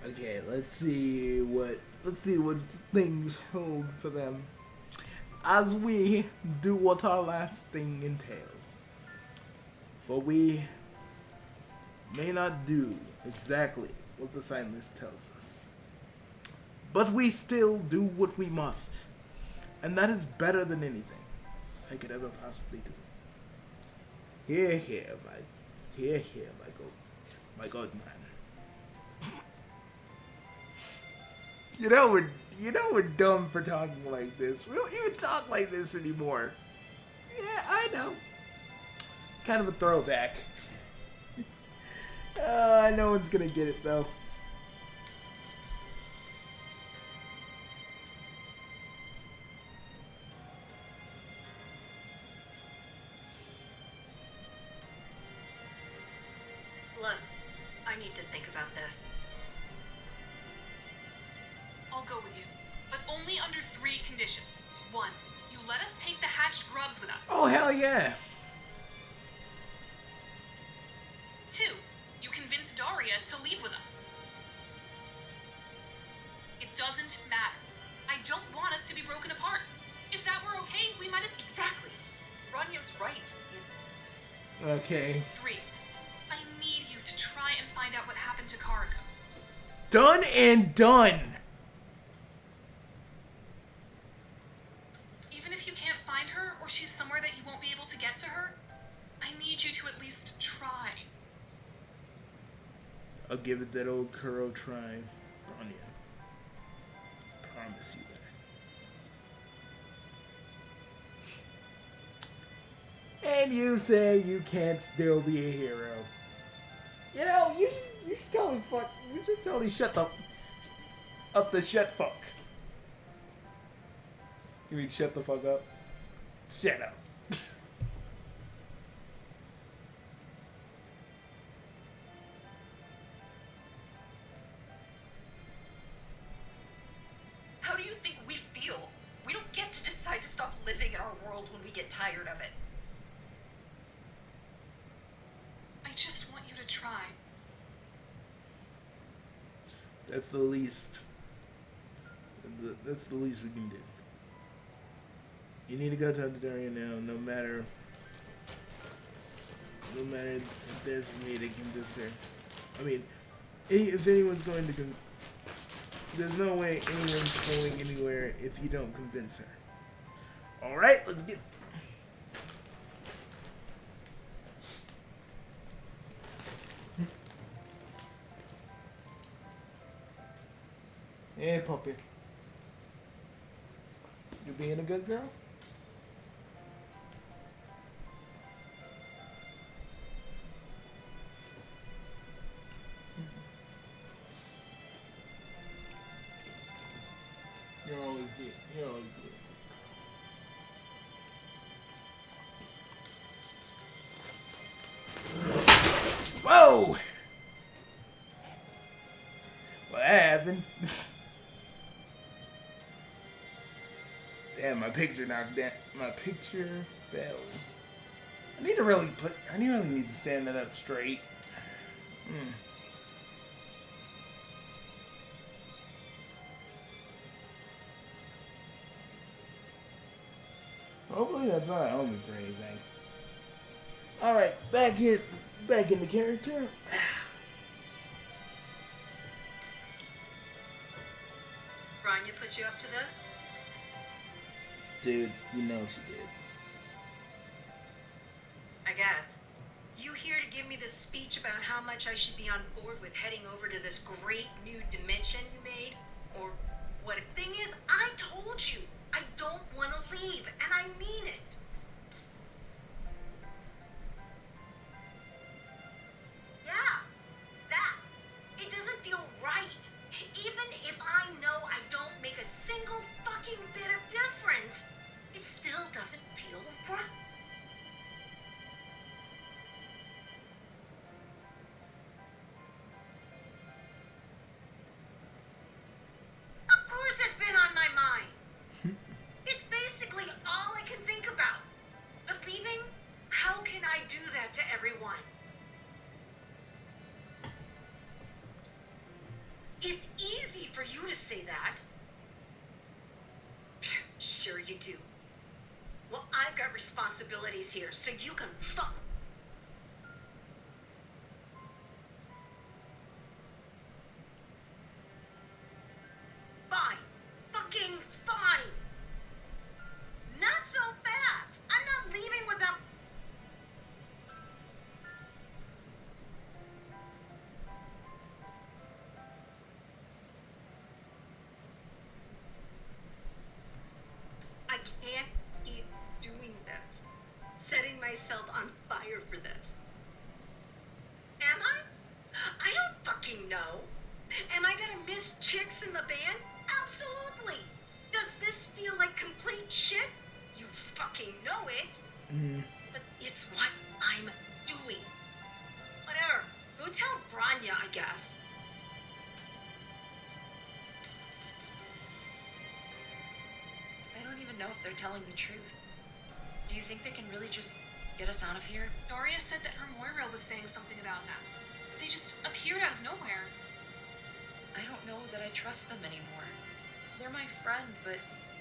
Okay, let's see what things hold for them as we do what our last thing entails. For we may not do exactly what the sign list tells us, but we still do what we must, and that is better than anything I could ever possibly do. Here, my good man. You know we're dumb for talking like this. We don't even talk like this anymore. Yeah, I know. Kind of a throwback. No one's gonna get it though. Look, I need to think about this. I'll go with you. But only under 3 conditions. 1, you let us take the hatched grubs with us. Oh, hell yeah. 2. You convince Daria to leave with us. It doesn't matter. I don't want us to be broken apart. If that were okay, we might have... Exactly. Ranya's right. Okay. 3. I need you to try and find out what happened to Kariga. Done and done. Even if you can't find her, or she's somewhere that you won't be able to get to her, I need you to at least try. I'll give it that old Kuro try. Anya. Promise you that. And you say you can't still be a hero. You know, you should totally shut the shut fuck. You mean shut the fuck up? Shut up. How do you think we feel? We don't get to decide to stop living in our world when we get tired of it. I just want you to try. That's the least. That's the least we can do. You need to go talk to Daria now, no matter if there's a me to convince her. I mean, if anyone's going to there's no way anyone's going anywhere if you don't convince her. Alright, let's get... Hey, puppy. You being a good girl? You're always good. You're always good. Whoa! What happened? Damn, my picture knocked down. My picture fell. I really need to stand that up straight. Hopefully that's not helping for anything. Alright, back in the character. Rania put you up to this? Dude, you know she did. I guess. You here to give me this speech about how much I should be on board with heading over to this great new dimension you made? Or what? The thing is, I told you, I don't want to leave, and I mean it. Yeah, that. It doesn't feel right. Even if I know I don't make a single fucking bit of difference, it still doesn't feel right. Of course it's been on my mind. It's basically all I can think about. But leaving? How can I do that to everyone? It's easy for you to say that. Sure you do. Well, I've got responsibilities here, so you can fuck. Fine. Fucking fine. Not so fast. I'm not leaving without... I can't keep doing this. Setting myself on fire for this. Am I? I don't fucking know. Am I gonna miss chicks in the band? Absolutely. Does this feel like complete shit? You fucking know it. But it's what I'm doing. Whatever. Go tell Branya, I guess. I don't even know if they're telling the truth. Do you think they can really just get us out of here? Doria said that her Moira was saying something about that. They just appeared out of nowhere. I don't know that I trust them anymore. They're my friend, but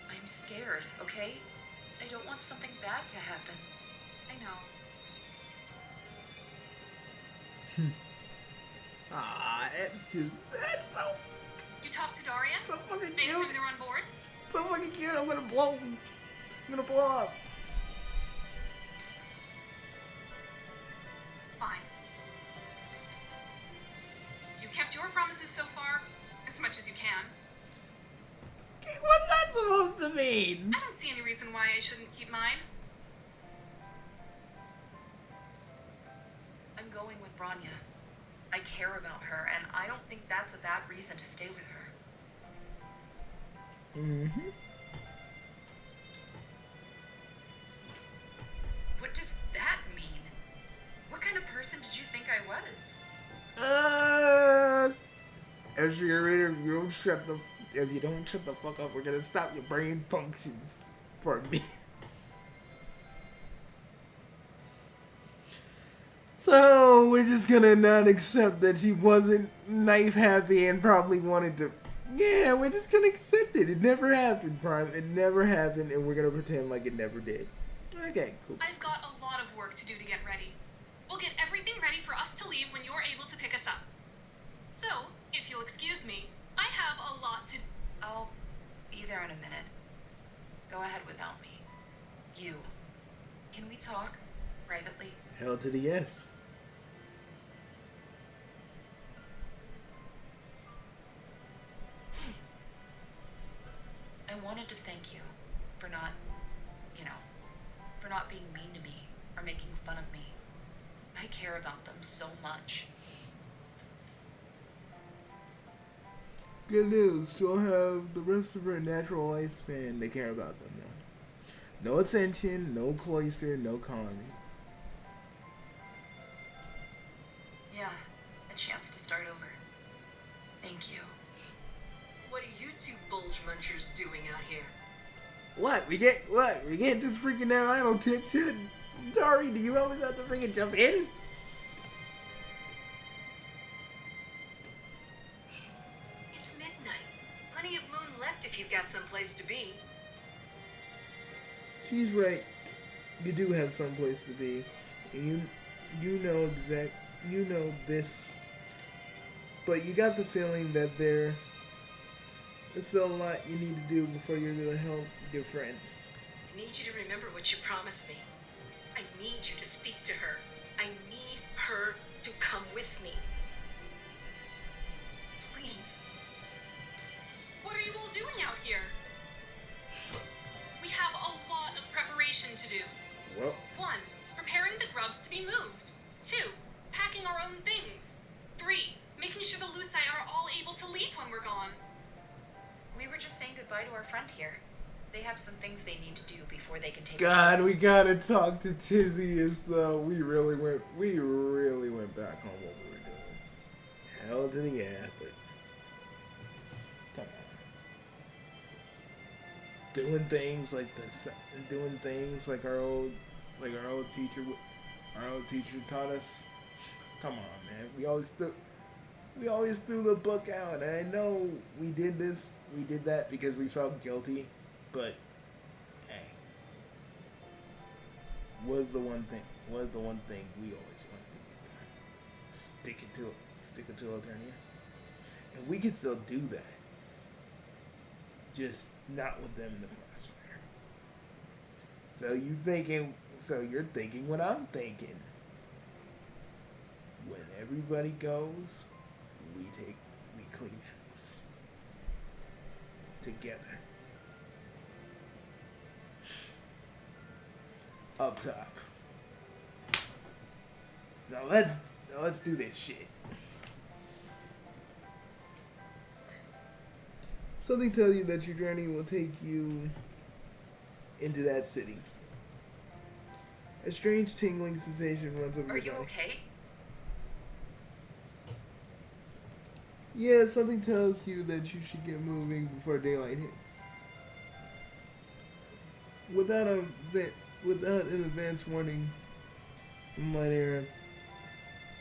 I'm scared, okay? I don't want something bad to happen. I know. That's so You talked to Doria? so fucking They cute. assume they're on board? So fucking cute. I'm gonna blow up. Fine. You kept your promises so far, as much as you can. What's that supposed to mean? I don't see any reason why I shouldn't keep mine. I'm going with Branya. I care about her, and I don't think that's a bad reason to stay with her. Mm-hmm. What does that mean? What kind of person did you think I was? As your reader, if you don't shut the fuck up, we're gonna stop your brain functions for me. So we're just gonna not accept that she wasn't knife happy and probably wanted to. Yeah, we're just gonna accept it. It never happened, Prime. It never happened, and we're gonna pretend like it never did. Okay, cool. I've got a lot of work to do to get ready. We'll get everything ready for us to leave when you're able to pick us up. So, if you'll excuse me, I have a lot to... I'll be there in a minute. Go ahead without me. You. Can we talk privately? Hell to the yes. I wanted to thank you for not, for not being mean to me or making fun of me. I care about them so much. Good news, she'll have the rest of her natural lifespan to care about them now. No ascension, no cloister, no colony. Yeah, a chance to start over. Thank you. What are you two bulge munchers doing out here? What? We can't just freaking out idle chit shit. Sorry, do you always have to freaking jump in? It's midnight. Plenty of moon left if you've got someplace to be. She's right. You do have someplace to be. And you know this. But you got the feeling that there's still a lot you need to do before you're able to help your friends. I need you to remember what you promised me. I need you to speak to her. I need her to come with me. Please. What are you all doing out here? We have a lot of preparation to do. Well, 1. Preparing the grubs to be moved. 2. Packing our own things. 3. Making sure the Lucii are all able to leave when we're gone. We were just saying goodbye to our friend here. They have some things they need to do before they can take God, us. we gotta talk to Tizzy as though we really went back on what we were doing. Hell to the yeah, but come on. Doing things like this, doing things like our old teacher taught us. Come on, man. We always threw the book out, and I know we did that because we felt guilty. But, hey, was the one thing we always wanted to get done. Stick it to Eternia. And we can still do that. Just not with them in the crossfire. So you're thinking what I'm thinking. When everybody goes, we clean house. Together. Up top. Now let's do this shit. Something tells you that your journey will take you into that city. A strange tingling sensation runs over Are your you body. okay? Yeah, something tells you that you should get moving before daylight hits. without an advance warning from Lynera.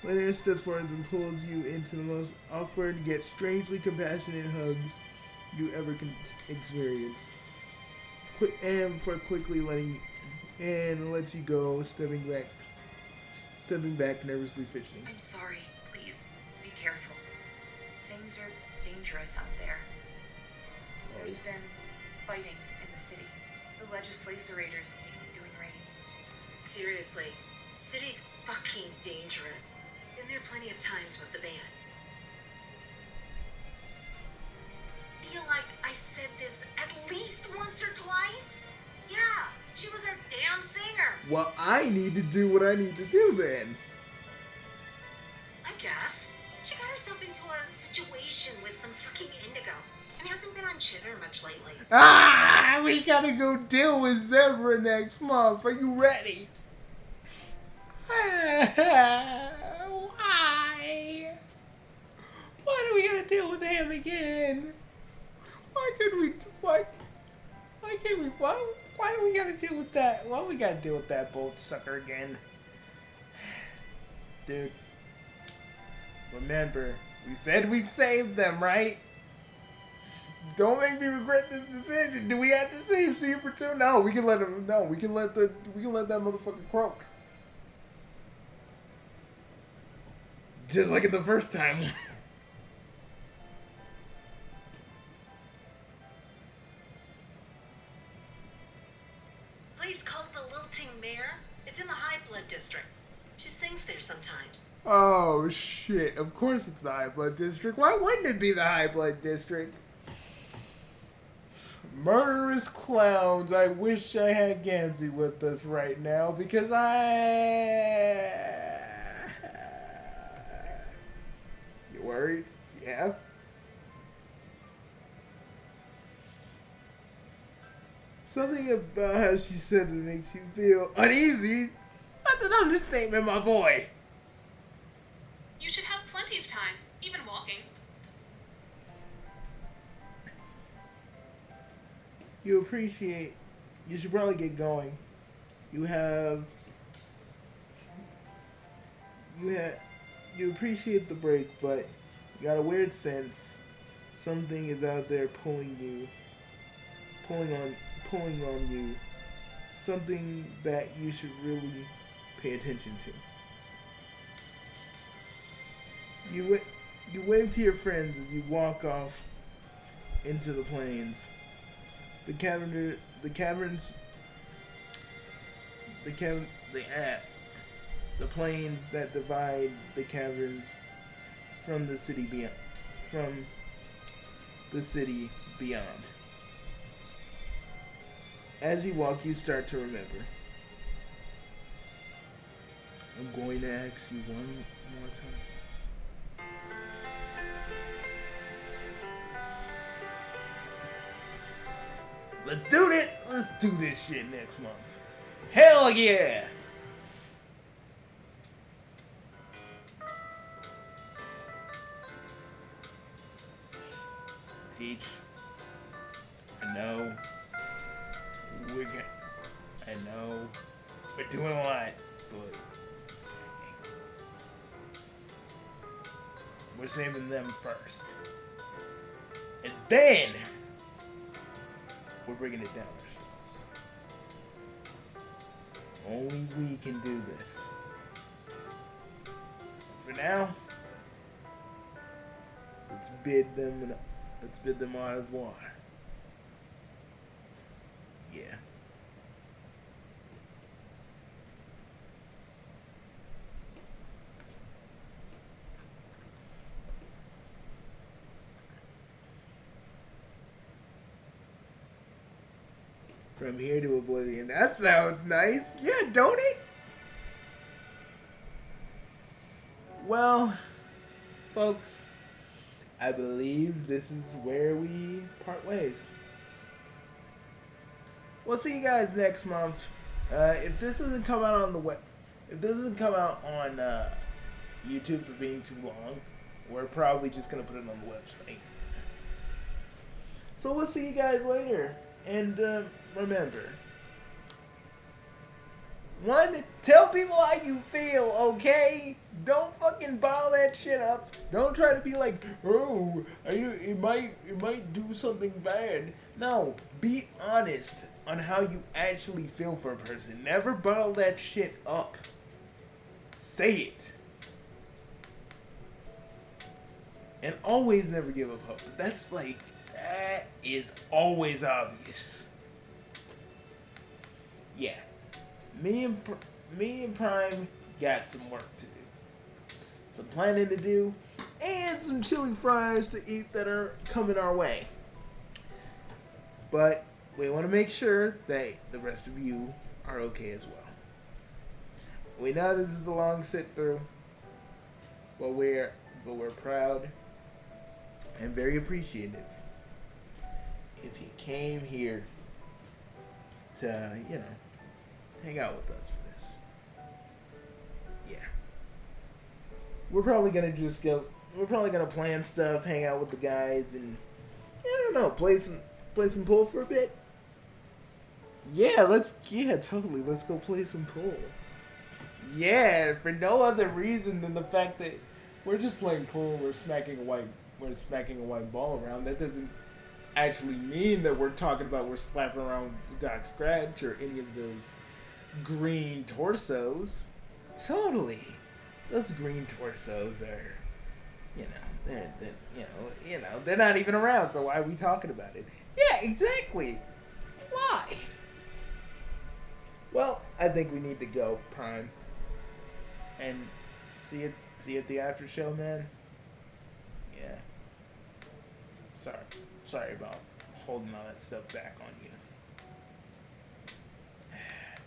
Lynera steps forward and pulls you into the most awkward yet strangely compassionate hugs you ever can experience. And for quickly lets you go, stepping back, nervously fidgeting. I'm sorry. Please, be careful. Things are dangerous out there. There's been fighting in the city. The legislators keep doing raids. Seriously, city's fucking dangerous. Been there plenty of times with the band. Feel like I said this at least once or twice? Yeah, she was our damn singer. Well, I need to do what I need to do then. I guess. She got herself into a situation with some fucking indigo and hasn't been on Chitter much lately. We gotta go deal with Zebra next month. Are you ready? Why? Why do we gotta deal with him again? Why do we gotta deal with that? Why we gotta deal with that bolt sucker again? Dude, remember, we said we'd save them, right? Don't make me regret this decision. Do we have to save Super 2? No, we can let him. No, we can let that motherfucker croak. Just like it the first time. Place called the Lilting Mare. It's in the High Blood District. She sings there sometimes. Oh shit! Of course it's the High Blood District. Why wouldn't it be the High Blood District? Murderous clowns. I wish I had Gansey with us right now because You worried? Yeah. Something about how she says it makes you feel uneasy. That's an understatement, my boy. You should have plenty of time, even walking. You should probably get going. You appreciate the break, but you got a weird sense something is out there pulling on you. Something that you should really pay attention to. You wave to your friends as you walk off into the plains. The plains that divide the caverns from the city beyond. As you walk, you start to remember. I'm going to ask you one more time. Let's do it! Let's do this shit next month. Hell yeah! Teach. I know. We're doing a lot, but we're saving them first. And then we're bringing it down ourselves. Only we can do this. For now, let's bid them au revoir. Yeah. From here to oblivion. That sounds nice. Yeah, don't it? Well, folks, I believe this is where we part ways. We'll see you guys next month. If this doesn't come out on YouTube for being too long, we're probably just gonna put it on the website. So we'll see you guys later. And remember, One, tell people how you feel, okay? Don't fucking bottle that shit up. Don't try to be like, oh, it might do something bad. No, be honest on how you actually feel for a person. Never bottle that shit up. Say it. And always never give up hope. That is always obvious. Yeah. Me and Prime got some work to do. Some planning to do. And some chili fries to eat that are coming our way. But we want to make sure that the rest of you are okay as well. We know this is a long sit through. But we're proud and very appreciative if you came here to, hang out with us for this. Yeah. We're probably gonna plan stuff, hang out with the guys, and I don't know, play some pool for a bit. Yeah, totally. Let's go play some pool. Yeah, for no other reason than the fact that we're just playing pool. We're smacking a white ball around. That doesn't actually mean that we're slapping around Doc Scratch or any of those green torsos. Totally, those green torsos are, they're not even around. So why are we talking about it? Yeah, exactly. Why? Well, I think we need to go, Prime. And see you at the after show, man. Yeah. Sorry about holding all that stuff back on you.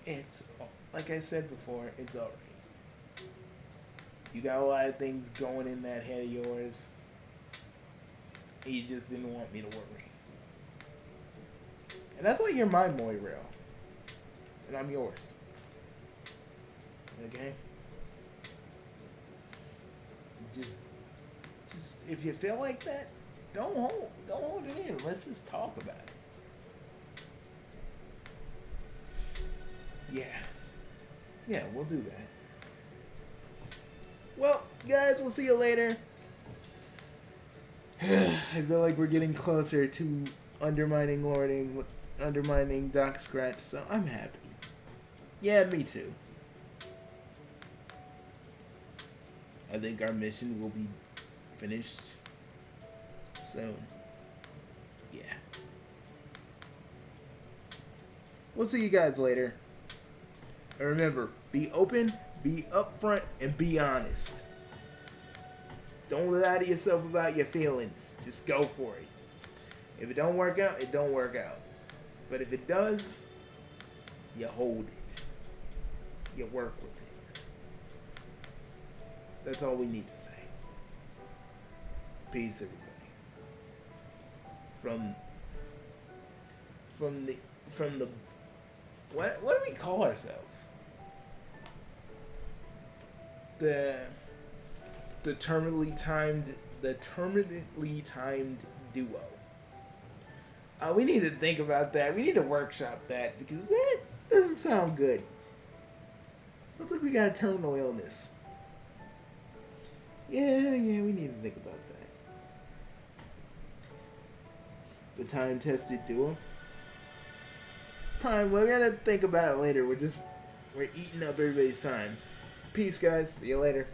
It's, like I said before, it's alright. You got a lot of things going in that head of yours. You just didn't want me to worry. And that's why you're my Moirail. And I'm yours. Okay? Just if you feel like that, don't hold it in. Let's just talk about it. Yeah, we'll do that. Well, guys, we'll see you later. I feel like we're getting closer to undermining Doc Scratch, so I'm happy. Yeah, me too. I think our mission will be finished soon. Yeah. We'll see you guys later. And remember, be open, be upfront, and be honest. Don't lie to yourself about your feelings. Just go for it. If it don't work out, it don't work out. But if it does, you hold it. You work with it. That's all we need to say. Peace, everybody. From the what do we call ourselves? The terminally timed duo. We need to think about that. We need to workshop that because that doesn't sound good. Looks like we got a terminal illness. Yeah, we need to think about that. The time-tested duo. Prime, we're gonna think about it later. We're eating up everybody's time. Peace, guys. See you later.